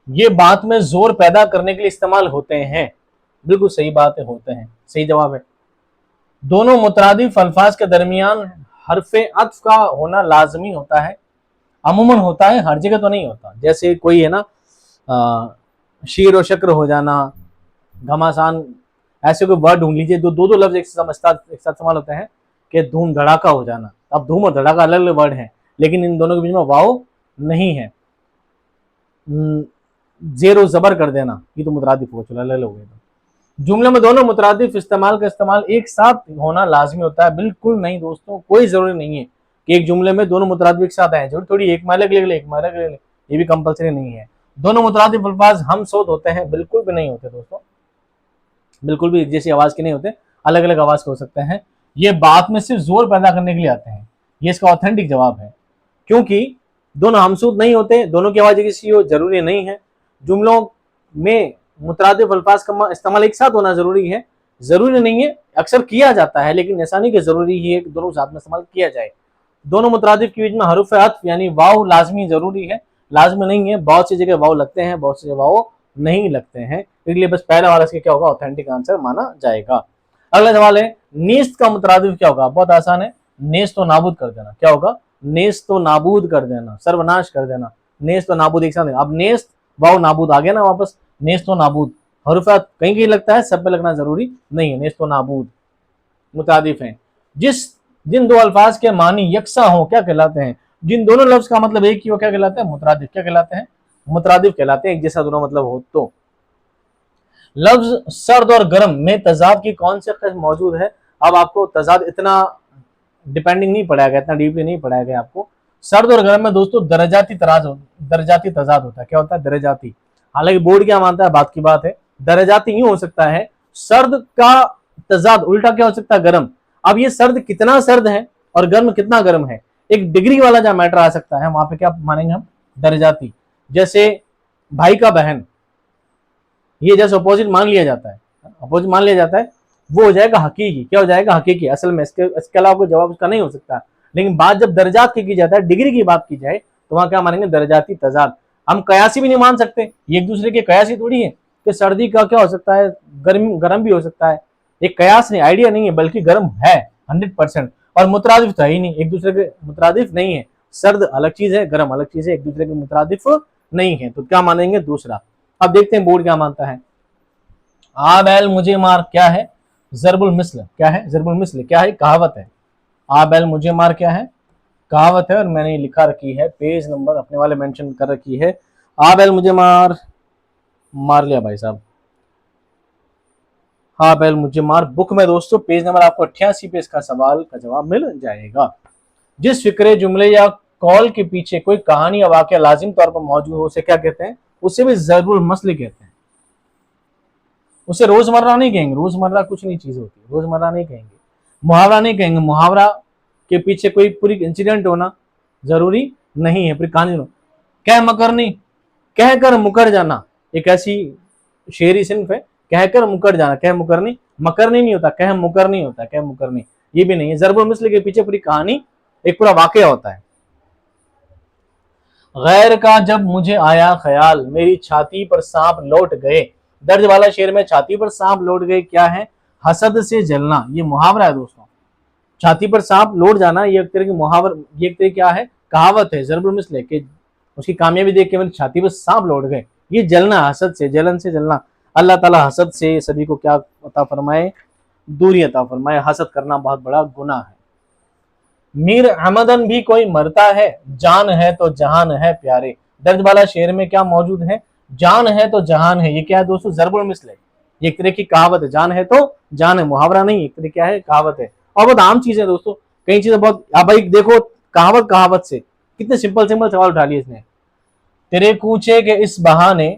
ये बात में जोर पैदा करने के लिए इस्तेमाल होते हैं, बिल्कुल सही बात है, होते हैं, सही जवाब है। दोनों मुतरादिफ अल्फाज के दरमियान हरफे अत्फ का होना लाजमी होता है, अमूमन होता है, हर जगह तो नहीं होता। जैसे कोई है ना, शीर और शक्र हो जाना, घमासान, ऐसे कोई वर्ड ढूंढ लीजिए, दो दो लफ्ज एक साथ इस्तेमाल होते हैं, कि धूम धड़ाका हो जाना। अब धूम और धड़ाका अलग अलग वर्ड हैं, लेकिन इन दोनों के बीच में वाव नहीं है। जेरो जबर कर देना, ये तो मुतरादिफ हो, चलो अलग हो गए। जुमले में दोनों मुतरादिफ इस्तेमाल का इस्तेमाल एक साथ होना लाजमी होता है? बिल्कुल नहीं दोस्तों, कोई जरूरी नहीं है कि एक जुमले में दोनों मुतरादिफ एक साथ आए। जरूर थोड़ी एक मालक ले ले, एक मालक ले ले, ये भी कंपलसरी नहीं है। दोनों मुतरादिफ अल्फाज हम सोत होते हैं? बिल्कुल भी नहीं होते दोस्तों, बिल्कुल भी एक जैसी आवाज के नहीं होते, अलग अलग आवाज के हो सकते हैं। ये बात में सिर्फ जोर पैदा करने के लिए आते हैं, ये इसका ऑथेंटिक जवाब है। क्योंकि दोनों हमसूद नहीं होते, दोनों की आवाज एक सी हो जरूरी नहीं है। जुमलों में मुतरादिफ अल्फाज का इस्तेमाल एक साथ होना जरूरी है, जरूरी नहीं है, अक्सर किया जाता है, लेकिन ऐसा नहीं कि जरूरी ही है कि दोनों साथ में इस्तेमाल किया जाए। दोनों मुतरादिफ के बीच में हरुफ अत्फ यानी वाव लाजमी जरूरी है, लाजमी नहीं है। बहुत सी जगह वाव लगते हैं, बहुत सी जगह वाव नहीं लगते हैं, इसलिए बस पहला वाला इसके क्या होगा, ऑथेंटिक आंसर माना जाएगा। अगला सवाल है, नेस्त का मुतरादिफ क्या होगा? बहुत आसान है, नेस्त तो नाबूद कर देना। क्या होगा? नेस्त तो नाबूद कर देना, सर्वनाश कर देना। नेस्त तो नाबूद एक साथ, अब नेस्त वाव नाबूद आ गया ना वापस, नेस्त तो नाबूद। हरुफात कहीं कहीं लगता है, सब पे लगना जरूरी नहीं है। नेस्त तो नाबूद मुतादिफ हैं। जिन दो अल्फाज के मानी यकसा हो क्या कहलाते हैं? जिन दोनों लफ्ज का मतलब एक ही हो क्या कहलाते हैं? मुतरादिफ। क्या कहलाते हैं? मुतरादिफ कहलाते हैं, एक जैसा दोनों मतलब हो तो। लफ्ज सर्द और गर्म में तजाद की कौन से किस्म मौजूद है? अब आपको तजाद इतना डिपेंडिंग नहीं पढ़ाया गया, इतना डीपली नहीं पढ़ाया गया आपको। सर्द और गर्म में दोस्तों दरजाती तजाद होता है। क्या होता है? दरजाती। हालांकि बोर्ड क्या मानता है, बात की बात है। दरजाती यूं हो सकता है, सर्द का तजाद उल्टा क्या हो सकता है? गर्म। अब ये सर्द कितना सर्द है और गर्म कितना गर्म है, एक डिग्री वाला जहां मैटर आ सकता है, वहां पे क्या मानेंगे हम? दरजाती। जैसे भाई का बहन, ये जैसे अपोजिट मान लिया जाता है, अपोजिट मान लिया जाता है, वो हो जाएगा हकीकी। क्या हो जाएगा? हकीकी। असल में इसके अलावा कोई जवाब उसका नहीं हो सकता। लेकिन बात जब दर्जात की जाता है, डिग्री की बात की जाए, तो वहां क्या मानेंगे? दर्जाती तजाद। हम कयासी भी नहीं मान सकते, ये एक दूसरे के कयासी थोड़ी है कि कि सर्दी का क्या हो सकता है, गर्म भी हो सकता है। एक कयास नहीं, आइडिया नहीं है, बल्कि गर्म है 100%। और मुतरादिफ तो है ही नहीं, एक दूसरे के मुतरादिफ नहीं है। सर्द अलग चीज है, गर्म अलग चीज है, एक दूसरे के मुतरादिफ नहीं है। तो क्या मानेंगे, दूसरा। अब देखते हैं बोर्ड क्या मानता है। आ बैल मुझे मार क्या है, जरबुल मिस्ल क्या है, जरबुल मिस्ल क्या है, कहावत है। आ बैल मुझे मार क्या है, कहावत है। और मैंने लिखा रखी है, पेज नंबर अपने वाले मेंशन कर रखी है। आ बैल मुझे मार, मार लिया भाई साहब। हाँ बैल मुझे मार बुक में दोस्तों पेज नंबर आपको 88 पे इसका सवाल का जवाब मिल जाएगा। जिस फिक्रे, जुमले या कॉल के पीछे कोई कहानी या वाक्य लाजिम तौर पर मौजूद हो उसे क्या कहते हैं, उसे भी जरबुल मसल कहते हैं। उसे रोजमर्रा नहीं कहेंगे, रोजमर्रा कुछ नहीं चीज होती, रोजमर्रा नहीं कहेंगे। मुहावरा नहीं कहेंगे, मुहावरा के पीछे कोई पूरी इंसिडेंट होना जरूरी नहीं है, पूरी कहानी हो। कह मकरनी, कहकर मुकर जाना, एक ऐसी शेरी सिंफ है, कहकर मुकर जाना, कह मुकरनी, मकरनी नहीं होता, कह मुकरनी होता है, कह मुकरनी ये भी नहीं है। जरबुल मिस्ल के पीछे पूरी कहानी, एक पूरा वाकया होता है। गैर का जब मुझे आया ख्याल, मेरी छाती पर सांप लौट गए। दर्द वाला शेर में छाती पर सांप लौट गए क्या है, हसद से जलना, ये मुहावरा है दोस्तों। छाती पर सांप लौट जाना ये एक तरह की मुहावरा, ये एक तरह क्या है, कहावत है। जरबुल मिस्ल के उसकी कामयाबी देख के मेरी छाती पर सांप लौट गए, ये जलना, हसद से, जलन से जलना। अल्लाह ताला हसद से सभी को क्या अता फरमाए, दूरी अता फरमाए। हसद करना बहुत बड़ा गुनाह है। मीर हमदन भी कोई मरता है, जान है तो जहान है प्यारे। दर्द वाला शेर में क्या मौजूद है, जान है तो जहान है। ये क्या है दोस्तों, जरबुल मिस्ल है, ये एक तरह की कहावत है। जान है तो जान है, मुहावरा नहीं, एक तरह क्या है, कहावत है। और बहुत आम चीज है दोस्तों, कई चीजें बहुत, आप भाई देखो कहावत, कहावत से कितने सिंपल सिंपल सवाल उठा लिए इसने। तेरे कूचे के इस बहाने,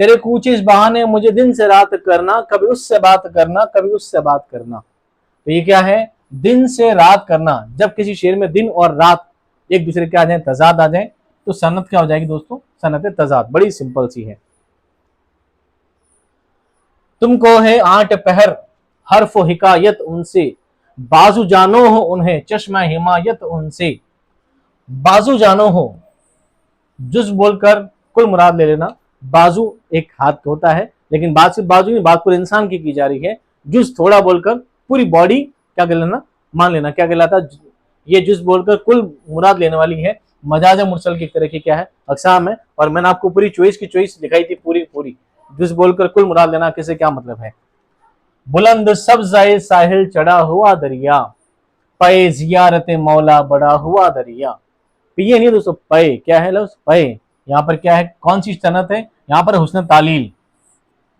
तेरे कूचे इस बहाने मुझे दिन से रात करना, कभी उससे बात करना, कभी उससे बात करना। तो ये क्या है, दिन से रात करना। जब किसी शेर में दिन और रात एक दूसरे के आ जाए, तजाद आ जाए, तो सनत क्या हो जाएगी दोस्तों, सनत तजाद। बड़ी सिंपल सी है। तुमको है 8 पहर, हर्फ हिकायत उनसे, बाजू जानो हो उन्हें चश्मा हिमायत उनसे। बाजू जानो हो, जुज बोलकर कुल मुराद ले लेना। बाजू एक हाथ होता है, लेकिन बात सिर्फ बाजू नहीं, बात पूरे इंसान की जा रही है। जुज थोड़ा बोलकर पूरी बॉडी क्या कर लेना, मान लेना, क्या कहलाता है, ये जुज बोलकर कुल मुराद लेने वाली है। मजाज मुरसल की तरह की क्या है, अकसाम है। और मैंने आपको पूरी चॉइस की चॉइस दिखाई थी, पूरी पूरी। जुज बोलकर कुल मुराद लेना किसे क्या मतलब है। बुलंद सब्ज़ाए साहिल चढ़ा हुआ दरिया, पे जियारत मौला बड़ा हुआ दरिया। ये नहीं दोस्तों, पे क्या है लफ्ज, पे यहाँ पर क्या है, कौन सी सनत है, यहाँ पर हुस्न तालील।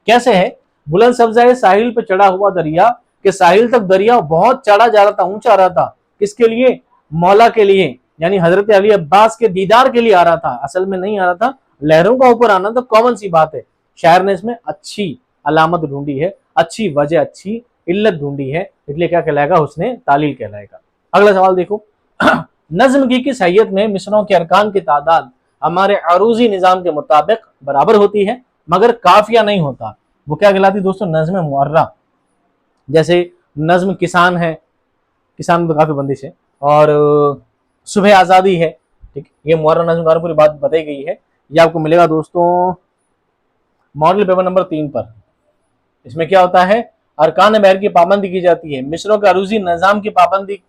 कैसे है, बुलंद सब्ज़ाए साहिल पे चढ़ा हुआ दरिया, के साहिल तक दरिया बहुत चढ़ा जा रहा था, ऊंचा आ रहा था। किसके लिए, मौला के लिए, यानी हजरत अली अब्बास के दीदार के लिए आ रहा था, असल में नहीं आ रहा था। लहरों का ऊपर आना तो कॉमन सी बात है। शायर ने इसमें अच्छी अलामत ढूंढी है, अच्छी वजह, अच्छी इल्लत ढूंढी है, इसलिए क्या कहलाएगा, उसने तालील कहलाएगा। अगला सवाल देखो। नज्म की किस हैयत में मिसरों के अरकान की तादाद हमारे अरूजी निज़ाम के मुताबिक बराबर होती है, मगर काफिया नहीं होता, वो क्या कहलाती है दोस्तों, नज्म मुअर्रा। जैसे नज्म किसान है, किसान में तो काफी बंदिश है। और सुबह आज़ादी है, ठीक, ये मुअर्रा नज्म का पूरी बात बताई गई है। ये आपको मिलेगा दोस्तों मॉडल पेपर नंबर 3 पर। इसमें क्या होता है, अरकान बहर की पाबंदी की जाती है, मिसरों का अरूजी निज़ाम की पाबंदी।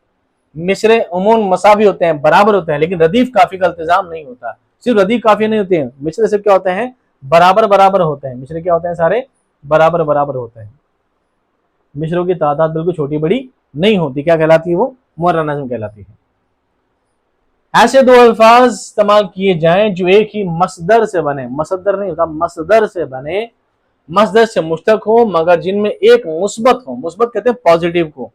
मिसरे उमून मसावी होते हैं, बराबर होते हैं, लेकिन रदीफ काफी का इल्तिजाम नहीं होता। सिर्फ रदीफ काफी नहीं होते हैं, मिसरे सिर्फ क्या होते हैं, बराबर बराबर होते हैं। मिसरे क्या होते हैं, सारे बराबर बराबर होते हैं। मिसरों की तादाद बिल्कुल छोटी बड़ी नहीं होती, क्या कहलाती है वो, मुअर्रा नज़्म कहलाती है। ऐसे दो अल्फाज इस्तेमाल किए जाएं जो एक ही मसदर से बने, मसदर नहीं होता, मसदर से बने, मसदर से मुश्तक हो, मगर जिनमें एक मुस्बत हो, मुस्बत कहते हैं पॉजिटिव को,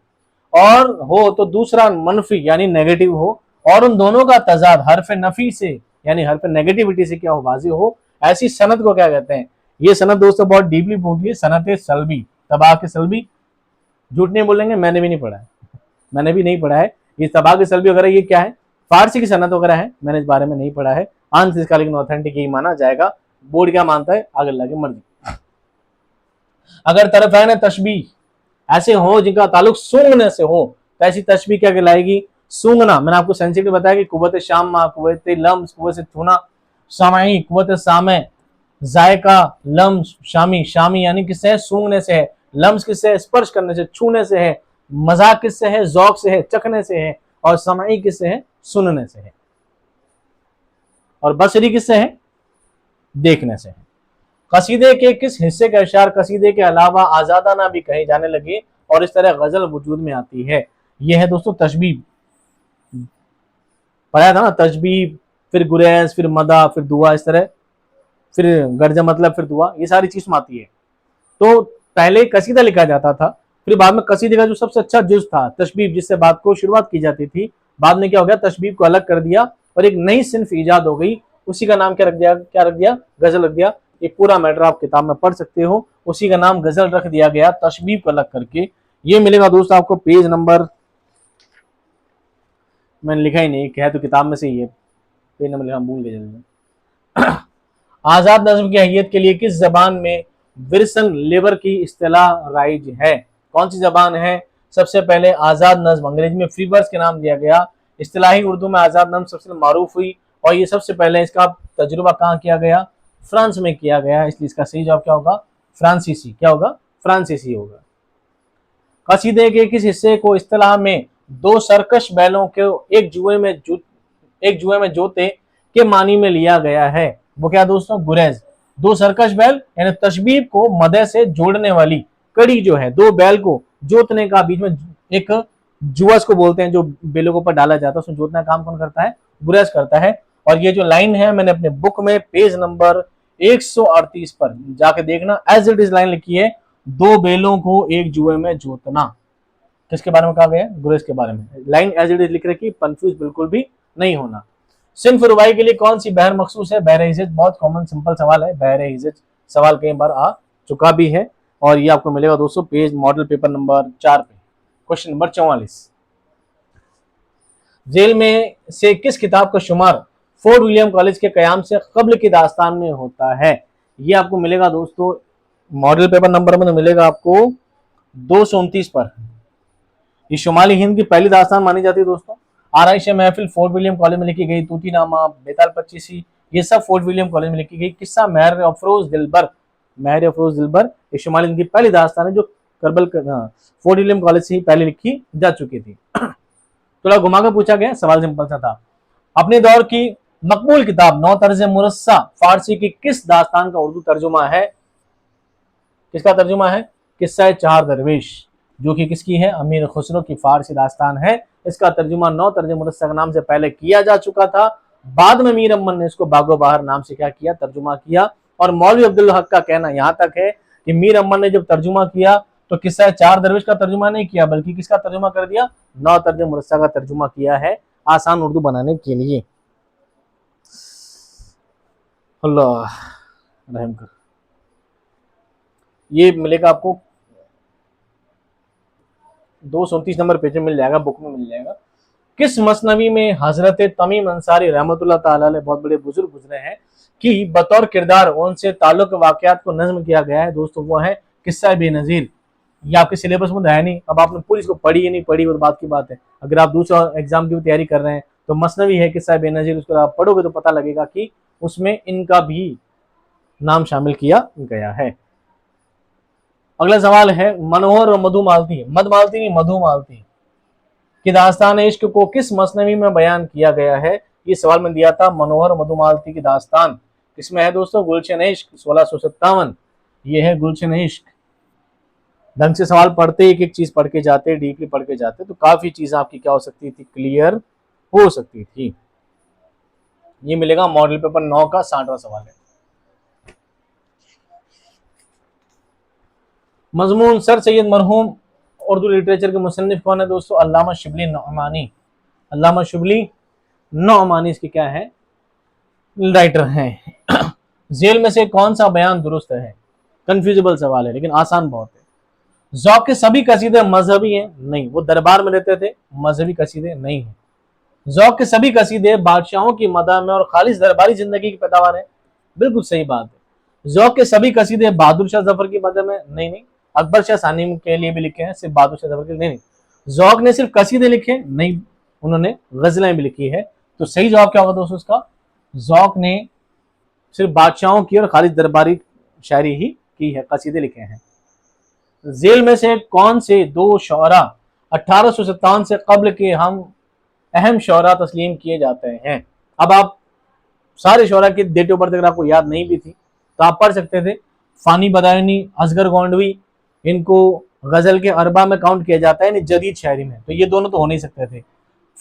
और हो तो दूसरा मनफी यानी नेगेटिव हो, और उन दोनों का तजाद हरफ नफी से यानी हरफ नेगेटिविटी से क्या हो, वाज़िह हो, ऐसी सनद को क्या कहते हैं। ये सनद दोस्तों बहुत डीपली पूछी है, सनत सलबी, तबाह के सलबी। झूठ नहीं बोलेंगे, मैंने भी नहीं पढ़ा है, मैंने भी नहीं पढ़ा है। ये तबाह के सलबी वगैरह ये क्या है, फारसी की सनत वगैरह है, मैंने इस बारे में नहीं पढ़ा है। आंस इसका लेकिन ऑथेंटिक यही माना जाएगा। बोर्ड क्या मानता है, आगे अल्लाह की मर्जी। अगर तरफैन तशबीह ऐसे हो जिनका ताल्लुक सूंघने से हो, तो ऐसी तशबीह क्या कहलाएगी, सूंघना। मैंने आपको सेंसिटिव बताया कि कुव्वत शाम, कुव्वत लम्स, कुव्वत छूना, सामाई, कुव्वत सामे, जायका, लम्स, शामी, शामी यानी किससे है, सूंघने से है। लम्स किससे है, स्पर्श करने से, छूने से है। मजाक किससे है, जौक से है, चखने से है। और समाई किससे है, सुनने से है। और बसरी किससे है, देखने से है। कसीदे के किस हिस्से के अशार कसीदे के अलावा आजादाना भी कहे जाने लगे और इस तरह गजल वजूद में आती है? यह है दोस्तों तशबीह। पढ़ाया था ना, तशबीह, फिर गुरेज, फिर मदा, फिर दुआ, इस तरह, फिर गर्ज मतलब, फिर दुआ, ये सारी चीज में आती है। तो पहले कसीदा लिखा जाता था, फिर बाद में कसीदे का जो सबसे अच्छा जुज था तशबीह, जिससे बात को शुरुआत की जाती थी, बाद में क्या हो गया, तशबीह को अलग कर दिया और एक नई सिंफ ईजाद हो गई। उसी का नाम क्या रख दिया, क्या रख दिया, गजल रख दिया। ये पूरा मैटर आप किताब में पढ़ सकते हो। उसी का नाम गजल रख दिया गया, तशबीह को अलग करके। ये मिलेगा दोस्त आपको पेज नंबर, मैंने लिखा ही नहीं, क्या है तो किताब में से ही है, पेज नंबर लिखा भूल गए जल्दी। आजाद नज्म की हैयत के लिए किस जबान में विरसन लेबर की इस्तेलाह राइज है? कौन सी जबान है? सबसे पहले आजाद नज्म अंग्रेजी में फ्री वर्स के नाम दिया गया, इस्तेलाही उर्दू में आजाद नज्म सबसे मारूफ हुई। और ये सबसे पहले इसका तजुर्बा कहाँ किया गया, फ्रांस में किया गया। इसलिए इसका सही जवाब क्या होगा, फ्रांसीसी। क्या होगा, फ्रांसीसी होगा। कसीदे के किस हिस्से को इस्तेलाह में दो सरकश बैलों को एक जुए में जोते के मानी में लिया गया है? वो क्या दोस्तों, गुरेज। दो सरकश बैल यानी तशबीब को मदे से जोड़ने वाली कड़ी जो है, दो बैल को जोतने का, बीच में एक जुअस को बोलते हैं, जो बेलों के ऊपर डाला जाता है, उसमें जोतना काम कौन करता है, गुरेज करता है। और ये जो लाइन है मैंने अपने बुक में पेज नंबर 138 पर जाके देखना, एज इट इज लाइन लिखी है, दो बैलों को एक जुए में जोतना। किसके बारे में कहा गया, गुरेज के बारे में। लाइन एज इट इज लिख रखी, कंफ्यूज बिल्कुल भी नहीं होना। सिंफ रुबाई के लिए कौन सी बहर मखसूस है? बहर हिजज। बहुत कॉमन सिंपल सवाल है, बहर हिजज सवाल कई बार आ चुका भी है। और ये आपको मिलेगा दोस्तों पेज मॉडल पेपर नंबर 4 पे, क्वेश्चन नंबर 44। जेल में से किस किताब का शुमार फोर्ट विलियम कॉलेज के कयाम से कब्ल की दास्तान में होता है? ये आपको मिलेगा दोस्तों मॉडल पेपर नंबर में मिलेगा आपको 229 पर। ये शुमाली हिंद की पहली दास्तान मानी जाती है दोस्तों। आराइश महफिल फोर्ट विलियम कॉलेज में लिखी गई, तूतीनामा, बेताल पच्चीसी, ये सब फोर्ट विलियम कॉलेज में लिखी गई। किस्सा महर अफरोज दिलबर, महर अफरोज दिलबर, ये शुमाली हिंद की पहली दास्तान है जो करबल फोर्ट विलियम कॉलेज से ही पहले लिखी जा चुकी थी। थोड़ा घुमा कर पूछा गया, सवाल सिंपल सा था। अपने दौर की मकबूल किताब नौ तर्ज मुरस्सा फारसी की किस दास्तान का उर्दू तर्जुमा है? किसका तर्जुमा है? किस्सा चार दरवेश, जो कि किसकी है, अमीर खुसरो की फारसी दास्तान है। इसका तर्जुमा नौ तर्ज मुरस्सा के नाम से पहले किया जा चुका था, बाद में मीर अमन ने इसको बागो बहार नाम से क्या किया, तर्जुमा किया। और मौलवी अब्दुल हक का कहना यहाँ तक है कि मीर अमन ने जब तर्जुमा किया तो किस्सा चार दरवेश का तर्जुमा नहीं किया, बल्कि किसका तर्जुमा कर दिया, नौ तर्ज मुरस्सा का तर्जुमा किया है, आसान उर्दू बनाने के लिए। अल्लाह रहम कर। ये मिलेगा आपको 229 नंबर पेज में मिल जाएगा, बुक में मिल जाएगा। किस मसनवी में हजरत तमीम अंसारी रहमतुल्लाह ताला अलैह, बहुत बड़े बुजुर्ग गुजरे हैं, कि बतौर किरदार उनसे ताल्लुक वाकयात को नज्म किया गया है दोस्तों? वो है किस्सा बेनजीर। ये आपके सिलेबस में है नहीं, अब आपने पूरी इसको पढ़ी या नहीं पढ़ी वो बात की बात है। अगर आप दूसरा एग्जाम की भी तैयारी कर रहे हैं तो मसनवी है किस्सा बेनजीर, उसको आप पढ़ोगे तो पता लगेगा कि उसमें इनका भी नाम शामिल किया गया है। अगला सवाल है, मनोहर और मधुमालती, मधुमालती नहीं मधुमालती कि दास्तान इश्क को किस मसनवी में बयान किया गया है? ये सवाल में दिया था, मनोहर मधुमालती की दास्तान किसमें है दोस्तों? गुलशन इश्क 1657। ये है गुलशन इश्क। ढंग से सवाल पढ़ते, एक एक चीज पढ़ के जाते, डीपली पढ़ के जाते, तो काफी चीज आपकी क्या हो सकती थी, क्लियर हो सकती थी। ये मिलेगा मॉडल पेपर 9 का 60वां सवाल है। मजमून सर सैयद मरहूम उर्दू लिटरेचर के मुसन्निफ कौन है दोस्तों? अल्लामा शिबली नौमानी। अल्लामा शिबली नौमानी इसके क्या है, राइटर हैं। जेल में से कौन सा बयान दुरुस्त है? कंफ्यूजेबल सवाल है लेकिन आसान बहुत है। ज़ौक़ के सभी कसीदे मजहबी हैं? नहीं, वो दरबार में रहते थे, मजहबी कसीदे नहीं है। ज़ौक़ के सभी कसीदे बादशाहों की मदा में और खालिस दरबारी जिंदगी की पैदावार है? बिल्कुल सही बात है। ज़ौक़ के सभी कसीदे बहादुर शाह जफर की मदा में? नहीं नहीं, अकबर शाह सानी के लिए भी लिखे हैं, सिर्फ बहादुर शाह जफर के लिए नहीं। ज़ौक़ ने सिर्फ कसीदे लिखे? नहीं, उन्होंने गजलें भी लिखी है। तो सही जवाब क्या होगा दोस्तों इसका? ज़ौक़ ने सिर्फ बादशाहों की और खालिद दरबारी शायरी ही की है, कसीदे लिखे हैं। जेल में से कौन से दो शौरा 1857 से कब्ल के हम अहम शौरा तस्लीम किए जाते हैं? अब आप सारे शौरा की डेट ऑफ बर्थ अगर आपको याद नहीं भी थी तो आप पढ़ सकते थे। फानी बदायूनी, असगर गोंडवी, इनको गजल के अरबा में काउंट किया जाता है, जदीद शायरी में, तो ये दोनों तो हो नहीं सकते थे।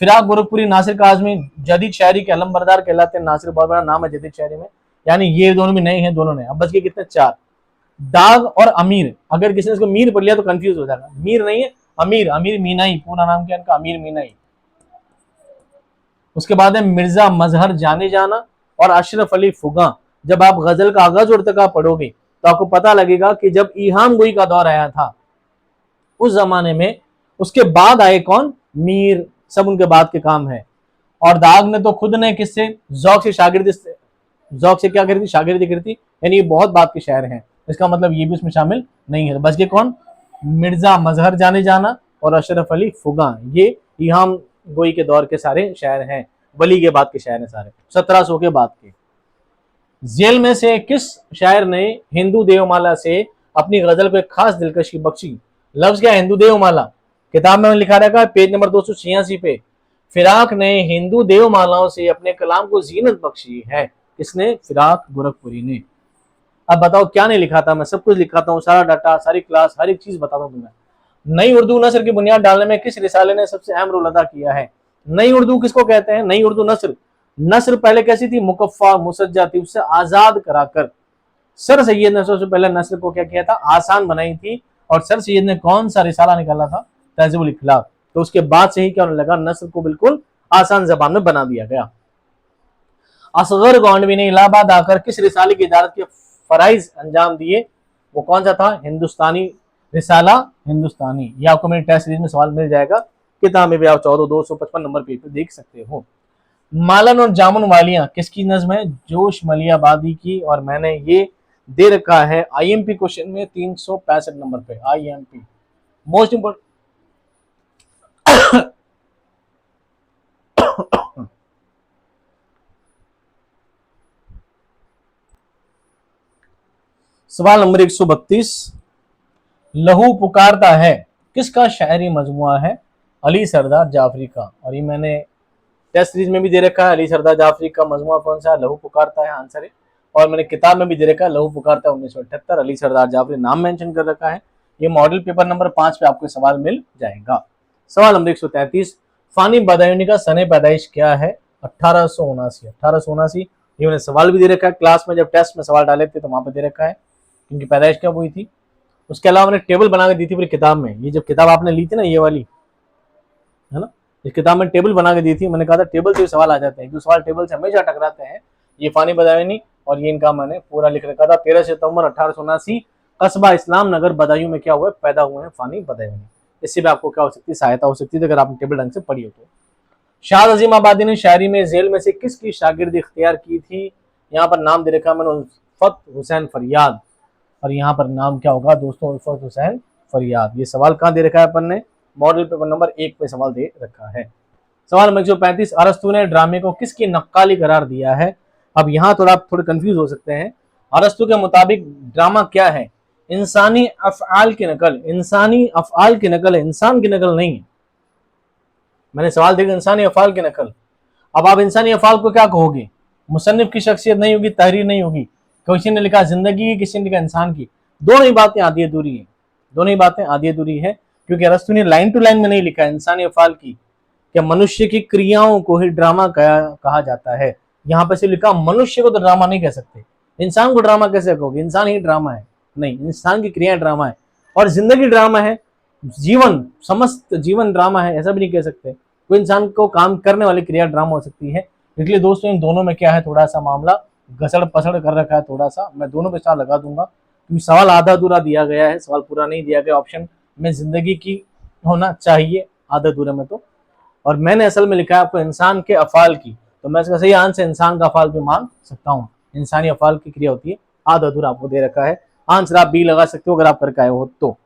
फिराक गोरखपुरी, नासिर काजमी जदीद शायरी के अलम बरदार कहलाते हैं। नासिर बहुत बड़ा नाम है जदीद शायरी में, यानी ये दोनों भी नए हैं, दोनों नए। अब बच गए कितने? 4। दाग और अमीर, अगर किसी ने इसको मीर पढ़ लिया तो कंफ्यूज हो जाएगा। मीर नहीं है, अमीर। अमीर मीनाई पूरा नाम क्या है इनका? अमीर मीनाई। उसके बाद है मिर्जा मजहर जाने जाना और अशरफ अली फुगा। जब आप गजल का आगाज और तक पढ़ोगे तो आपको पता लगेगा कि जब इहाम गोई का दौर आया था उस जमाने में, उसके बाद आए कौन? मीर। सब उनके बाद के काम है। और दाग ने तो खुद ने किससे जौक से शागिर्दी, जौक से क्या करी थी? शागिर्दी करी थी, यानी ये बहुत बात के शायर हैं। इसका मतलब ये भी उसमें शामिल नहीं है। बच गए कौन? मिर्जा मजहर जाने जाना और अशरफ अली फुगा। ये इहाम गोई के दौर के सारे शायर हैं, वली के बाद के शायर हैं सारे, 1700 के बाद के। जेल में से किस शायर ने हिंदू देवमाला से अपनी गजल को एक खास दिलकशी बख्शी? लफ्ज क्या है? हिंदू देवमाला। किताब में लिखा रखा है पेज नंबर 286 पे, फिराक ने हिंदू देवमालाओं से अपने कलाम को जीनत बख्शी है। किसने? फिराक गोरखपुरी ने। अब बताओ क्या नहीं लिखा था? मैं सब कुछ लिखाता हूँ, सारा डाटा, सारी क्लास, हर एक चीज बताता हूँ तुम्हें। नई उर्दू नस्र की बुनियाद डालने में किस रिसाले ने सबसे अहम रोल अदा किया है? नई उर्दू किसको कहते हैं? नई उर्दू नस्र। नस्र पहले कैसी थी? मुकफ्फा, मुसज्जा थी, उससे आजाद कराकर सर सैयद ने सबसे पहले नस्र को क्या किया था? आसान बनाई थी। और सर सैयद ने कौन सा रिसाला निकाला था? तहज़ीबुल इखलाक। तो उसके बाद से ही क्या होने लगा? नस्र को बिल्कुल आसान जबान में बना दिया गया। असगर गोंडवी ने इलाहाबाद आकर किस रिसाले की इजारत के फराइज अंजाम दिए? वो कौन सा था? हिंदुस्तानी रिसाला हिंदुस्तानी। ये आपको मेरे टेस्ट सीरीज में सवाल मिल जाएगा, किताब में भी आप 14,255 नंबर पेज पे देख सकते हो। मालन और जामुन वालियां किसकी नज्म है? जोश मलियाबादी की। और मैंने ये दे रखा है आईएमपी क्वेश्चन में 365 नंबर पे, आईएमपी मोस्ट इंपोर्टेंट। सवाल नंबर 132, लहू पुकारता है किसका शायरी मजमुआ है? अली सरदार जाफरी का। और ये मैंने टेस्ट सीरीज में भी दे रखा है, अली सरदार जाफरी का मजमुआ कौन सा है? लहू पुकारता है, आंसर है। और मैंने किताब में भी दे रखा है, लहू पुकारता है 1978, अली सरदार जाफरी नाम मेंशन कर रखा है। ये मॉडल पेपर नंबर 5 पे आपको सवाल मिल जाएगा। सवाल नंबर 133, फानी बदायूनी का सने पैदाइश क्या है? 1879। 1879 ये मैंने सवाल भी दे रखा है क्लास में, जब टेस्ट में सवाल डाले थे तो वहां पे दे रखा है क्योंकि पैदाइश कब हुई थी। उसके अलावा मैंने टेबल बना के दी थी पूरी किताब में। ये जब किताब आपने ली थी ना, ये वाली है ना, इस किताब में टेबल बना के दी थी। मैंने कहा था टेबल से सवाल आ जाते हैं, जो सवाल टेबल से हमेशा टकराते हैं। ये फानी बदायूनी, और ये इनका मैंने पूरा लिख रखा था। 13 सितंबर 1879 कस्बा इस्लाम नगर बदायूं में क्या हुआ? पैदा हुए हैं फानी बदायूनी। इससे भी आपको क्या हो सकती है? सहायता हो सकती है अगर आपने टेबल ढंग से पढ़ी हो तो। शाद अजीम आबादी ने शायरी में जेल में से किसकी शागिर्दी इख्तियार की थी? यहाँ पर नाम दे रखा मैंने, उल्फत हुसैन फरियाद। और यहाँ पर नाम क्या होगा दोस्तों? उल्फत हुसैन फरियाद। ये सवाल कहाँ दे रखा है अपन ने? मॉडल पेपर नंबर 1 पे सवाल दे रखा है। सवाल नंबर 135, अरस्तु ने ड्रामे को किसकी नक्काली करार दिया है? अब यहाँ थोड़ा आप थोड़े कंफ्यूज हो सकते हैं। अरस्तु के मुताबिक ड्रामा क्या है? इंसानी अफआल की नकल। इंसानी अफआल की नकल है, इंसान की नकल नहीं है। मैंने सवाल देखा इंसानी अफआल की नकल। अब आप इंसानी अफआल को क्या कहोगे? मुसन्निफ की शख्सियत नहीं होगी, तहरीर नहीं होगी, किसी ने लिखा जिंदगी की, किसी ने लिखा इंसान की। दोनों ही बातें आधी अधूरी है, दोनों ही बातें आधी अधूरी है, क्योंकि अरस्तु ने लाइन टू लाइन में नहीं लिखा इंसानी अफआल की कि मनुष्य की क्रियाओं को ही ड्रामा कहा जाता है। यहाँ पे से लिखा मनुष्य को तो ड्रामा नहीं कह सकते, इंसान को ड्रामा कैसे कहोगे? इंसान ही ड्रामा है? नहीं, इंसान की क्रियाएं ड्रामा है और जिंदगी ड्रामा है, जीवन, समस्त जीवन ड्रामा है, ऐसा भी नहीं कह सकते। कोई इंसान को काम करने वाली क्रिया ड्रामा हो सकती है। इसलिए दोस्तों इन दोनों में क्या है, थोड़ा सा मामला घसड़ पसड़ कर रखा है थोड़ा सा। मैं दोनों पे स्टार लगा दूंगा क्योंकि सवाल आधा अधूरा दिया गया है, सवाल पूरा नहीं दिया गया। ऑप्शन में जिंदगी की होना चाहिए आधा अधूरे में तो, और मैंने असल में लिखा है आपको इंसान के अफाल की, तो मैं इसका सही आंसर इंसान का अफाल भी मान सकता हूँ। इंसानी अफाल की क्रिया होती है, आधा अधूरा आपको दे रखा है। आंसर आप बी लगा सकते हो अगर आप करके आए हो तो।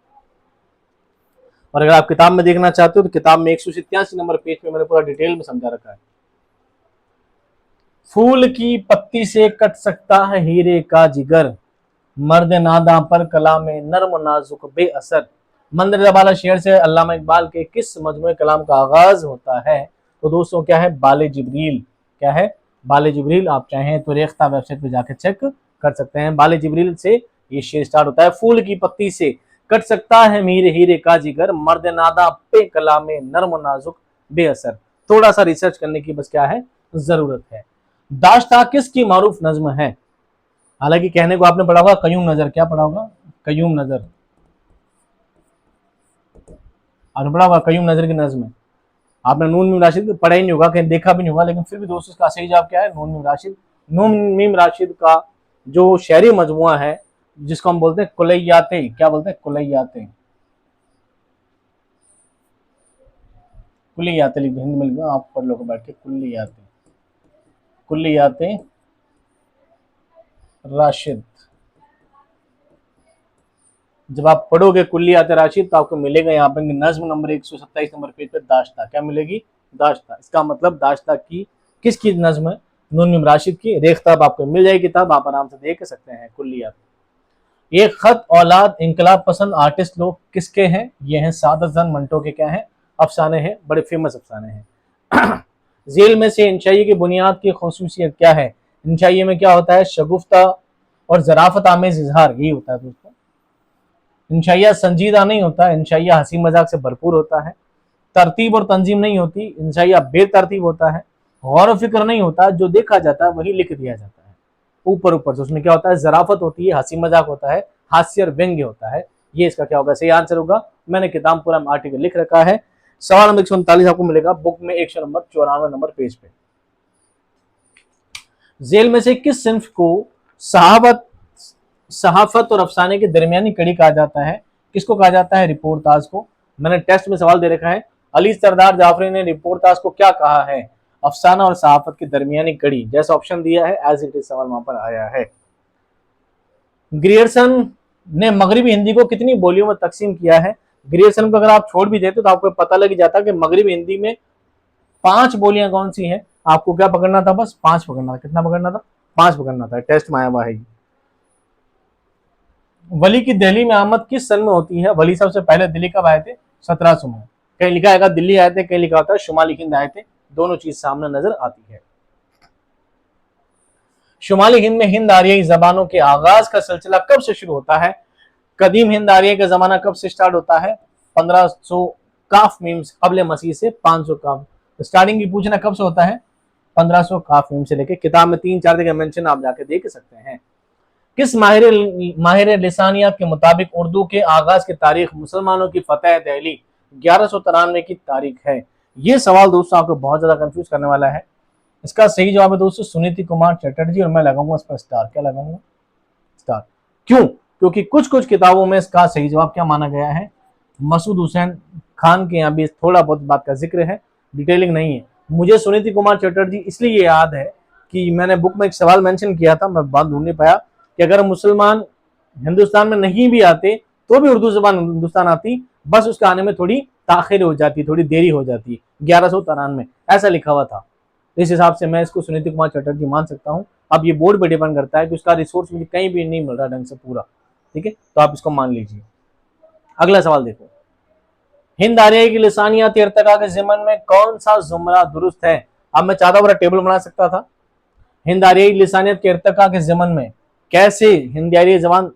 और अगर आप किताब में देखना चाहते हो तो किताब में 187 नंबर पेज पे मैंने पूरा डिटेल में समझा रखा है। फूल की पत्ती से कट सकता है हीरे का जिगर, मर्द नादा पर कलाम नर्म नाजुक बेअसर। मंदिर वाला शेर से अल्लामा इकबाल के किस मजमूए कलाम का आगाज होता है? तो दोस्तों क्या है? बाले जिब्रील। क्या है? बाले जिब्रील। आप चाहें तो रेख्ता वेबसाइट पे जाकर चेक कर सकते हैं। बाले जिब्रील से ये शेर स्टार्ट होता है। फूल की पत्ती से कट सकता है मीर हीरे का जिगर, मर्द नादा पे कलाम नर्म नाजुक बेअसर। थोड़ा सा रिसर्च करने की बस क्या है? जरूरत है। दाश्ता किसकी मारूफ नज्म है? हालांकि कहने को आपने पढ़ा होगा कयूम नजर। क्या पढ़ा होगा? कयूम नजर। आपने पढ़ा होगा कयूम नजर की नज्म है। आपने नून मीम राशिद पढ़ा ही नहीं होगा, कहीं देखा भी नहीं होगा, लेकिन फिर भी दोस्तों इसका सही जवाब क्या है? नून मीम राशिद। नून मीम राशिद का जो शेरी मजमुआ है, जिसको हम बोलते हैं कुलैयाते। क्या बोलते हैं? कुलैयाते। कुल्लियाते लिख हिंदी में लिखा, आप पढ़ लो बैठ के। कुल्लियाते, कुल्लियाते राशिद। जब आप पढ़ोगे कुल्लियात राशिद तो आपको मिलेगा यहाँ पे नज्म नंबर 127 नंबर पेज पे दाश्ता। क्या मिलेगी? दाश्ता। इसका मतलब दाश्ता की किसकी नज्म है? नून मीम राशिद की। रेख्ताब आपको मिल जाएगी, किताब आप आराम से देख सकते हैं। कुल्लियात। एक खत औलाद इंकलाब पसंद आर्टिस्ट लोग किसके हैं? ये हैं सादत जन मंटो के। क्या है? अफसाने हैं, बड़े फेमस अफसाने हैं। जेल में से इंशाई की बुनियाद की खसूसियत क्या है? इंशाई में क्या होता है? शगुफ्ता और जराफत आमेज इजहार, यही होता है दोस्तों। इंशाइया संजीदा नहीं होता, इंशाइया हंसी मजाक से भरपूर होता है। तरतीब और तंजीम नहीं होती, इंशाइया बेतरतीब होता है। गौर फिक्र नहीं होता, जो देखा जाता है वही लिख दिया जाता है ऊपर ऊपर से। उसमें क्या होता है? जराफत होती है, हंसी मजाक होता है, हास्य और व्यंग्य होता है। ये इसका क्या होगा? सही आंसर होगा। मैंने किताब पूरा आर्टिकल लिख रखा है। सवाल नंबर 139 आपको मिलेगा बुक में 194 नंबर पेज पे। जेल में से किस सिंफ को सहाफत और अफसाने के दरमियानी कड़ी कहा जाता है? किसको कहा जाता है? रिपोर्टाज को। मैंने टेस्ट में सवाल दे रखा है, अली सरदार जाफरी ने रिपोर्टाज को क्या कहा है? अफसाना और सहाफत की दरमियानी कड़ी। जैसा ऑप्शन दिया है एज इट इज सवाल वहां पर आया है। ग्रियर्सन ने मगरबी हिंदी को कितनी बोलियों में तकसीम किया है? ग्रियर्सन को अगर आप छोड़ भी देते तो आपको पता लग जाता कि मगरबी हिंदी में 5 बोलियां कौन सी हैं। आपको क्या पकड़ना था? बस 5 पकड़ना था। कितना पकड़ना था? 5 पकड़ना था। टेस्ट में आया हुआ है। वली की दिल्ली में आमद किस सन में होती है? वली सबसे पहले दिल्ली कब आए थे? 1700 में। कहीं लिखा है दिल्ली आए थे, कहीं लिखा होता है शुमाली हिंद आए थे। दोनों चीज सामने नजर आती है। शुमाली हिंद में हिंद आर्यई जबानों के आगाज का सिलसिला कब से शुरू होता है? कदीम हिंद आर्यई का जमाना कब से स्टार्ट होता है? 1500 काफ मीम कबल मसीह से 500 काफ। स्टार्टिंग की पूछना कब से होता है? 1500 काफ मीम से लेके। किताब में 3-4 जगह मेंशन आप जाके देख सकते हैं। किस माहिर लिसानियात के मुताबिक उर्दू के आगाज की तारीख मुसलमानों की फतेह दिल्ली 1193 की तारीख है? ये सवाल दोस्तों आपको बहुत ज्यादा कंफ्यूज करने वाला है। इसका सही जवाब है दोस्तों सुनीति कुमार चटर्जी, और मैं लगाऊंगा इस पर स्टार। क्या लगाऊंगा? स्टार। क्यों? क्योंकि कुछ कुछ किताबों में इसका सही जवाब क्या माना गया है? मसूद हुसैन खान के यहाँ भी थोड़ा बहुत बात का जिक्र है, डिटेलिंग नहीं है। मुझे सुनीति कुमार चटर्जी इसलिए याद है कि मैंने बुक में एक सवाल मेंशन किया था, मैं बात ढूंढ नहीं पाया, कि अगर मुसलमान हिंदुस्तान में नहीं भी आते तो भी उर्दू जबान हिंदुस्तान आती, बस उसके आने में थोड़ी ताखिर हो जाती, थोड़ी देरी हो जाती। 1193 ऐसा लिखा हुआ था। इस हिसाब से मैं इसको सुनीति कुमार चटर्जी मान सकता हूँ। अब ये बोर्ड पे डिपेंड करता है कि उसका रिसोर्स मुझे कहीं भी नहीं मिल रहा ढंग से पूरा। ठीक है, तो आप इसको मान लीजिए। अगला सवाल देखो, हिंद आर्यई की लिसानियात इर्तिका के ज़िमन में कौन सा जुमला दुरुस्त है? अब मैं चाहता हूँ टेबल बना सकता था। हिंद आर्यई लिसानियत के इर्तिका के ज़िमन में कैसे हिंद आर्यई जबान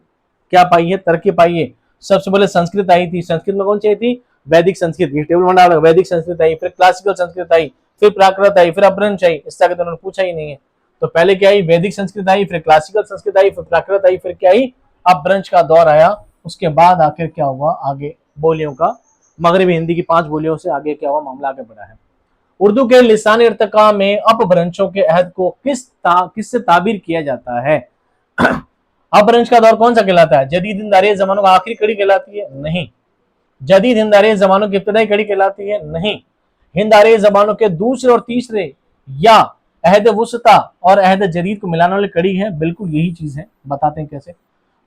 क्या पाई है? तरक्की पाई है। सबसे पहले संस्कृत आई थी। संस्कृत में कौन सी आई थी? वैदिक संस्कृत। ये टेबल बना रहा, वैदिक संस्कृत आई, फिर क्लासिकल संस्कृत आई, फिर प्राकृत आई, फिर अपभ्रंश आई। इससे आगे तो उन्होंने पूछा ही नहीं है। तो पहले क्या आई? वैदिक संस्कृत आई, फिर क्लासिकल संस्कृत आई, फिर प्राकृत आई, फिर क्या आई? अपभ्रंश का दौर आया। उसके बाद आखिर क्या हुआ? आगे बोलियों का, मगरबी हिंदी की 5 बोलियों से आगे क्या हुआ? मामला आगे बढ़ा है। उर्दू के लिसान इर्तिका में अपभ्रंशों के अहद को किससे ताबीर किया जाता है? अपभ्रंश का दौर कौन सा कहलाता है? जदीद हिंद आर्यई जमानों का आखिरी कड़ी कहलाती है? नहीं। जदीद हिंद आर्यई जमानों की इब्तदाई कड़ी कहलाती है? नहीं। हिंद आर्यई जमानों के दूसरे और तीसरे या अहद वुस्ता और अहद जदीद को मिलाने वाली कड़ी है? बिल्कुल यही चीज है, बताते हैं कैसे।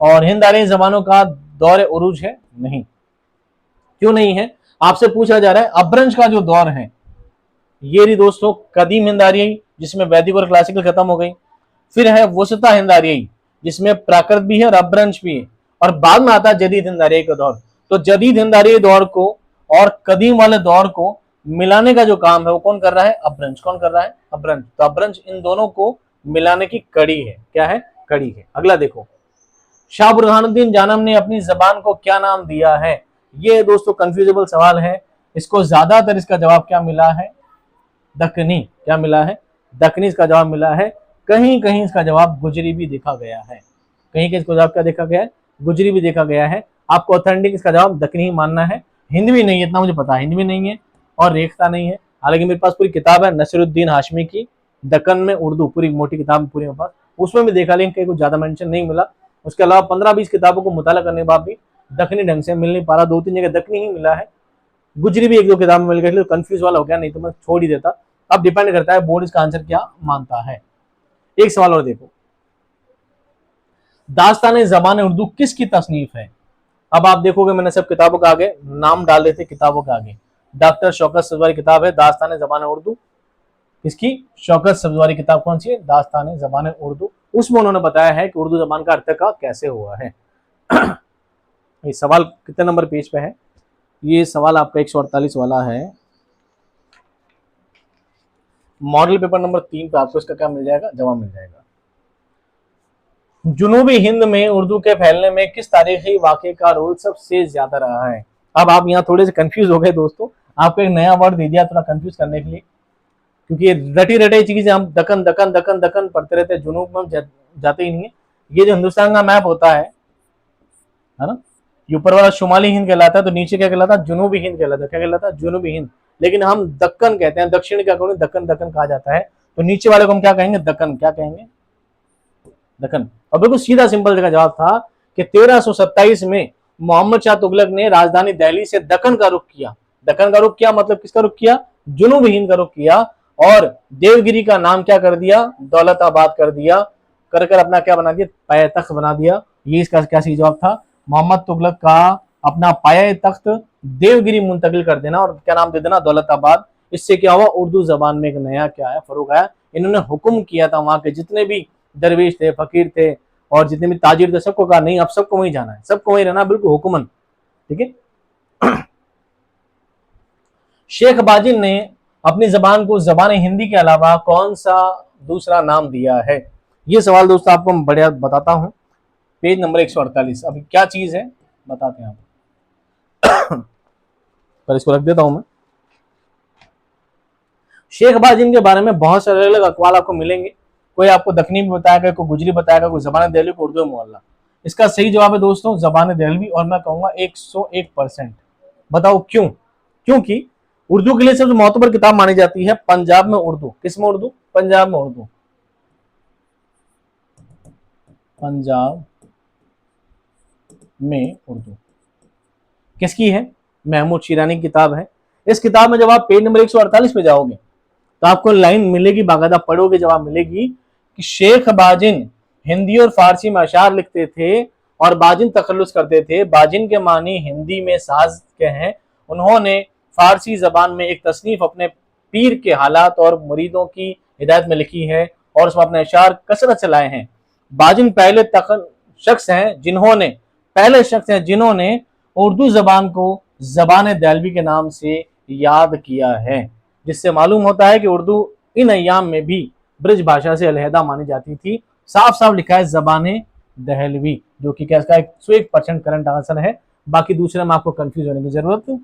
और हिंद आर्यई जमानों का दौर उरूज है? नहीं। क्यों नहीं है? आपसे पूछा जा रहा है अपभ्रंश का जो दौर है ये रही दोस्तों कदीम हिंद आर्यई, जिसमें वैदिक और क्लासिकल खत्म हो गई। फिर है वसुता हिंद आर्यई, जिसमें प्राकृत भी है और अपभ्रंश भी है। और बाद में आता है जदीद हिंद आर्यई का दौर। तो जदीद हिंद आर्यई दौर को और कदीम वाले दौर को मिलाने का जो काम है वो कौन कर रहा है? अपभ्रंश। कौन कर रहा है? अपभ्रंश। तो अपभ्रंश इन दोनों को मिलाने की कड़ी है। क्या है? कड़ी है। अगला देखो, शाह बुरहानुद्दीन जानम ने अपनी जबान को क्या नाम दिया है? ये दोस्तों कंफ्यूजेबल सवाल है। इसको ज्यादातर इसका जवाब क्या मिला है? दक्कनी। क्या मिला है? दक्कनी इसका जवाब मिला है। कहीं कहीं इसका जवाब गुजरी भी देखा गया है। कहीं कहीं इसका जवाब क्या देखा गया है? गुजरी भी देखा गया है। आपको ऑथेंटिक इसका जवाब दक्कनी ही मानना है। हिंदवी नहीं है, इतना मुझे पता है, हिंदवी नहीं है और रेखता नहीं है। हालांकि मेरे पास पूरी किताब है नसीरुद्दीन हाशमी की, दक्कन में उर्दू, पूरी मोटी किताब पूरी मेरे पास, उसमें भी देखा, लेकिन कहीं कुछ ज्यादा मेंशन नहीं मिला। उसके अलावा 15-20 किताबों को मुताला करने के बाद भी दक्कनी ढंग से मिल नहीं पा रहा। 2-3 जगह दक्कनी ही मिला है, गुजरी भी 1-2 किताब में मिल गई, कंफ्यूज वाला हो गया, नहीं तो मैं छोड़ ही देता। अब डिपेंड करता है बोर्ड इसका आंसर क्या मानता है। एक सवाल और देखो, दास्तान ज़बान उर्दू किसकी तसनीफ है? अब आप देखोगे मैंने सब किताबों के आगे नाम डाल देते, किताबों के आगे। डॉक्टर शौकत सब्ज़वारी किताब है दास्तान ज़बान उर्दू। किसकी? शौकत सब्ज़वारी किताब कौन सी है? दास्तान ज़बान उर्दू। उसमें उन्होंने बताया है कि उर्दू जबान का अर्तका कैसे हुआ है। ये सवाल कितने नंबर पेज पे है? ये सवाल आपका 148 वाला है। मॉडल पेपर नंबर 3 पे आपको इसका क्या मिल जाएगा? जवाब मिल जाएगा। जुनूबी हिंद में उर्दू के फैलने में किस तारीखी वाक़े का रोल सबसे ज्यादा रहा है? अब आप यहाँ थोड़े से कंफ्यूज हो गए दोस्तों, आपको एक नया वर्ड दे दिया थोड़ा कंफ्यूज करने के लिए, क्योंकि ये रटी रटी चीजें हम दक्कन दक्कन दक्कन दक्कन पढ़ते रहते हैं, जुनूब में जाते ही नहीं है। ये जो हिंदुस्तान का मैप होता है ना, ये ऊपर वाला शुमाली हिंद कहलाता है, तो नीचे क्या कहलाता है? जुनूबी हिंद कहलाता है। क्या कहलाता है? जुनूबी हिंद। लेकिन हम दक्कन कहते हैं, दक्षिण क्या कहोगे? दक्कन दक्कन कहा जाता है। तो नीचे वाले को हम क्या कहेंगे? दक्कन। क्या कहेंगे? दक्कन। और बिल्कुल सीधा सिंपल का जवाब था कि 1327 में मोहम्मद शाह तुगलक ने राजधानी दिल्ली से दक्कन का रुख किया। दक्कन का रुख किया मतलब किसका रुख किया? जुनूबी हिंद का रुख किया। और देवगिरी का नाम क्या कर दिया? दौलताबाद कर दिया। कर कर अपना क्या बना दिया? पाया तख्त बना दिया। ये इसका क्या सही जवाब था? मोहम्मद तुगलक का अपना पाया तख्त देवगिरी मुंतकिल कर देना और क्या नाम दे देना? दौलताबाद। इससे क्या हुआ? उर्दू जबान में एक नया क्या है? फरूक आया। इन्होंने हुक्म किया था वहां के जितने भी दरवेश थे, फकीर थे और जितने भी ताजिर थे, सबको कहा नहीं अब सबको वहीं जाना है, सबको वहीं रहना, बिल्कुल हुक्मन। ठीक है। शेख बाजिन ने अपनी जबान को जबान हिंदी के अलावा कौन सा दूसरा नाम दिया है? ये सवाल दोस्तों आपको मैं बढ़िया बताता हूं, पेज नंबर 148। अभी क्या चीज है बताते हैं आप। पर इसको रख देता हूं मैं। शेख बाजिन के बारे में बहुत सारे अलग अकवाल आपको मिलेंगे। कोई आपको दखनी भी बताएगा, कोई गुजरी बताएगा, कोई जबान दहलवी, को उर्दू मोहल्ला। इसका सही जवाब है दोस्तों जबान दहलवी, और मैं कहूंगा 101%। बताओ क्यों? क्योंकि उर्दू के लिए सबसे महत्वपूर्ण किताब मानी जाती है पंजाब में उर्दू। किस में उर्दू? पंजाब में उर्दू। पंजाब में उर्दू किसकी है? महमूद शिरानी की किताब है। इस किताब में जब आप पेज नंबर 148 पे जाओगे तो आपको लाइन मिलेगी, बाकायदा पढ़ोगे जवाब मिलेगी कि शेख बाजिन हिंदी और फारसी में अशार लिखते थे और बाजिन तखल्लुस करते थे। बाजिन के मानी हिंदी में साज के हैं। उन्होंने फारसी जबान में एक तसनीफ अपने पीर के हालात और मुरीदों की हिदायत में लिखी है और उसमें अपने अशार कसरत से लाए हैं। बाजिन पहले शख्स हैं जिन्होंने उर्दू जबान को जबान दहलवी के नाम से याद किया है, जिससे मालूम होता है कि उर्दू इन अय्याम में भी ब्रज भाषा से अलहदा मानी जाती थी। साफ साफ लिखा है जबान दहलवी, जो कि क्या इसका 101% करंट आंसर है। बाकी दूसरे में आपको कंफ्यूज होने की जरूरत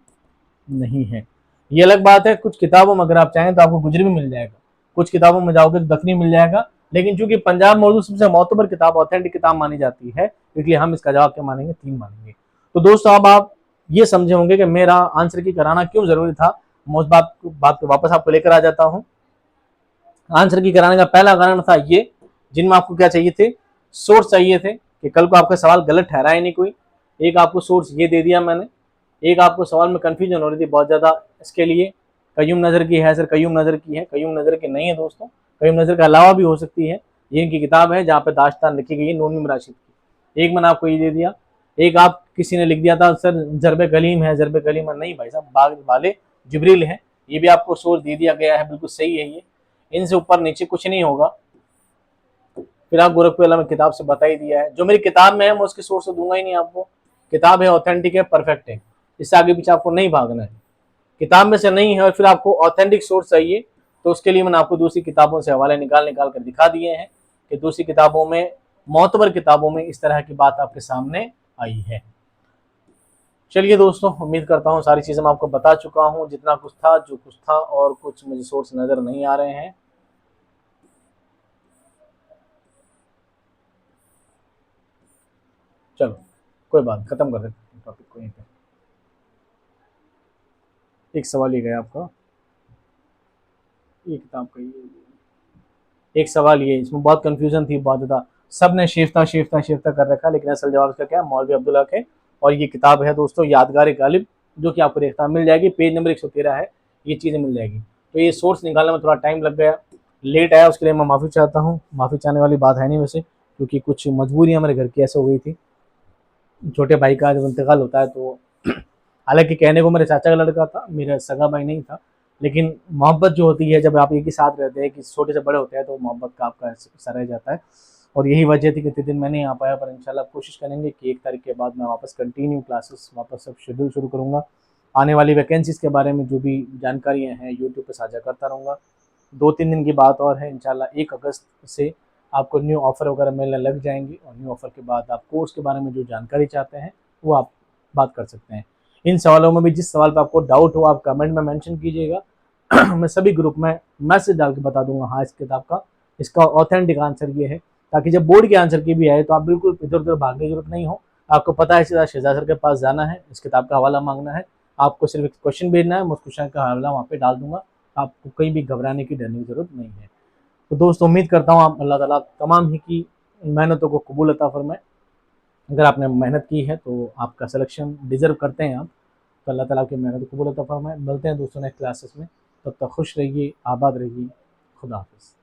नहीं है। ये अलग बात है, कुछ किताबों में अगर आप चाहें तो आपको गुजरी भी मिल जाएगा, कुछ किताबों में जाओगे तो दखनी मिल जाएगा। लेकिन चूंकि पंजाब में उर्दू सबसे महत्वपूर्ण किताब, ऑथेंटिक किताब मानी जाती है, इसलिए हम इसका जवाब क्या मानेंगे? 3 मानेंगे। तो दोस्तों अब आप ये समझे होंगे कि मेरा आंसर की कराना क्यों जरूरी था। मैं उस बात को वापस आपको लेकर आ जाता हूं। आंसर की कराने का पहला कारण था ये, जिनमें आपको क्या चाहिए थे? सोर्स चाहिए थे कि कल को आपका सवाल गलत ठहराए नहीं कोई। एक आपको सोर्स ये दे दिया मैंने। एक आपको सवाल में कंफ्यूजन हो रही थी बहुत ज्यादा, इसके लिए कयूम नजर की है सर, कयूम नजर की है, कयूम नजर की नहीं है दोस्तों, कयूम नजर के अलावा भी हो सकती है। ये इनकी किताब है जहाँ पे दास्तान लिखी गई है नून राशिद की। एक मैंने आपको ये दे दिया। एक आप किसी ने लिख दिया था सर जरबे कलीम है, जरबे कलीम है, नहीं भाई साहब, बाग वाले जिब्रील है, ये भी आपको सोर्स दे दिया गया है, बिल्कुल सही है ये। इनसे ऊपर नीचे कुछ नहीं होगा। फिर आप गोरखपुर वाला में किताब से बता ही दिया है, जो मेरी किताब में है मैं उसकी सोर्स से दूंगा ही नहीं आपको। किताब है, ऑथेंटिक है, परफेक्ट है, इससे आगे पीछे आपको नहीं भागना है। किताब में से नहीं है और फिर आपको ऑथेंटिक सोर्स चाहिए, तो उसके लिए मैंने आपको दूसरी किताबों से हवाले निकाल निकाल कर दिखा दिए हैं कि दूसरी किताबों में, मोतबर किताबों में इस तरह की बात आपके सामने आई है। चलिए दोस्तों, उम्मीद करता हूँ सारी चीज़ें मैं आपको बता चुका हूँ, जितना कुछ था जो कुछ था, और कुछ मुझे सोर्स नज़र नहीं आ रहे हैं। चलो कोई बात, खत्म कर देते हैं टॉपिक को यहीं पे। एक सवाल ये गया आपका, ये किताब का एक सवाल ये, इसमें बहुत कंफ्यूजन थी, बहुत ज़्यादा सब ने शिफ्ता शिफ्ता शिफ्ता कर रखा, लेकिन असल जवाब इसका क्या है, मौलवी अब्दुल हक है। और ये किताब है दोस्तों यादगार गालिब, जो कि आपको देखता मिल जाएगी, पेज नंबर 113 है, ये चीज़ें मिल जाएगी। तो ये सोर्स निकालने में थोड़ा टाइम लग गया, लेट आया, उसके लिए मैं माफ़ी चाहता हूँ। माफ़ी चाहने वाली बात है नहीं वैसे, क्योंकि कुछ मजबूरियाँ मेरे घर की ऐसे हो गई थी। छोटे भाई का जब इंतकाल होता है तो हालांकि कहने को मेरे चाचा का लड़का था, मेरा सगा भाई नहीं था, लेकिन मोहब्बत जो होती है जब आप एक ही साथ रहते हैं, कि छोटे से बड़े होते हैं, तो मोहब्बत का आपका हिस्सा रह जाता है। और यही वजह थी कि इतने दिन मैं नहीं आ पाया, पर इंशाल्लाह कोशिश करेंगे कि 1 तारीख के बाद मैं वापस कंटिन्यू क्लासेस, वापस सब शेड्यूल शुरू करूँगा। आने वाली वैकेंसीज़ के बारे में जो भी जानकारियाँ हैं यूट्यूब पर साझा करता रहूँगा। 2-3 दिन की बात और है, इंशाल्लाह 1 अगस्त से आपको न्यू ऑफ़र वगैरह मिलने लग जाएंगी, और न्यू ऑफ़र के बाद आप कोर्स के बारे में जो जानकारी चाहते हैं वो आप बात कर सकते हैं। इन सवालों में भी जिस सवाल पर आपको डाउट हो आप कमेंट में मेंशन कीजिएगा। मैं सभी ग्रुप में मैसेज डाल के बता दूंगा, हाँ इस किताब का इसका ऑथेंटिक आंसर ये है, ताकि जब बोर्ड के आंसर की भी आए तो आप बिल्कुल इधर उधर भागने की जरूरत नहीं हो। आपको पता है सीधा शहजाद सर के पास जाना है, इस किताब का हवाला मांगना है, आपको सिर्फ एक क्वेश्चन भेजना है, मैं उस क्वेश्चन का हवाला वहाँ पे डाल दूंगा। आपको कहीं भी घबराने की, डरने की जरूरत नहीं है। तो दोस्तों उम्मीद करता हूँ आप, अल्लाह ताला तमाम ही की मेहनतों को कबूल अता फरमाए। अगर आपने मेहनत की है तो आपका सिलेक्शन डिज़र्व करते हैं आप, तो अल्लाह ताला आपकी मेहनत को कबूल अता फरमाए। मिलते हैं दोस्तों नेक्स्ट क्लासेस में, तब तक खुश रहिए, आबाद रहिए, खुदा हाफिज़।